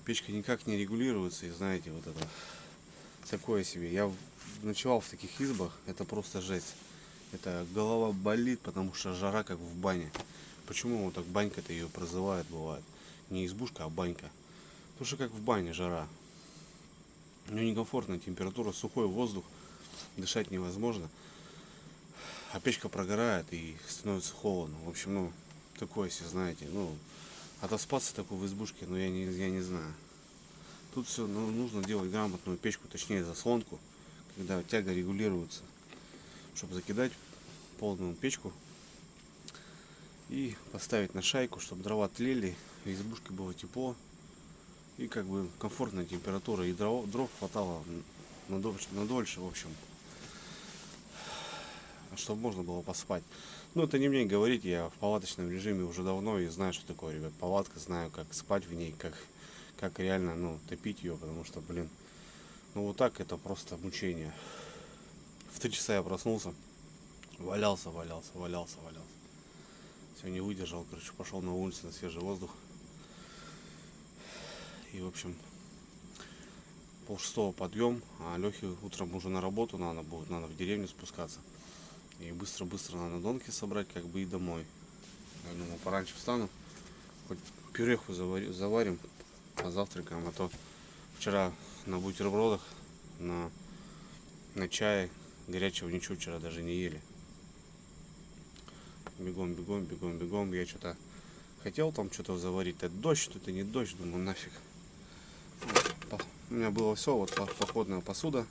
печка никак не регулируется. И знаете, вот это такое себе. Я ночевал в таких избах, это просто жесть. Это голова болит, потому что жара как в бане. Почему вот так банька-то ее прозывают, бывает? Не избушка, а банька. Потому что как в бане жара. У нее некомфортная температура, сухой воздух, дышать невозможно. А печка прогорает и становится холодно. В общем, ну, такое себе, знаете, ну, отоспаться такой в избушке, но я не знаю. Тут все нужно делать грамотную печку, точнее заслонку, когда тяга регулируется, чтобы закидать полную печку и поставить на шайку, чтобы дрова тлели, в избушке было тепло и как бы комфортная температура, и дров хватало на дольше, в общем, чтобы можно было поспать. Ну, это не мне говорить, я в палаточном режиме уже давно и знаю, что такое, ребят, палатка, знаю, как спать в ней, как реально, ну, топить ее, потому что, блин, ну, вот так это просто мучение. В 3 часа я проснулся, валялся. Все, не выдержал, короче, пошел на улицу на свежий воздух. И, в общем, 5:30 подъем, а Лехе утром уже на работу надо в деревню спускаться. И быстро надо донки собрать, как бы, и домой. Я думаю, пораньше встану, хоть пюреху заварим, позавтракаем, а то вчера на бутербродах, на чае горячего ничего вчера даже не ели. Бегом, я что-то хотел там что-то заварить, это дождь, это не дождь, думаю, нафиг. У меня было все, вот походная посуда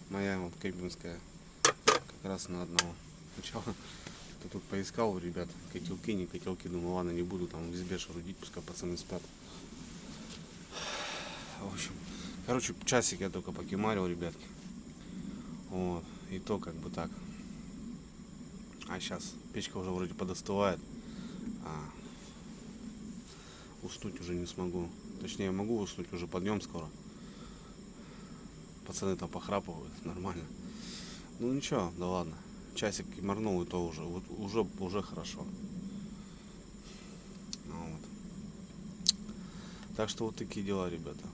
моя, вот кемпингская, как раз на одного. Сначала тут поискал у ребят котелки, не котелки, думаю, ладно, не буду там в избе шарудить, пускай пацаны спят. В общем, короче, часик я только покемарил, ребятки. Вот, и то как бы так. А сейчас печка уже вроде подостывает, а уснуть уже не смогу. Точнее, могу уснуть, уже подъем скоро. Пацаны там похрапывают, нормально. Ну ничего, да ладно. Часик кимарнул, и то уже хорошо. Вот. Так что вот такие дела, ребята.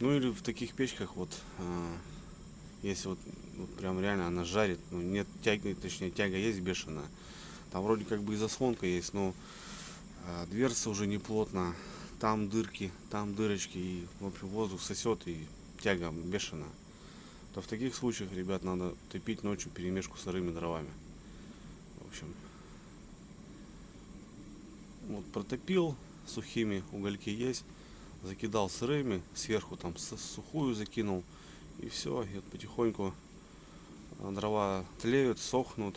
Ну или в таких печках вот, если вот прям реально она жарит, ну нет тяги, точнее тяга есть бешеная. Там вроде как бы и заслонка есть, но дверца уже не плотно. Там дырки, там дырочки, и в общем воздух сосет, и тяга бешеная. То в таких случаях, ребят, надо топить ночью перемешку с сырыми дровами. В общем, вот протопил сухими, угольки есть, закидал сырыми, сверху там сухую закинул, и все, и вот потихоньку дрова тлеют, сохнут,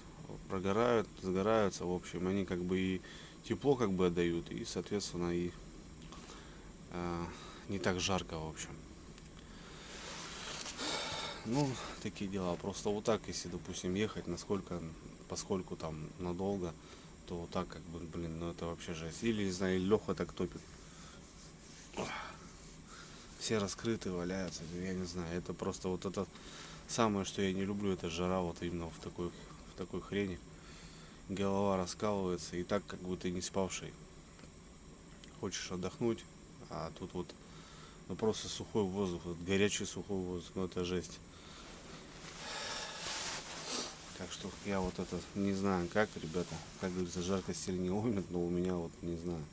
прогорают, загораются, в общем, они как бы и тепло как бы отдают, и соответственно и не так жарко, в общем. Ну, такие дела. Просто вот так, если, допустим, ехать, поскольку там надолго, то вот так, как бы, блин, ну это вообще жесть. Или, не знаю, Леха так топит. Все раскрыты, валяются, я не знаю. Это просто вот это самое, что я не люблю, это жара вот именно в такой хрени. Голова раскалывается, и так, как будто не спавший. Хочешь отдохнуть, а тут вот ну, просто сухой воздух, вот горячий сухой воздух, ну это жесть. Так что я вот это не знаю как, ребята, как говорится, жарко стиль не ломит, но у меня вот не знаю.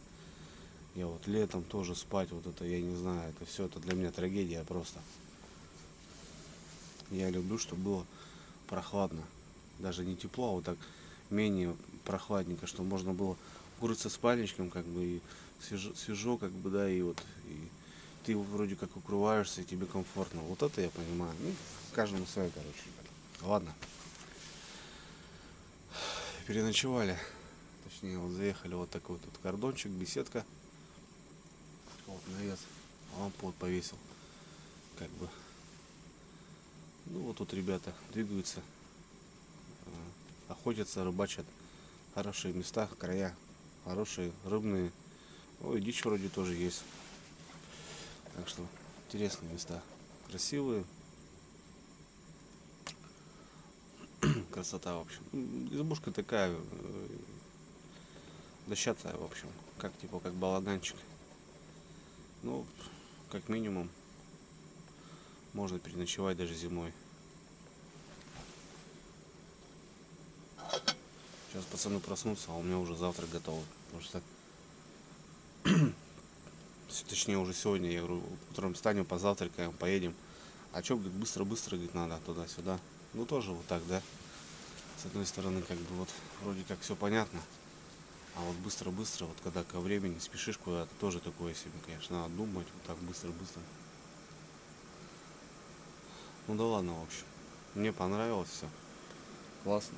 Я вот летом тоже спать, вот это я не знаю, это все, это для меня трагедия просто. Я люблю, чтобы было прохладно, даже не тепло, а вот так менее прохладненько, чтобы можно было укрыться спальничком, как бы, и свежо, как бы, да, и вот, и ты вроде как укрываешься, и тебе комфортно. Вот это я понимаю. Ну, каждому свое, короче, ребята. Ладно. Переночевали. Точнее, вот заехали вот такой вот тут кордончик, беседка. Вот навес. Лампу вот повесил. Как бы. Ну вот тут ребята двигаются. Охотятся, рыбачат. Хорошие места, края. Хорошие, рыбные. Ой, дичь вроде тоже есть. Так что интересные места. Красивые. Красота, в общем. Избушка такая дощатая, в общем. Как типа как балаганчик. Ну, как минимум, можно переночевать даже зимой. Сейчас пацаны проснутся, а у меня уже завтрак готовый. Потому что точнее уже сегодня, я говорю, утром встанем, позавтракаем, поедем. А что, говорит, быстро-быстро, говорит, надо туда-сюда. Ну тоже вот так, да. С одной стороны, как бы вот вроде как все понятно. А вот быстро-быстро, вот когда ко времени спешишь куда-то, тоже такое себе, конечно, надо думать, вот так быстро-быстро. Ну да ладно, в общем. Мне понравилось все. Классно.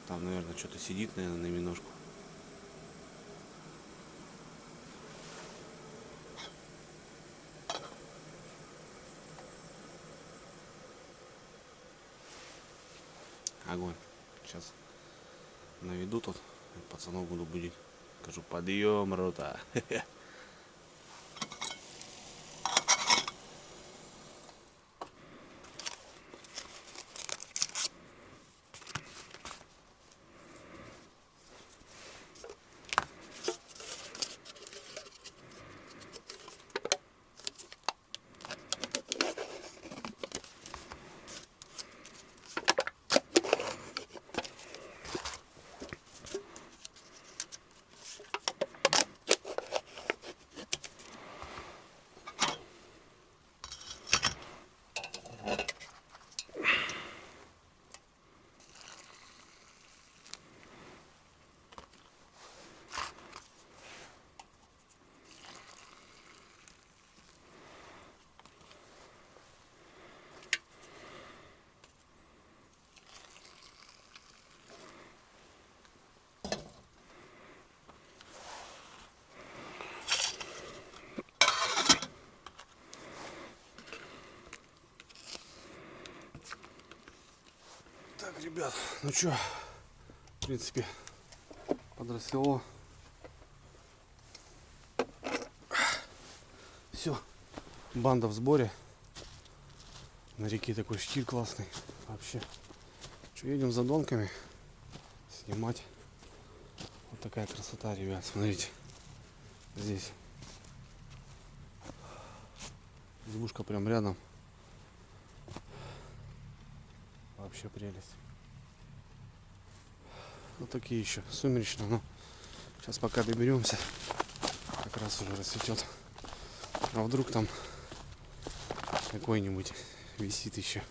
Там, наверное, что-то сидит, наверное, на миножку. Огонь. Сейчас наведу тут, пацанов буду будить. Скажу, подъем, рота. Так, ребят, ну чё, в принципе, подросло. Все, банда в сборе. На реке такой штиль классный. Вообще. Что, едем за донками снимать. Вот такая красота, ребят, смотрите. Здесь. Избушка прям рядом. Вообще прелесть. Вот такие еще сумеречно, но сейчас пока доберемся, как раз уже рассветет. А вдруг там какой-нибудь висит еще.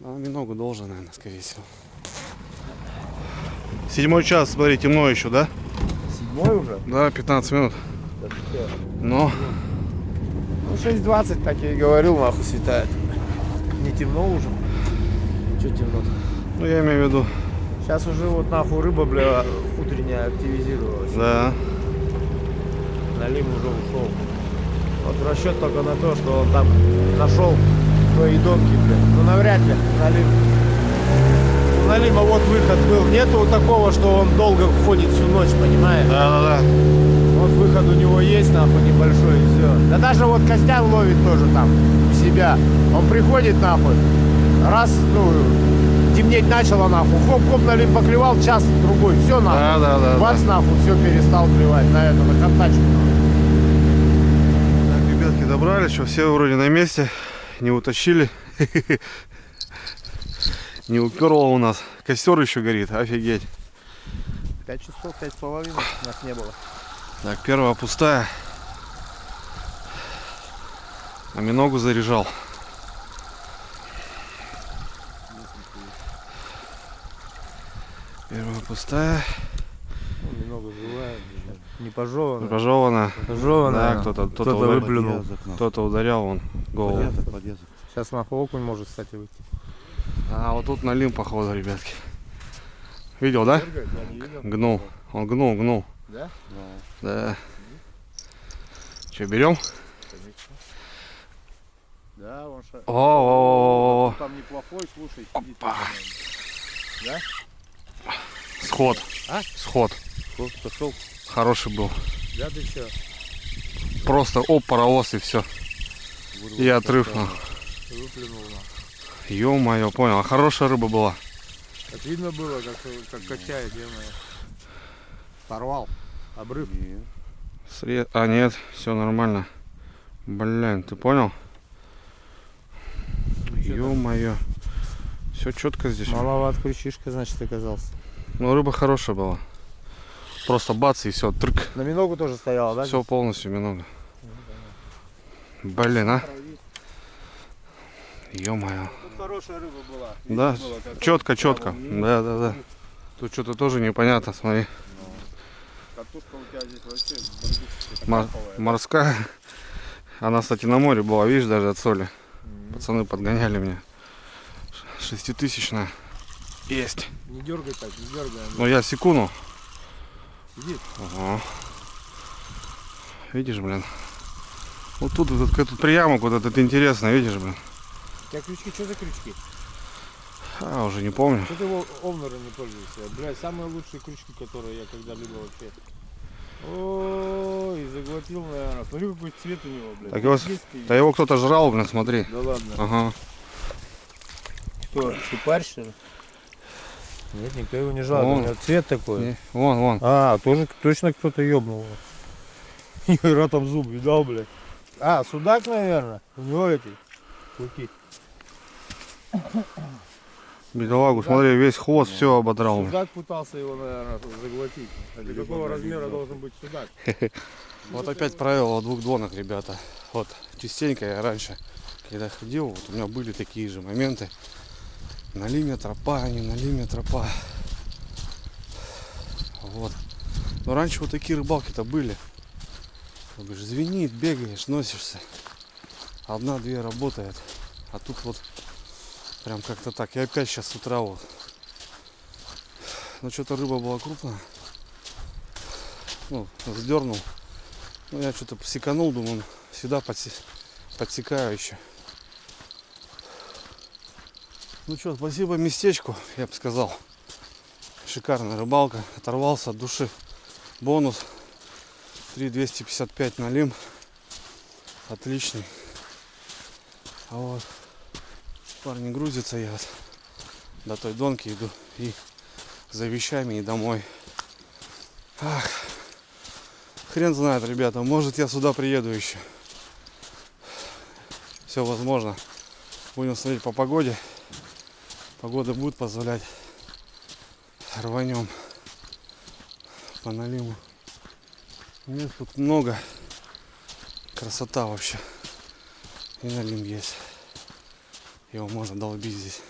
Ну, миногу должен, наверное, скорее всего. 7 час, смотри, темно еще, да? 7 уже? Да, 15 минут. Но Ну 6:20, так я и говорил, нахуй светает. Не темно уже? Че темно? ну, я имею в виду. Сейчас уже вот нахуй рыба, бля, утренняя активизировалась. Да. Налим уже ушел. Вот расчет только на то, что он там нашел твои донки, бля. Ну навряд ли Налим. У Налима вот выход был. Нету такого, что он долго ходит всю ночь, понимаешь? Да. Вот выход у него есть, нахуй, небольшой, и все. Да даже вот Костян ловит тоже там у себя. Он приходит, нахуй, раз, ну, темнеть начало, нахуй, хоп-хоп, Налим поклевал, час, другой, все, нахуй. Да. Бац, нахуй, все перестал клевать на это, на контачку. Так, ребятки, добрались, что все вроде на месте. Не утащили. Не уперло у нас. Костер еще горит, офигеть. 5 часов, 5,5 нас не было. Так, первая пустая. А миногу заряжал. Первая пустая. Ну, немного живая, не пожеванная. Пожевана. Пожеванная. Да, кто-то Кто-то выплюнул. кто-то ударял вон голову. Сейчас нахуй окунь может, кстати, выйти. А вот тут Налим, походу, ребятки. Видел, да? Гнул. Он гнул. Да? Да. Че, берем? Да, он ша... О, Там неплохой, слушай, сидит. Да? Сход. А? Сход. Пошел. Хороший был. Да ты что? просто оп, паровоз и все. И отрыв. Выплюнул. Ё-моё, понял. А хорошая рыба была. Так видно было, как качает, ё-моё. Порвал. Обрыв. А нет, все нормально. Блин, ты понял? Ё-моё. Все четко здесь. Маловат крючишка, значит, оказался. Ну, рыба хорошая была. Просто бац и все, трык. На миногу тоже стояла, да? Все полностью минога. Блин, а? Ё-моё. Тут хорошая рыба была. Да, четко, четко. Да, да, да. Тут что-то тоже непонятно, смотри. Катушка у тебя здесь вообще Морская. Она, кстати, на море была, видишь, даже от соли. Пацаны подгоняли меня. 6000-я. Есть. Не дергай так, не дергай. Ну я секунду. Иди. Ага. Видишь, блин. Вот тут этот приямок, вот этот интересный, видишь, блин. У тебя крючки, что за крючки? А, уже не помню. Что ты его овнеры не пользуешься? Блядь, самые лучшие крючки, которые я когда-либо вообще. Ой, заглотил, наверное. Смотри, какой цвет у него, блядь. Так его, да его кто-то жрал, блин, смотри. Да ладно. Ага. Что, щупарь, что ли? Нет, никто его не жал. Вон. У него цвет такой. Не, вон. А, тоже точно кто-то ёбнул его. Ира там зуб видал, блядь. А, судак, наверное. У него эти клыки. Бедолагу, смотри, весь хвост все ободрал. блин. Судак пытался его, наверное, заглотить. А для какого размера должен быть судак? Вот опять правило двух донок, ребята. Вот, частенько я раньше, когда ходил, вот у меня были такие же моменты. Налей мне тропа, не налей мне тропа. Вот. Но раньше вот такие рыбалки-то были. Как бы звенит, бегаешь, носишься. Одна-две работает. А тут вот прям как-то так. И опять сейчас с утра вот. Ну что-то рыба была крупная. Ну, сдернул. Ну я что-то посеканул, думаю, сюда подсекаю еще. Ну что, спасибо местечку, я бы сказал. Шикарная рыбалка. Оторвался от души. Бонус 3,255 налим. Отличный. А вот парни грузятся, я вот до той донки иду и за вещами и домой. Ах, хрен знает, ребята, может я сюда приеду еще. Все возможно. Будем смотреть по погоде. Погода будет позволять. Рванем по налиму. Мест тут много. Красота вообще. И налим есть. Его можно долбить здесь.